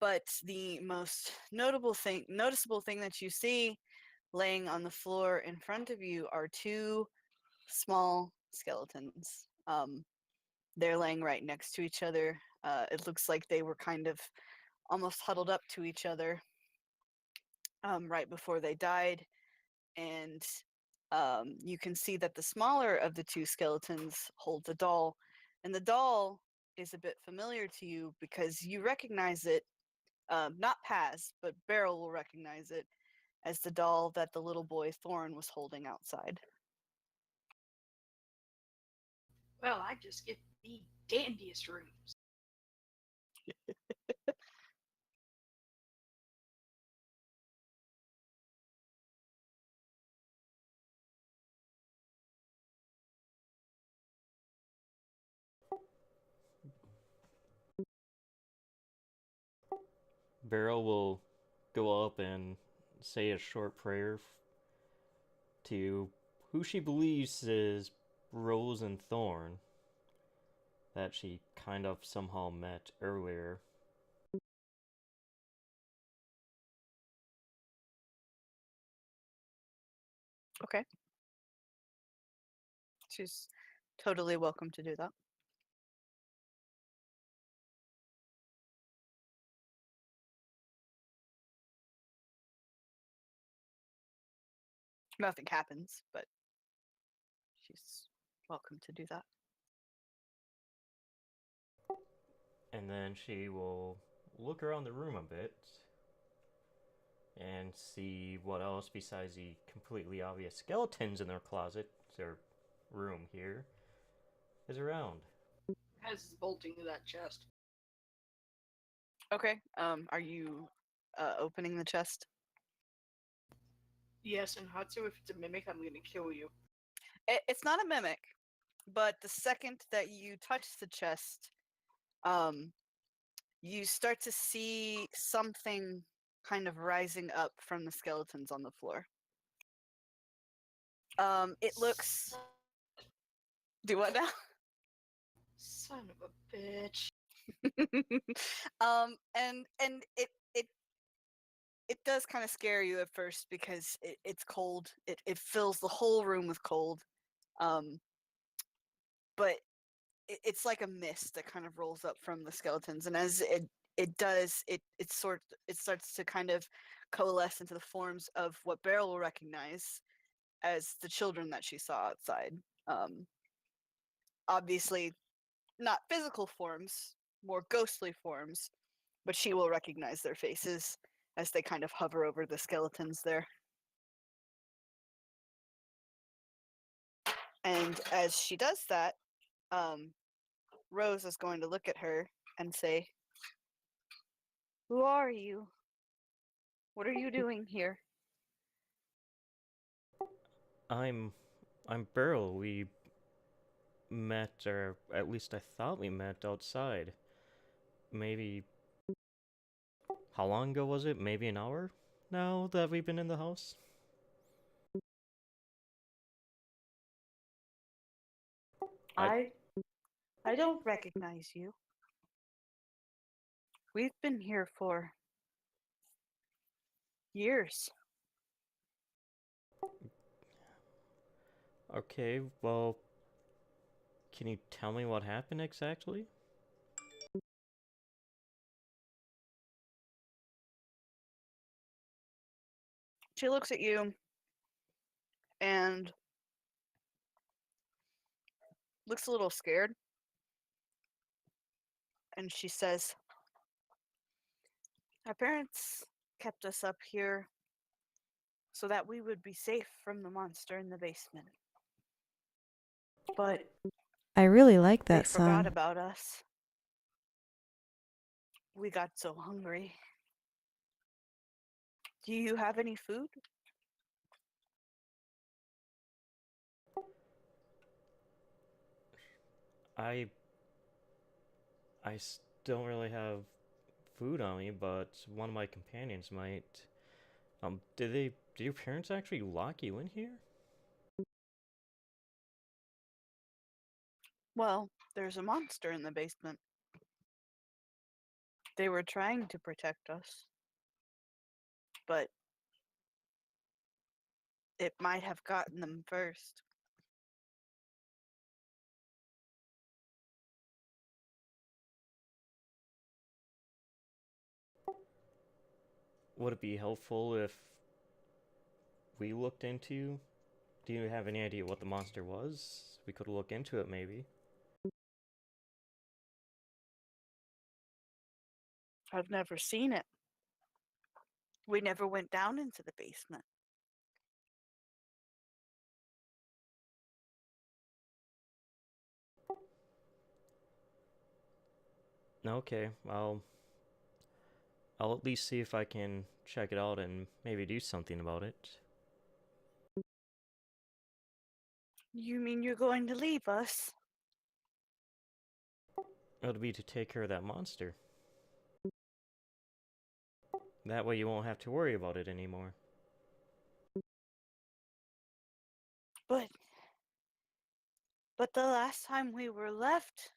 But the most noticeable thing that you see laying on the floor in front of you are two small skeletons. They're laying right next to each other. It looks like they were kind of almost huddled up to each other right before they died. And you can see that the smaller of the two skeletons holds a doll. And the doll is a bit familiar to you because you recognize it, not Paz, but Beryl will recognize it as the doll that the little boy Thorn was holding outside. Well, I just get the dandiest rooms. Beryl will go up and say a short prayer to who she believes is Rose and Thorn that she kind of somehow met earlier. Okay. She's totally welcome to do that. Nothing happens, but she's welcome to do that. And then she will look around the room a bit and see what else besides the completely obvious skeletons in their closet, their room here, is around. Has bolting to that chest. Okay. Are you opening the chest? Yes, and Hatsu, if it's a mimic, I'm gonna kill you. It's not a mimic, but the second that you touch the chest, you start to see something kind of rising up from the skeletons on the floor. It looks. Do what now? Son of a bitch. And it does kind of scare you at first because it's cold. It fills the whole room with cold. But it's like a mist that kind of rolls up from the skeletons, and as it does, it starts to kind of coalesce into the forms of what Beryl will recognize as the children that she saw outside. Obviously, not physical forms, more ghostly forms, but she will recognize their faces as they kind of hover over the skeletons there. And as she does that, Rose is going to look at her and say, "Who are you? What are you doing here?" I'm Beryl. We met, or at least I thought we met outside. Maybe how long ago was it? Maybe an hour now that we've been in the house? I don't recognize you. We've been here for years. Okay, well, can you tell me what happened exactly? She looks at you and looks a little scared. And she says, "Our parents kept us up here so that we would be safe from the monster in the basement. But I really like they that forgot song. about us. We got so hungry. Do you have any food?" I don't really have food on me, but one of my companions might. Did your parents actually lock you in here? Well, there's a monster in the basement. They were trying to protect us, but it might have gotten them first. Would it be helpful if we looked into? Do you have any idea what the monster was? We could look into it, maybe. I've never seen it. We never went down into the basement. Okay, I'll at least see if I can check it out and maybe do something about it. You mean you're going to leave us? It'll be to take care of that monster. That way you won't have to worry about it anymore. But the last time we were left,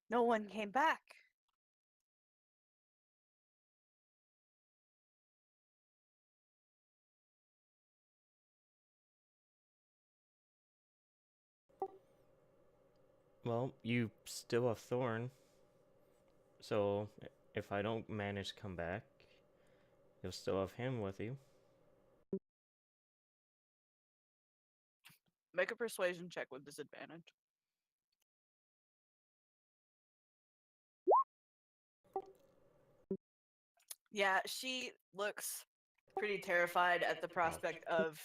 no one came back. Well, you still have Thorn, so if I don't manage to come back, you'll still have him with you. Make a persuasion check with disadvantage. Yeah, she looks pretty terrified at the prospect of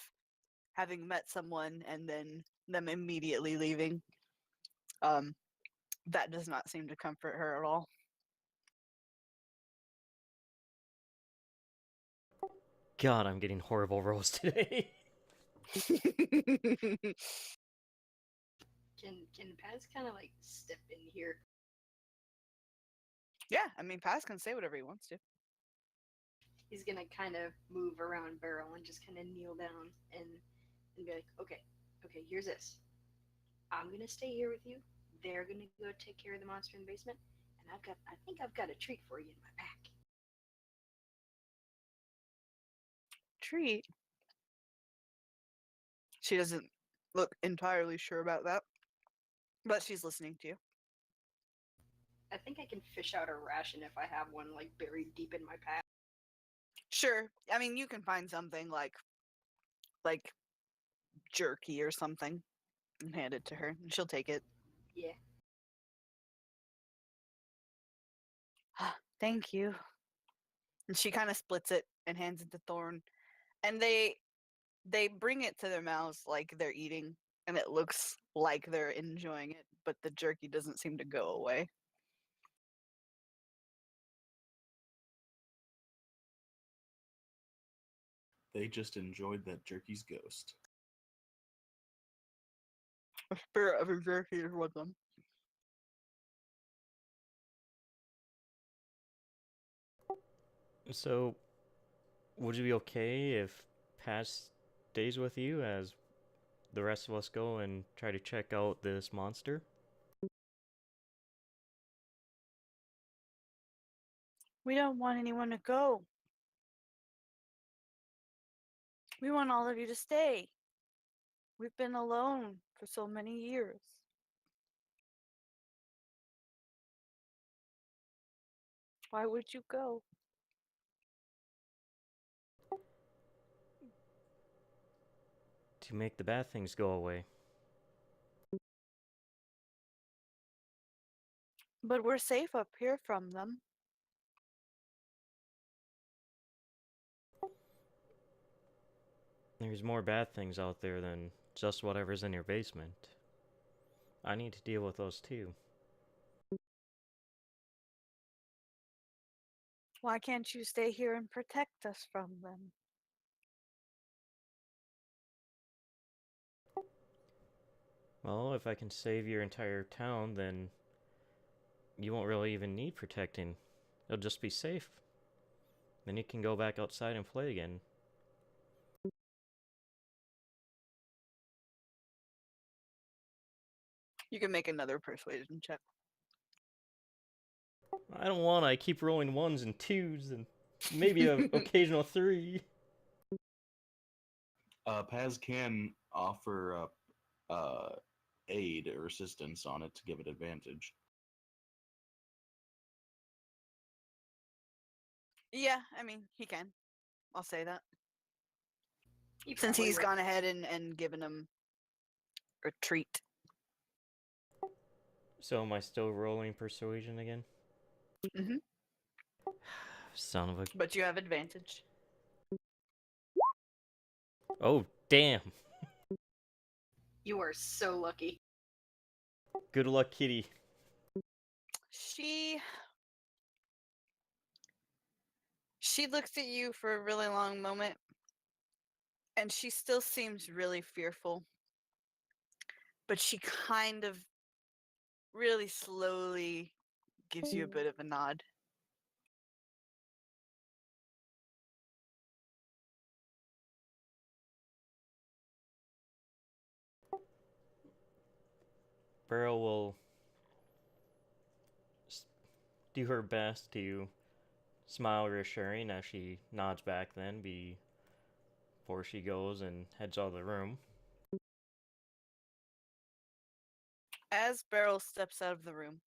having met someone and then them immediately leaving. That does not seem to comfort her at all. God, I'm getting horrible rolls today. Can Paz kind of like step in here? Yeah, I mean, Paz can say whatever he wants to. He's gonna kind of move around Beryl and just kind of kneel down and be like, okay, here's this. I'm gonna stay here with you. They're gonna go take care of the monster in the basement, and I think I've got a treat for you in my pack. Treat. She doesn't look entirely sure about that, but she's listening to you. I think I can fish out a ration if I have one like buried deep in my pack. Sure. I mean, you can find something like jerky or something and hand it to her, and she'll take it. Yeah. Thank you. And she kind of splits it and hands it to Thorn, and they bring it to their mouths like they're eating, and it looks like they're enjoying it, but the jerky doesn't seem to go away. They just enjoyed that jerky's ghost. The spirit of a jerky is with them. So, would you be okay if Paz stays with you as the rest of us go and try to check out this monster? We don't want anyone to go. We want all of you to stay. We've been alone for so many years. Why would you go? To make the bad things go away. But we're safe up here from them. There's more bad things out there than just whatever's in your basement. I need to deal with those too. Why can't you stay here and protect us from them? Well, if I can save your entire town, then you won't really even need protecting. It'll just be safe. Then you can go back outside and play again. You can make another persuasion check. I don't want to. I keep rolling 1s and 2s and maybe an occasional 3. Paz can offer up aid or assistance on it to give it advantage. Yeah, I mean, he can. I'll say that. He Since probably he's would. gone ahead and given him a treat. So am I still rolling persuasion again? Hmm. Son of a... But you have advantage. Oh, damn. You are so lucky. Good luck, kitty. She looks at you for a really long moment, and she still seems really fearful. But she kind of really slowly gives you a bit of a nod. Beryl will do her best to smile reassuring as she nods back then before she goes and heads out of the room. As Beryl steps out of the room,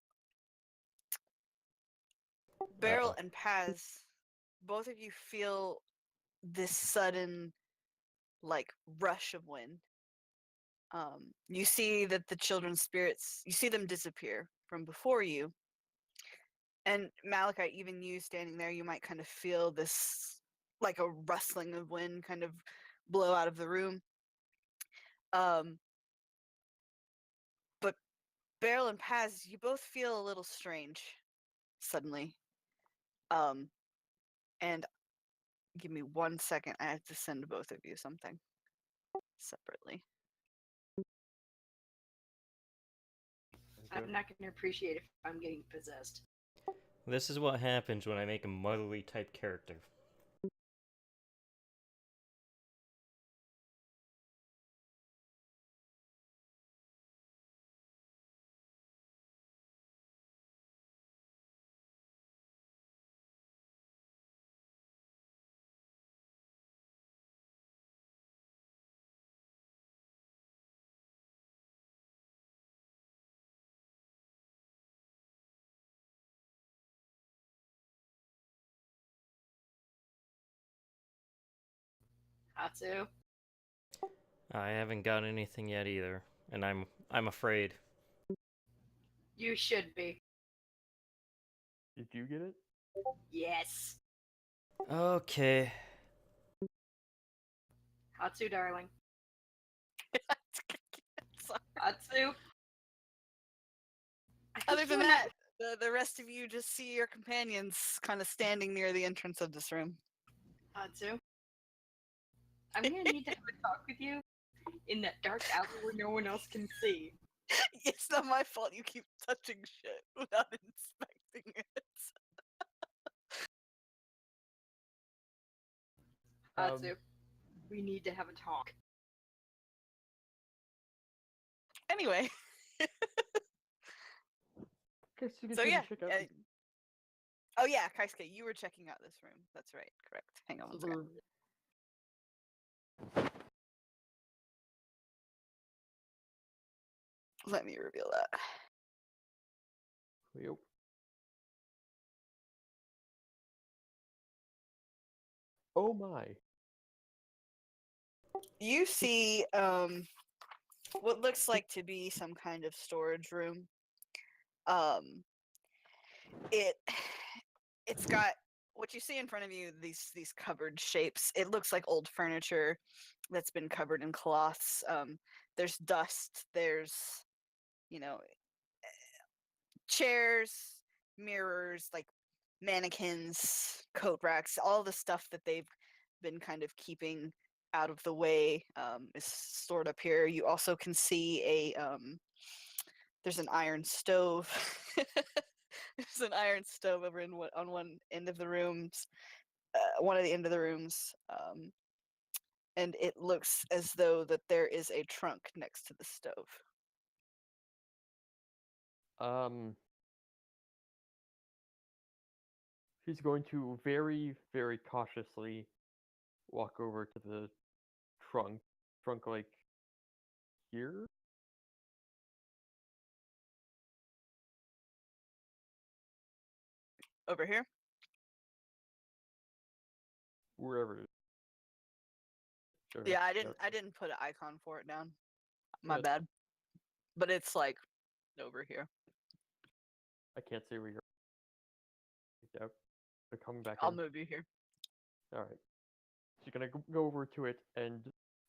Beryl and Paz, both of you feel this sudden, like, rush of wind. You see that the children's spirits, you see them disappear from before you. And Malachi, even you standing there, you might kind of feel this, like a rustling of wind kind of blow out of the room. But Beryl and Paz, you both feel a little strange suddenly. And give me 1 second. I have to send both of you something separately. I'm not going to appreciate if I'm getting possessed. This is what happens when I make a motherly type character. Hatsu. I haven't got anything yet either, and I'm afraid. You should be. Did you get it? Yes. Okay. Hatsu, darling. Sorry. Hatsu. Other than that, the rest of you just see your companions kind of standing near the entrance of this room. Hatsu. I'm going to need to have a talk with you in that dark alley where no one else can see. It's not my fault you keep touching shit without inspecting it. Hatsu. We need to have a talk. Anyway. Okay, so you can So take yeah. a check out. Oh yeah, Kaisuke, you were checking out this room. That's right, correct. Hang on one second. Let me reveal that. Yep. Oh my. You see what looks like to be some kind of storage room. It's got what you see in front of you, these covered shapes. It looks like old furniture that's been covered in cloths. There's dust, there's, you know, chairs, mirrors, like mannequins, coat racks, all the stuff that they've been kind of keeping out of the way is stored up here. You also can see there's an iron stove. There's an iron stove over on one end of the rooms. one of the end of the rooms, and it looks as though that there is a trunk next to the stove. She's going to very, very cautiously walk over to the trunk. Trunk, like, here? Over here? Wherever it is. Sure, Yeah, I okay. didn't put an icon for it down. My Good. bad. But it's like over here. I can't say where you're. Yep. They're coming back I'll in. move you here. Alright. She's gonna go over to it, and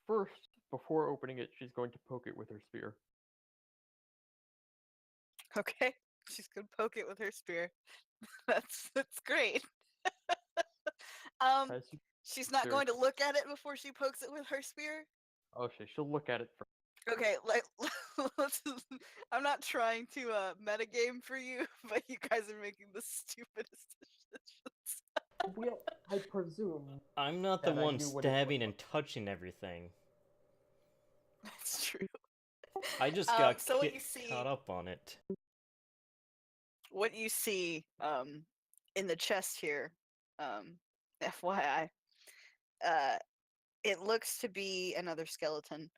first, before opening it, she's going to poke it with her spear. Okay. She's gonna poke it with her spear. That's great. As you, She's not Sure. going to look at it before she pokes it with her spear. she'll look at it first. Okay, like I'm not trying to metagame for you, but you guys are making the stupidest decisions. Well, I presume I'm not the that I one knew what it stabbing was. and touching everything. That's true. I just got so what you see, caught up on it. what you see in the chest here, FYI, it looks to be another skeleton.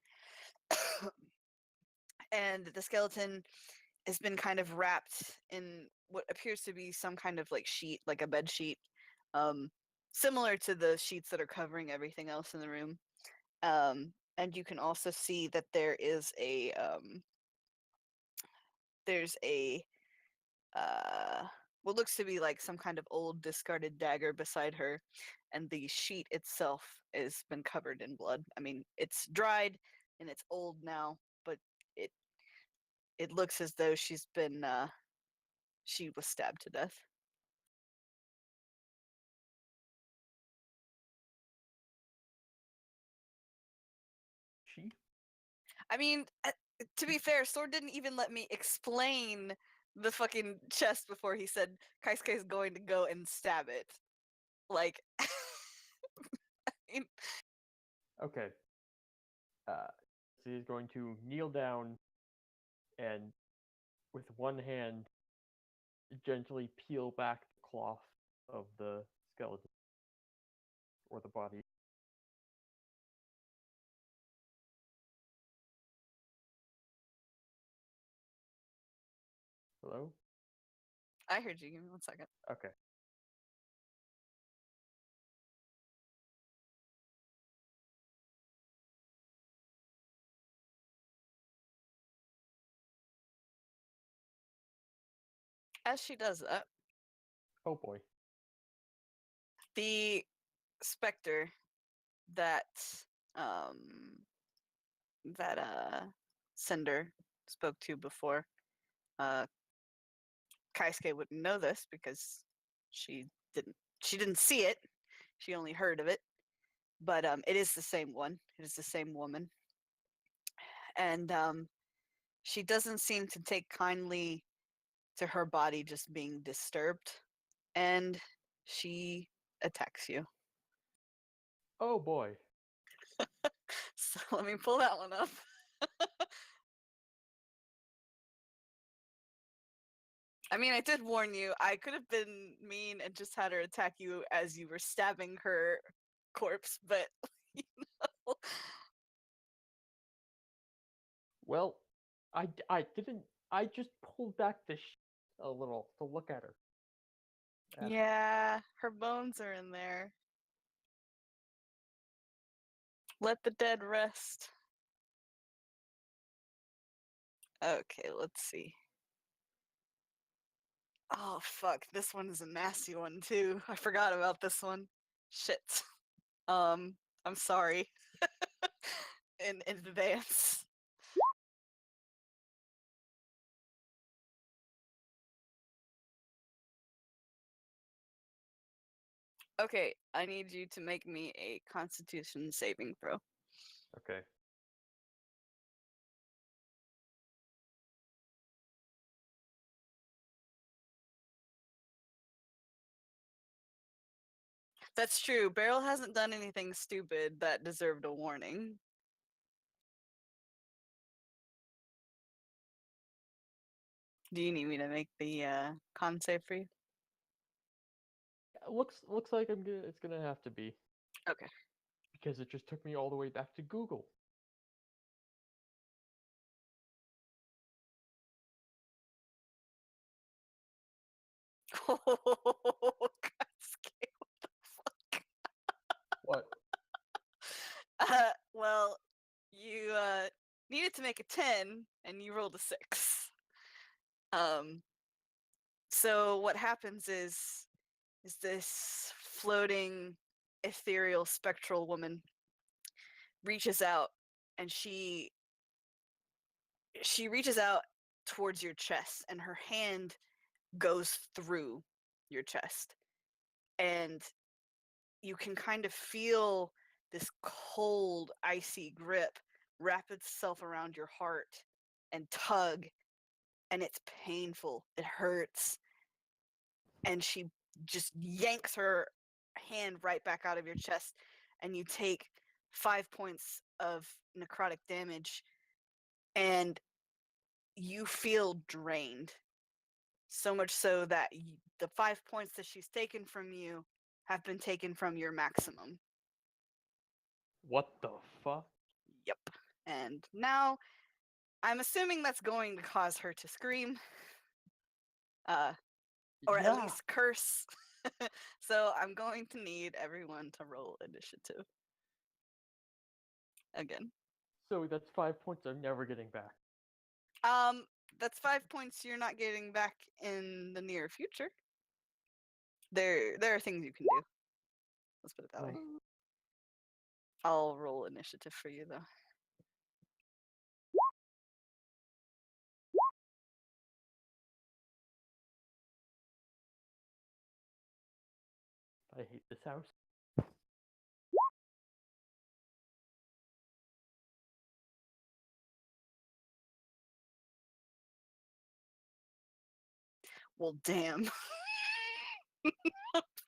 And the skeleton has been kind of wrapped in what appears to be some kind of like sheet, like a bed sheet, similar to the sheets that are covering everything else in the room. And you can also see that there's a what looks to be like some kind of old discarded dagger beside her, and the sheet itself has been covered in blood. I mean, it's dried and it's old now, but it it looks as though she was stabbed to death. She? I mean, to be fair, Sword didn't even let me explain the fucking chest before he said Kaisuke is going to go and stab it. Like, I mean, Okay. She's going to kneel down and, with one hand, gently peel back the cloth of the skeleton or the body. Hello? I heard you. Give me 1 second. Okay. As she does that, Oh boy. the specter that um Cinder spoke to before, uh Kaisuke wouldn't know this because she didn't see it. She only heard of it. But it is the same one. It is the same woman. And she doesn't seem to take kindly to her body just being disturbed, and she attacks you. Oh boy. So let me pull that one up. I mean, I did warn you. I could have been mean and just had her attack you as you were stabbing her corpse, but you know. Well, I didn't. I just pulled back the a little to look at her. Yeah, her bones are in there. Let the dead rest. Okay, let's see. Oh fuck, this one is a nasty one too. I forgot about this one. Shit. I'm sorry. in advance. Okay, I need you to make me a Constitution saving throw. Okay. That's true. Beryl hasn't done anything stupid that deserved a warning. Do you need me to make the con save for you? Looks like it's gonna have to be. Okay. Because it just took me all the way back to Google. Oh, Cascade, what the fuck? What? Well, you needed to make a 10 and you rolled a 6. So what happens is this floating ethereal spectral woman reaches out and she reaches out towards your chest and her hand goes through your chest and you can kind of feel this cold icy grip wrap itself around your heart and tug, and it's painful, it hurts, and she just yanks her hand right back out of your chest and you take 5 points of necrotic damage and you feel drained, so much so that the 5 points that she's taken from you have been taken from your maximum. What the fuck? Yep. And now I'm assuming that's going to cause her to scream. Or at Yeah. least curse. So I'm going to need everyone to roll initiative. Again. So that's 5 points I'm never getting back. That's 5 points you're not getting back in the near future. There are things you can do. Let's put it that way. I'll roll initiative for you though. I hate this house. Well, damn.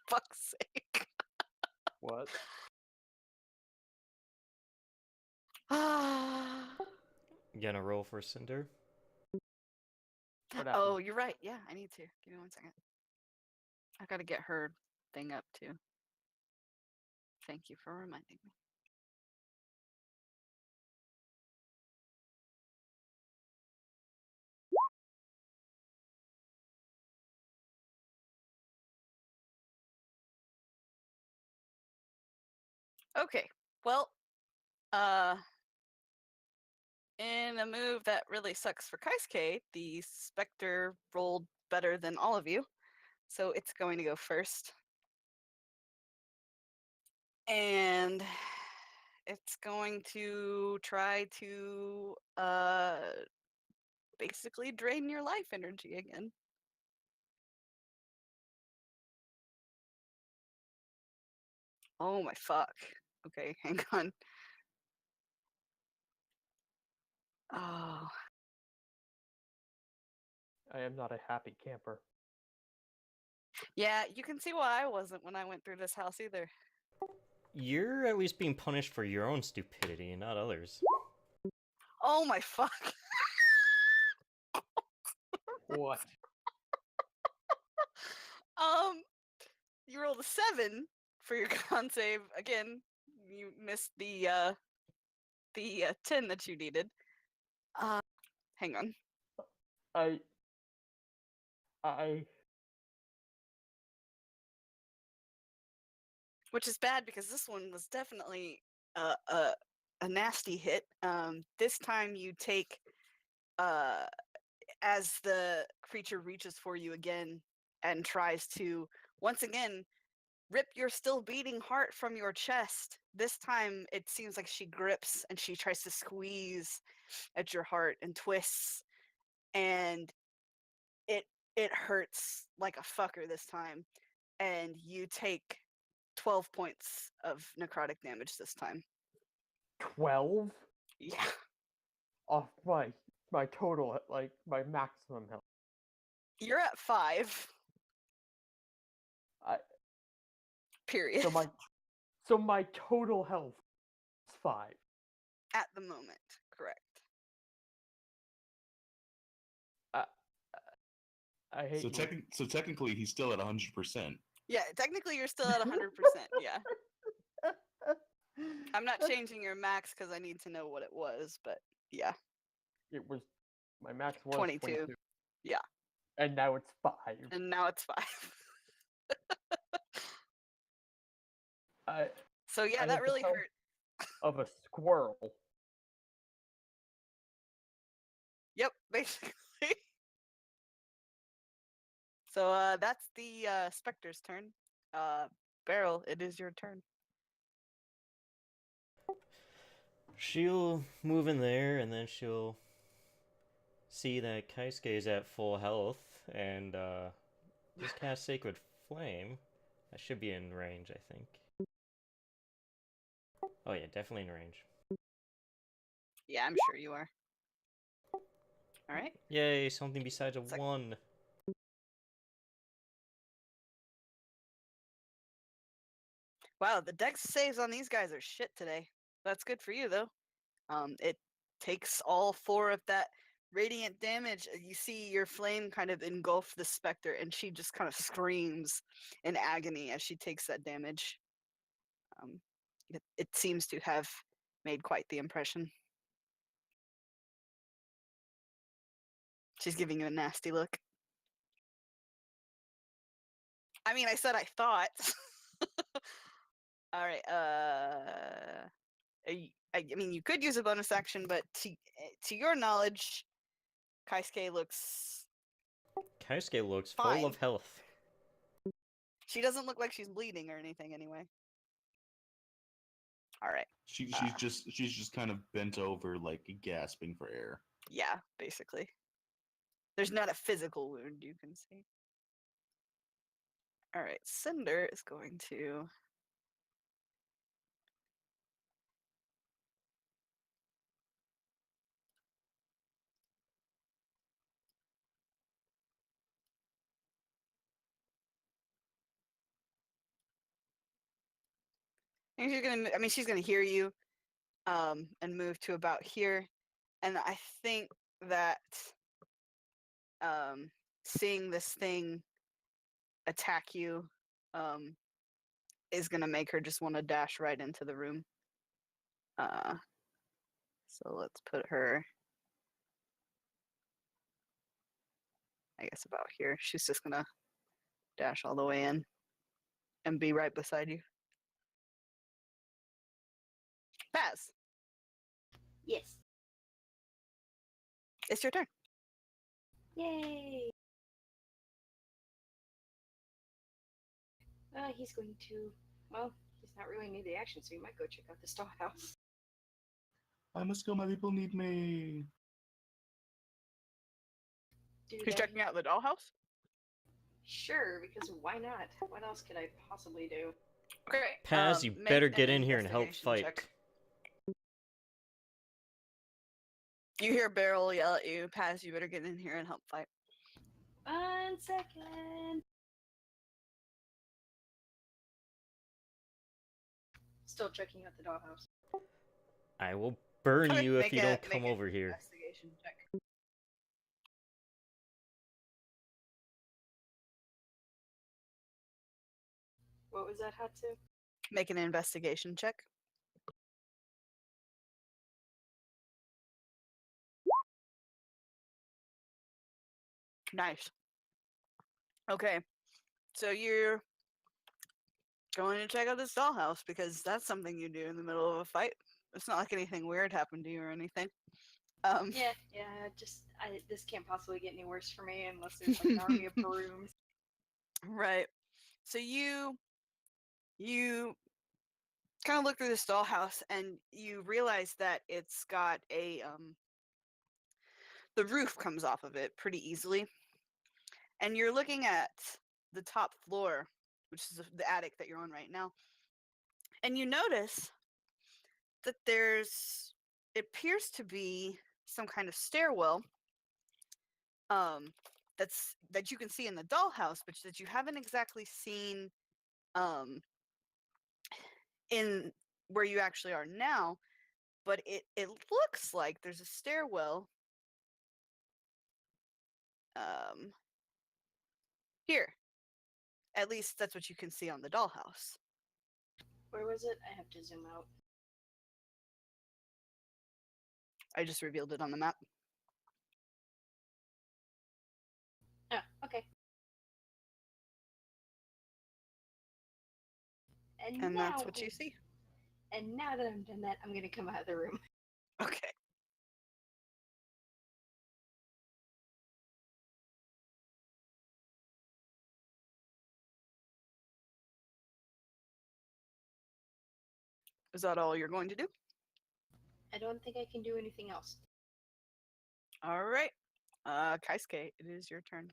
Fuck's sake. What? You gonna roll for Cinder? What Oh, happened? you're right. Yeah, I need to. Give me 1 second. I gotta get her thing up too. Thank you for reminding me. Okay, well, in a move that really sucks for Kaisuke, the Spectre rolled better than all of you, so it's going to go first. And it's going to try to basically drain your life energy again. Oh my fuck. Okay, hang on. Oh, I am not a happy camper. yeah, you can see why I wasn't when I went through this house either. You're at least being punished for your own stupidity, not others. Oh my fuck. What? You rolled a 7 for your con save. Again, you missed the 10 that you needed. Hang on. I Which is bad because this one was definitely a nasty hit. This time you take as the creature reaches for you again and tries to once again rip your still beating heart from your chest. This time it seems like she grips and she tries to squeeze at your heart and twists, and it hurts like a fucker this time, and you take 12 points of necrotic damage this time. 12 Yeah. off my total, like my maximum health. You're at 5. Period. So my total health is 5. At the moment, correct. I hate So, you. so technically, he's still at 100%. Yeah, technically you're still at 100%. Yeah. I'm not changing your max because I need to know what it was, but yeah, It was my max was 22. Yeah. And now it's 5. And now it's 5. So yeah, I that have the really health hurt. of a squirrel. Yep, basically. So that's the Spectre's turn. Beryl, it is your turn. She'll move in there, and then she'll see that Kaisuke is at full health, and just cast Sacred Flame. That should be in range, I think. Oh yeah, definitely in range. Yeah, I'm sure you are. All right. Yay, something besides a It's like- 1. Wow, the dex saves on these guys are shit today. That's good for you though. It takes all 4 of that radiant damage. You see your flame kind of engulf the Spectre, and she just kind of screams in agony as she takes that damage. It seems to have made quite the impression. She's giving you a nasty look. I mean, I said I thought. All right. I mean, you could use a bonus action, but to your knowledge, Kaisuke looks Kaisuke looks fine. full of health. She doesn't look like she's bleeding or anything, anyway. All right. She's just kind of bent over, like gasping for air. Yeah, basically. There's not a physical wound you can see. All right, Cinder is going to. I think she's gonna. I mean, she's gonna hear you, and move to about here. And I think that, seeing this thing attack you, is gonna make her just want to dash right into the room. So let's put her, I guess, about here. She's just gonna dash all the way in and be right beside you. Paz, Yes. it's your turn. Yay. He's going to. Well, he's not really near the action, so he might go check out the dollhouse. I must go. My people need me. Do Who's that? checking out the dollhouse? Sure, because why not? What else could I possibly do? Okay. Paz, you make better an get in here and help investigation fight. check. You hear Beryl yell at you, Paz, you better get in here and help fight. 1 second. Still checking out the dollhouse. I will burn Okay, you if make you a- don't make come an over here. Investigation check. What was that, Hatsu? Make an investigation check. Nice. Okay, so you're going to check out this dollhouse because that's something you do in the middle of a fight. It's not like anything weird happened to you or anything. Yeah, this can't possibly get any worse for me unless there's like an army of brooms. Right. So you kind of look through this dollhouse and you realize that it's got a the roof comes off of it pretty easily. And you're looking at the top floor, which is the attic that you're on right now. And you notice that it appears to be some kind of stairwell that you can see in the dollhouse, but that you haven't exactly seen in where you actually are now, but it looks like there's a stairwell here. At least that's what you can see on the dollhouse. Where was it? I have to zoom out. I just revealed it on the map. Oh, okay. And now, that's what you see. And now that I'm done that, I'm gonna come out of the room. Okay. Is that all you're going to do? I don't think I can do anything else. All right. Kaisuke, it is your turn.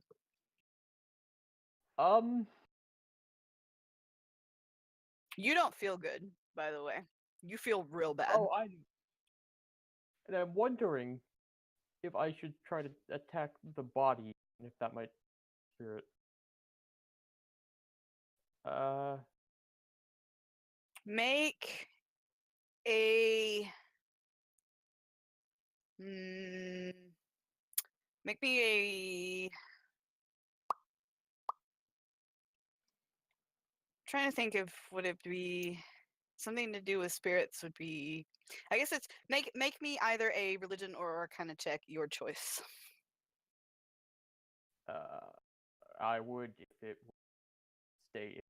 You don't feel good, by the way. You feel real bad. Oh, and I'm wondering if I should try to attack the body, and if that might cure it. Make a make me a trying to think of would it be something to do with spirits would be I guess it's make me either a religion or arcana check, your choice. I would if it would stay.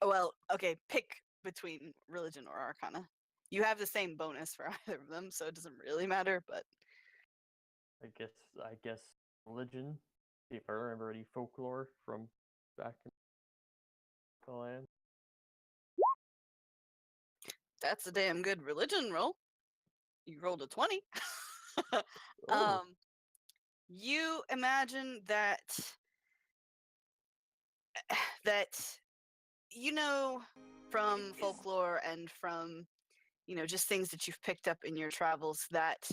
Well, okay, pick between religion or arcana. You have the same bonus for either of them, so it doesn't really matter, but I guess religion. See if I remember any folklore from back in the land. that's a damn good religion roll. You rolled a 20. Oh. You imagine that you know from folklore and from just things that you've picked up in your travels that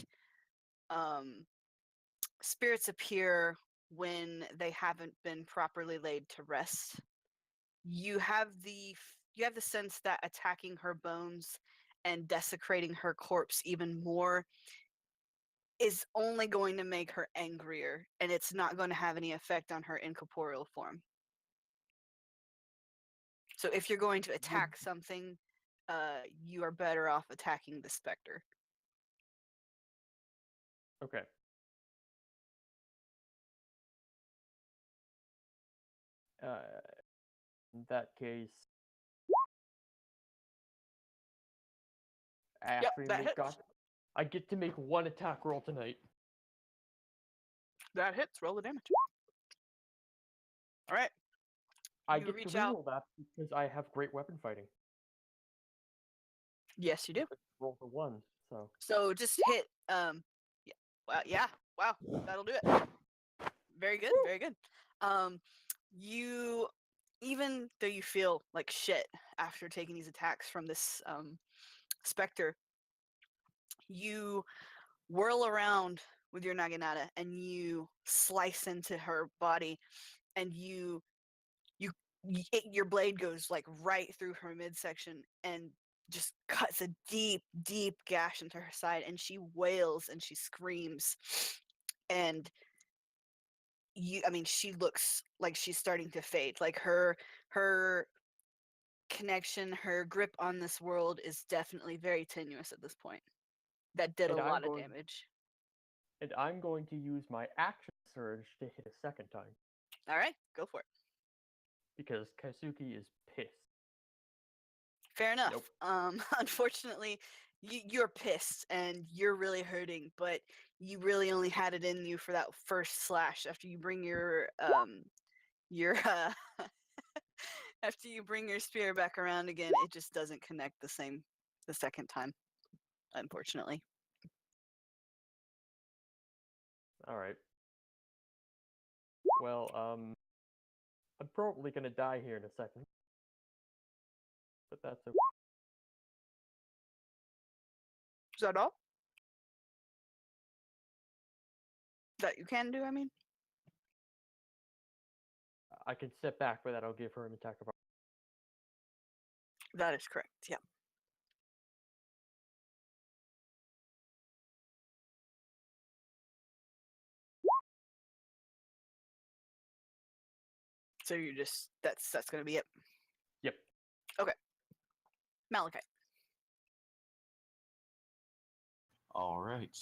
spirits appear when they haven't been properly laid to rest. You have the sense that attacking her bones and desecrating her corpse even more is only going to make her angrier, and it's not going to have any effect on her incorporeal form. So if you're going to attack something, you are better off attacking the specter. Okay. In that case, I get to make one attack roll tonight. That hits. Roll the damage. All right. I You get reach to out. reroll that because I have great weapon fighting. Yes, you do. Roll for one, so. So just hit. Yeah. Wow. Yeah. Wow. That'll do it. Very good. Very good. You, even though you feel like shit after taking these attacks from this specter, you whirl around with your naginata and you slice into her body, and your blade goes like right through her midsection and just cuts a deep, deep gash into her side, and she wails and she screams, and she looks like she's starting to fade. Like her connection, her grip on this world is definitely very tenuous at this point. That did a lot of damage. And I'm going to use my action surge to hit a second time. All right, go for it. Because Kaisuke is pissed. Fair enough. Nope. Unfortunately, you're pissed and you're really hurting, but you really only had it in you for that first slash. After you bring your after you bring your spear back around again, it just doesn't connect the second time, unfortunately. All right. Well, I'm probably gonna die here in a second, but that's okay. Is that all? That you can do, I mean? I can step back, but that'll give her an attack of. That is correct. Yeah. So you're just that's gonna be it. Yep. Malachite. All right.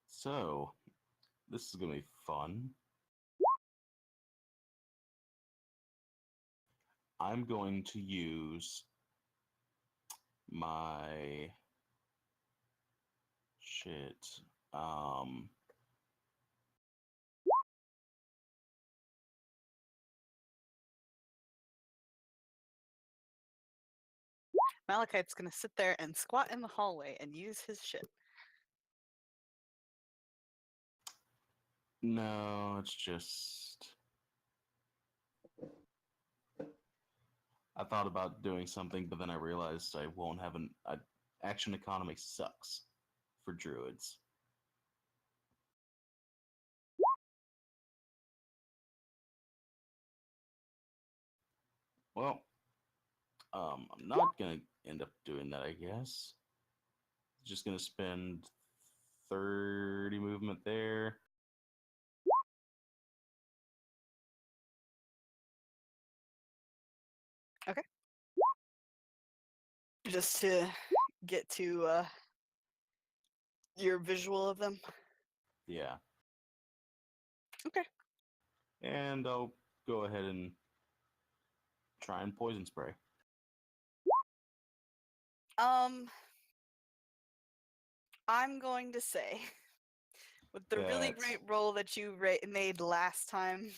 So, this is going to be fun. I'm going to use my shit. Um, Malachite's gonna sit there and squat in the hallway and use his shit. no, it's just. I thought about doing something, but then I realized I won't have an. Action economy sucks for druids. Well, I'm not gonna end up doing that, I guess. Just gonna spend 30 movement there. Just to get to your visual of them. Yeah. Okay. And I'll go ahead and try and poison spray. I'm going to say, with the really That's- great roll that you made last time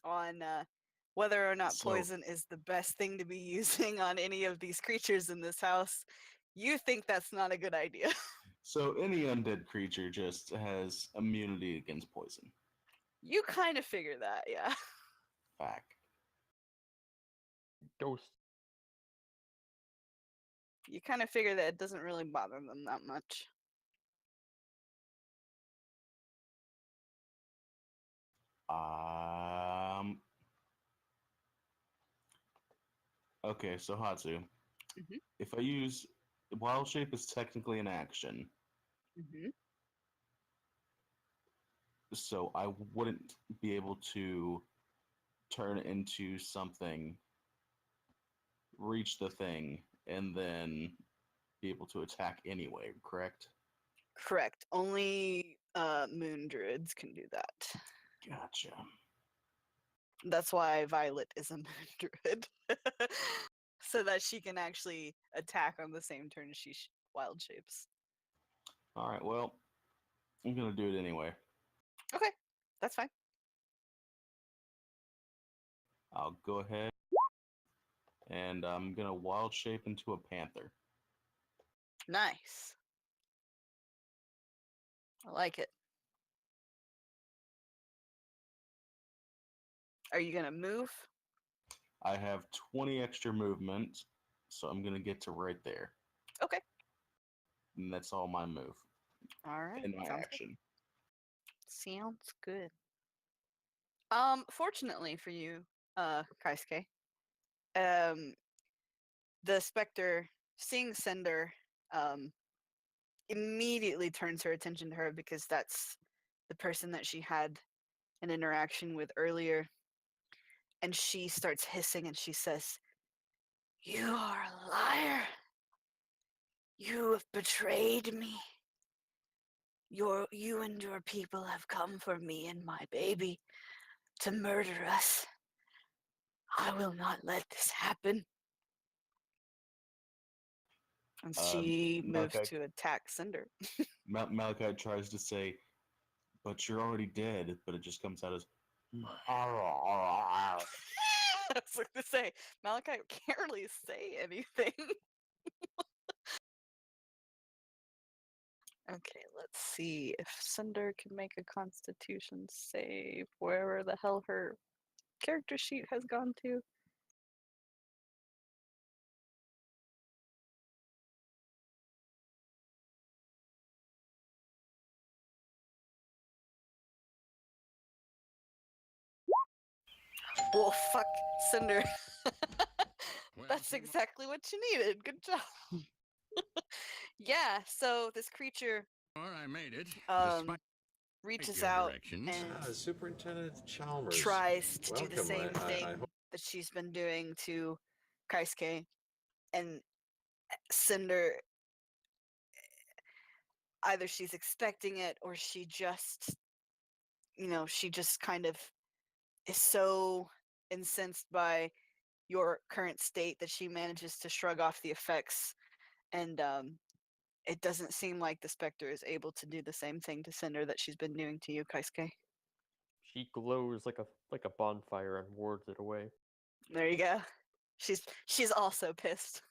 on whether or not So- poison is the best thing to be using on any of these creatures in this house, you think that's not a good idea. So any undead creature just has immunity against poison. You kind of figure that, yeah. Fact. Ghost. You kind of figure that it doesn't really bother them that much. Okay, so Hatsu. Mhm. If I use wild shape is technically an action, Mm-hmm. so I wouldn't be able to turn into something, reach the thing, and then be able to attack anyway, correct? Correct. Only moon druids can do that. Gotcha. That's why Violet is a moon druid. So that she can actually attack on the same turn as she wild shapes. Alright, well, I'm gonna do it anyway. Okay, that's fine. I'll go ahead and I'm gonna wild shape into a panther. Nice. I like it. Are you gonna move? I have 20 extra movement, so I'm gonna get to right there. Okay. And that's all my move. All right. And my Sounds action. good. Sounds good. Fortunately for you, Kaisuke, the specter, seeing Cinder, immediately turns her attention to her because that's the person that she had an interaction with earlier. And she starts hissing and she says, "You are a liar. You have betrayed me. You and your people have come for me and my baby to murder us. I will not let this happen." And she moves Malachi, to attack Cinder. Malachi tries to say, but you're already dead, but it just comes out as. I was going to say, Malachi can't really say anything. Okay, let's see if Cinder can make a Constitution save wherever the hell her character sheet has gone to. Well, fuck, Cinder. That's exactly what you needed. Good job. Yeah, so this creature I made it. reaches your out directions. and Superintendent Chalmers. tries to do the Welcome. same thing I hope that she's been doing to Kaisuke. And Cinder, either she's expecting it or she just, she just kind of is so incensed by your current state that she manages to shrug off the effects. And it doesn't seem like the Spectre is able to do the same thing to Cinder that she's been doing to you, Kaisuke. She glows like a bonfire and wards it away. There you go. She's also pissed.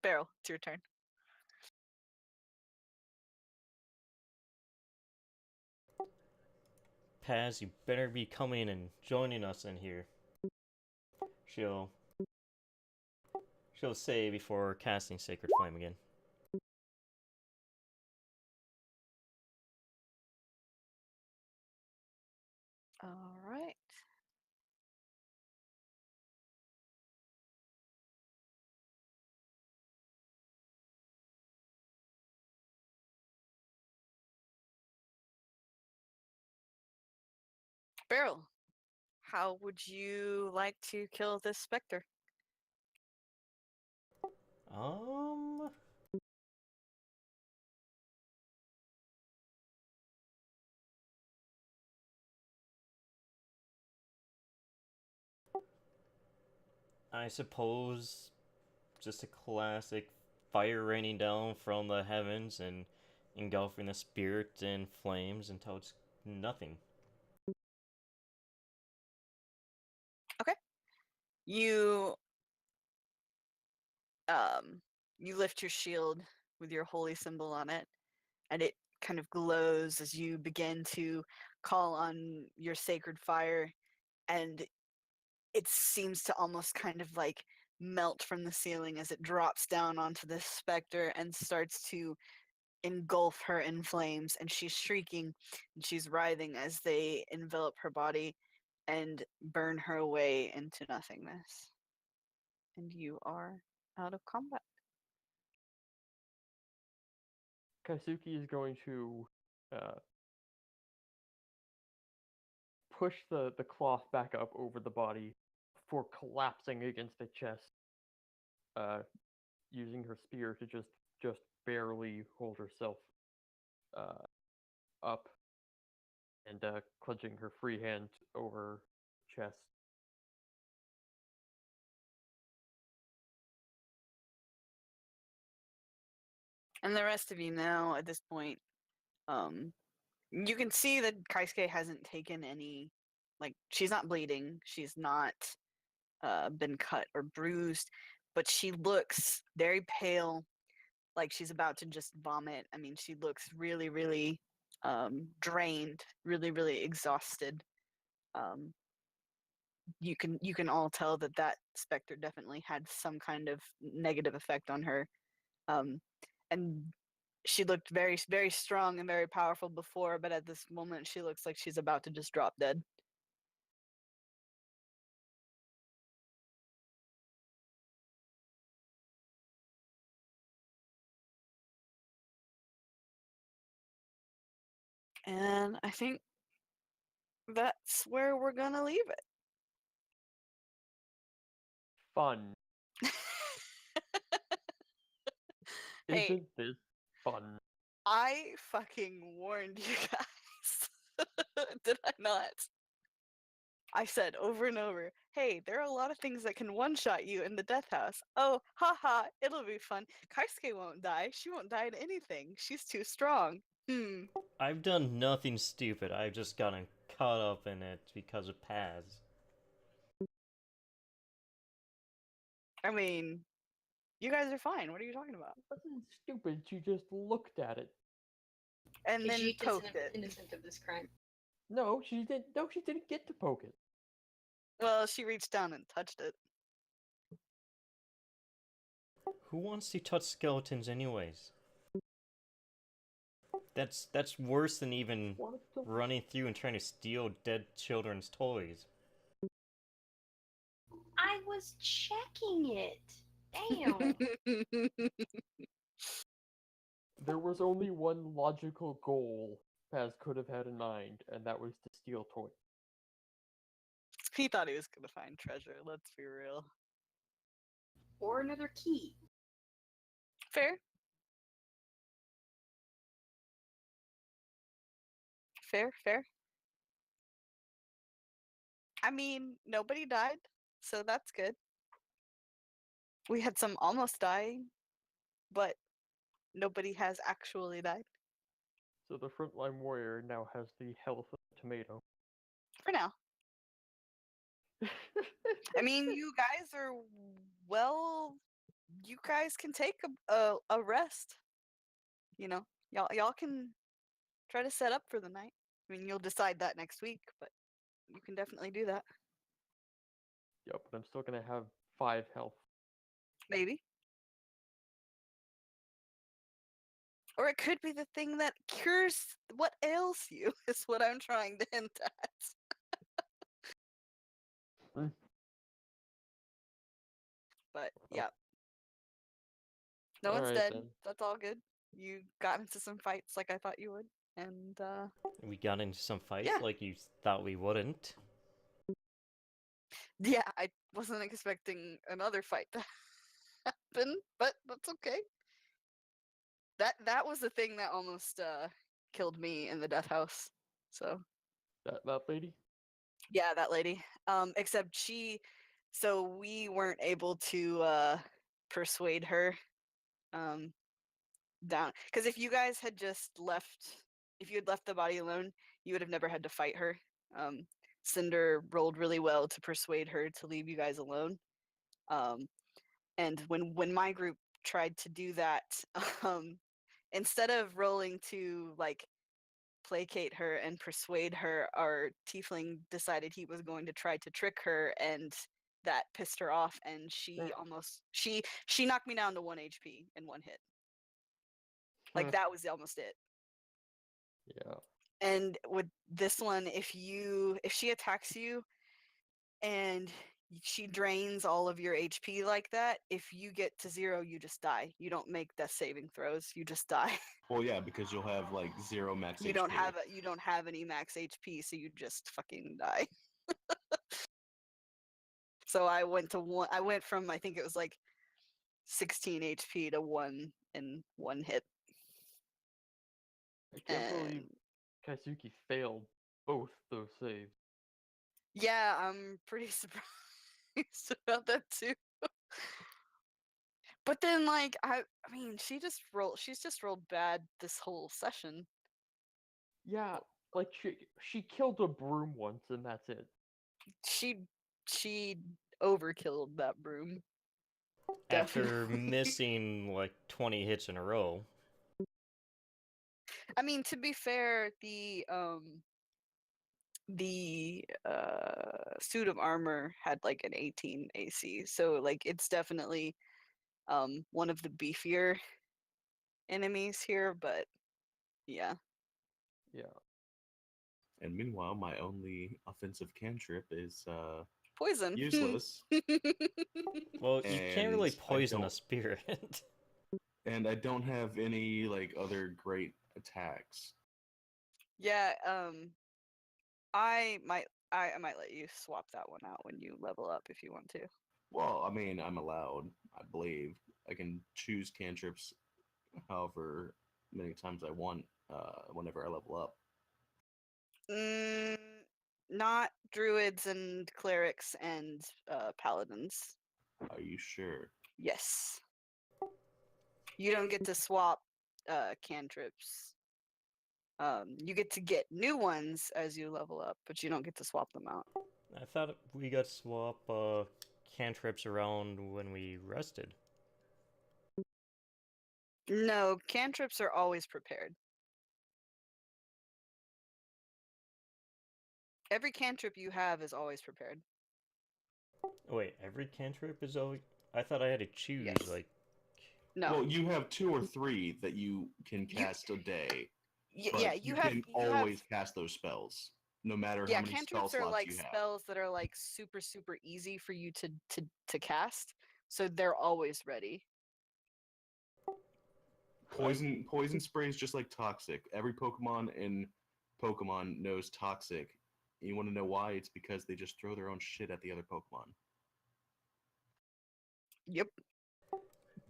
Beryl, it's your turn. Paz, you better be coming and joining us in here. She'll say before casting Sacred Flame again. All right. Beryl, how would you like to kill this Spectre? I suppose just a classic fire raining down from the heavens and engulfing the spirit in flames until it's nothing. Okay. You you lift your shield with your holy symbol on it, and it kind of glows as you begin to call on your sacred fire, and it seems to almost kind of like melt from the ceiling as it drops down onto this Spectre and starts to engulf her in flames, and she's shrieking and she's writhing as they envelop her body and burn her away into nothingness. And you are out of combat. Kaisuke is going to push the cloth back up over the body before collapsing against the chest, using her spear to just barely hold herself up, and clenching her free hand over chest. And the rest of you now at this point, you can see that Kaisuke hasn't taken any, like, she's not bleeding, she's not been cut or bruised, but she looks very pale, like she's about to just vomit. I mean, she looks really, really drained, really, really exhausted. You can all tell that that Spectre definitely had some kind of negative effect on her. And she looked very, very strong and very powerful before, but at this moment she looks like she's about to just drop dead. And I think that's where we're gonna leave it. Fun. Hey, Isn't this fun? I fucking warned you guys. Did I not? I said over and over, hey, there are a lot of things that can one-shot you in the death house. Oh, haha, it'll be fun. Kaisuke won't die. She won't die to anything. She's too strong. I've done nothing stupid. I've just gotten caught up in it because of Paz. I mean, you guys are fine. What are you talking about? It wasn't stupid. She just looked at it. And then She poked isn't it. innocent of this crime. No, she didn't. No, she didn't get to poke it. Well, she reached down and touched it. Who wants to touch skeletons anyways? That's worse than even What the? running through and trying to steal dead children's toys. I was checking it. Damn. There was only one logical goal Paz could have had in mind, and that was to steal toys. He thought he was gonna find treasure. Let's be real. Or another key. Fair. Fair. I mean, nobody died, so that's good. We had some almost dying, but nobody has actually died So the frontline warrior now has the health of a tomato. for now. I mean, you guys are well. You guys can take a rest. You know, y'all can try to set up for the night. I mean, you'll decide that next week, but you can definitely do that. Yep, but I'm still gonna have 5 health. Maybe. Or it could be the thing that cures what ails you, is what I'm trying to hint at. But yeah. No one's Alright dead. then. That's all good. You got into some fights like I thought you would. And We got into some fights Yeah. like you thought we wouldn't. yeah, I wasn't expecting another fight to happen, but that's okay. That was the thing that almost killed me in the death house. So That lady? yeah, that lady. Except so we weren't able to persuade her down, because if you guys had just left, if you had left the body alone, you would have never had to fight her. Cinder rolled really well to persuade her to leave you guys alone. And when my group tried to do that, instead of rolling to like placate her and persuade her, our tiefling decided he was going to try to trick her, and that pissed her off, and she knocked me down to 1 HP in one hit. Like that was almost it. Yeah. And with this one, if she attacks you and she drains all of your HP like that, if you get to 0, you just die. You don't make death saving throws. You just die. Well, yeah, because you'll have like 0 max you HP. don't have any max HP, so you just fucking die. So I went to 1. I went from, I think it was like 16 HP to 1 in one hit. I can't believe And Kaisuke failed both those saves. yeah, I'm pretty surprised about that too. But then, like, I mean, she's just rolled bad this whole session. Yeah, like she killed a broom once and that's it. She overkilled that broom. After Definitely. missing like 20 hits in a row. I mean, to be fair, the suit of armor had like an 18 AC, so like it's definitely one of the beefier enemies here, but yeah. Yeah. And meanwhile, my only offensive cantrip is Poison. useless. Well, you can't really And I poison a don't- spirit. And I don't have any like other great attacks. Yeah, I might let you swap that one out when you level up if you want to. Well, I mean, I'm allowed, I believe. I can choose cantrips however many times I want whenever I level up. Not druids and clerics and paladins. Are you sure? Yes. You don't get to swap cantrips. You get to get new ones as you level up, but you don't get to swap them out. I thought we got swap cantrips around when we rested. No, cantrips are always prepared. Every cantrip you have is always prepared. Wait, every cantrip is always... I thought I had to choose, Yes. like... No. Well, you have 2 or 3 that you can cast a day. but yeah, you you have can always cast those spells, no matter how many spell cantrips are slots like you have. spells that are like super easy for you to cast, so they're always ready. Poison spray is just like toxic. Every Pokemon in Pokemon knows toxic. You want to know why? It's because they just throw their own shit at the other Pokemon. Yep.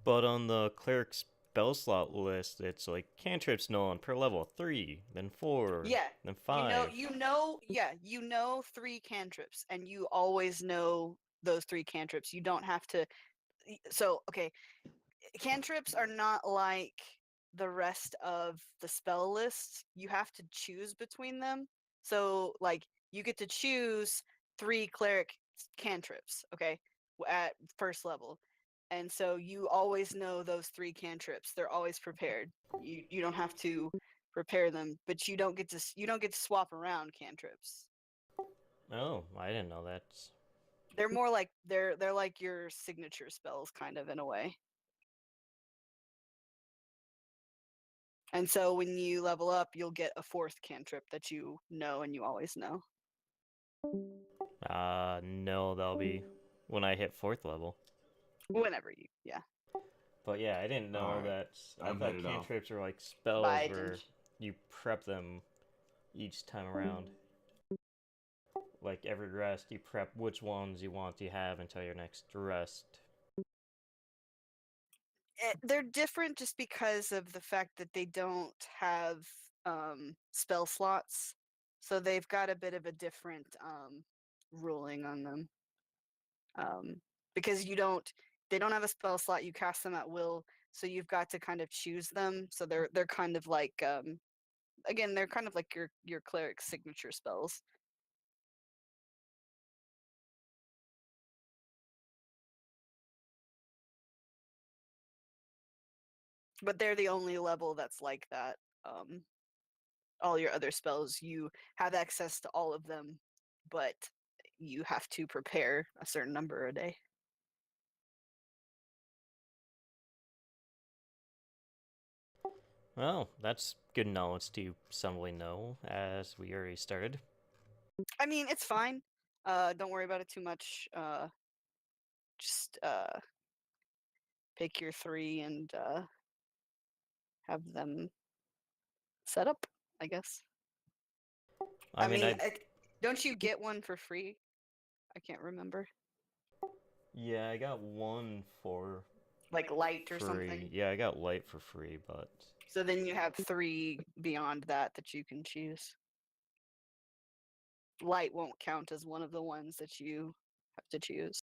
But on the cleric spell slot list, it's like cantrips known per level 3, then 4, Yeah. then 5. You know 3 cantrips, and you always know those 3 cantrips. You don't have to. So okay, cantrips are not like the rest of the spell list. You have to choose between them. So like you get to choose 3 cleric cantrips, okay, at first level. And so you always know those 3 cantrips. They're always prepared. You don't have to prepare them, but you don't get to swap around cantrips. Oh, I didn't know that. They're more like they're like your signature spells kind of in a way. And so when you level up, you'll get a 4th cantrip that you know and you always know. No, that'll be when I hit 4th level. Whenever you, yeah. But yeah, I didn't know Alright, that. I I'm thought headed off. cantrips were like spells Bye, where Dinge. you prep them each time around. Like every rest, you prep which ones you want to have until your next rest. They're different just because of the fact that they don't have spell slots. So they've got a bit of a different ruling on them. Because they don't have a spell slot, you cast them at will, so you've got to kind of choose them. So they're kind of like again, they're kind of like your cleric signature spells. But they're the only level that's like that. All your other spells, you have access to all of them, but you have to prepare a certain number a day. Well, that's good knowledge to somebody know, as we already started. I mean, it's fine. Don't worry about it too much. Just pick your 3 and have them set up, I guess. I mean, Don't you get one for free? I can't remember. yeah, I got one for Like light or free. something. Yeah, I got light for free, but So then you have 3 beyond that you can choose. Light won't count as one of the ones that you have to choose.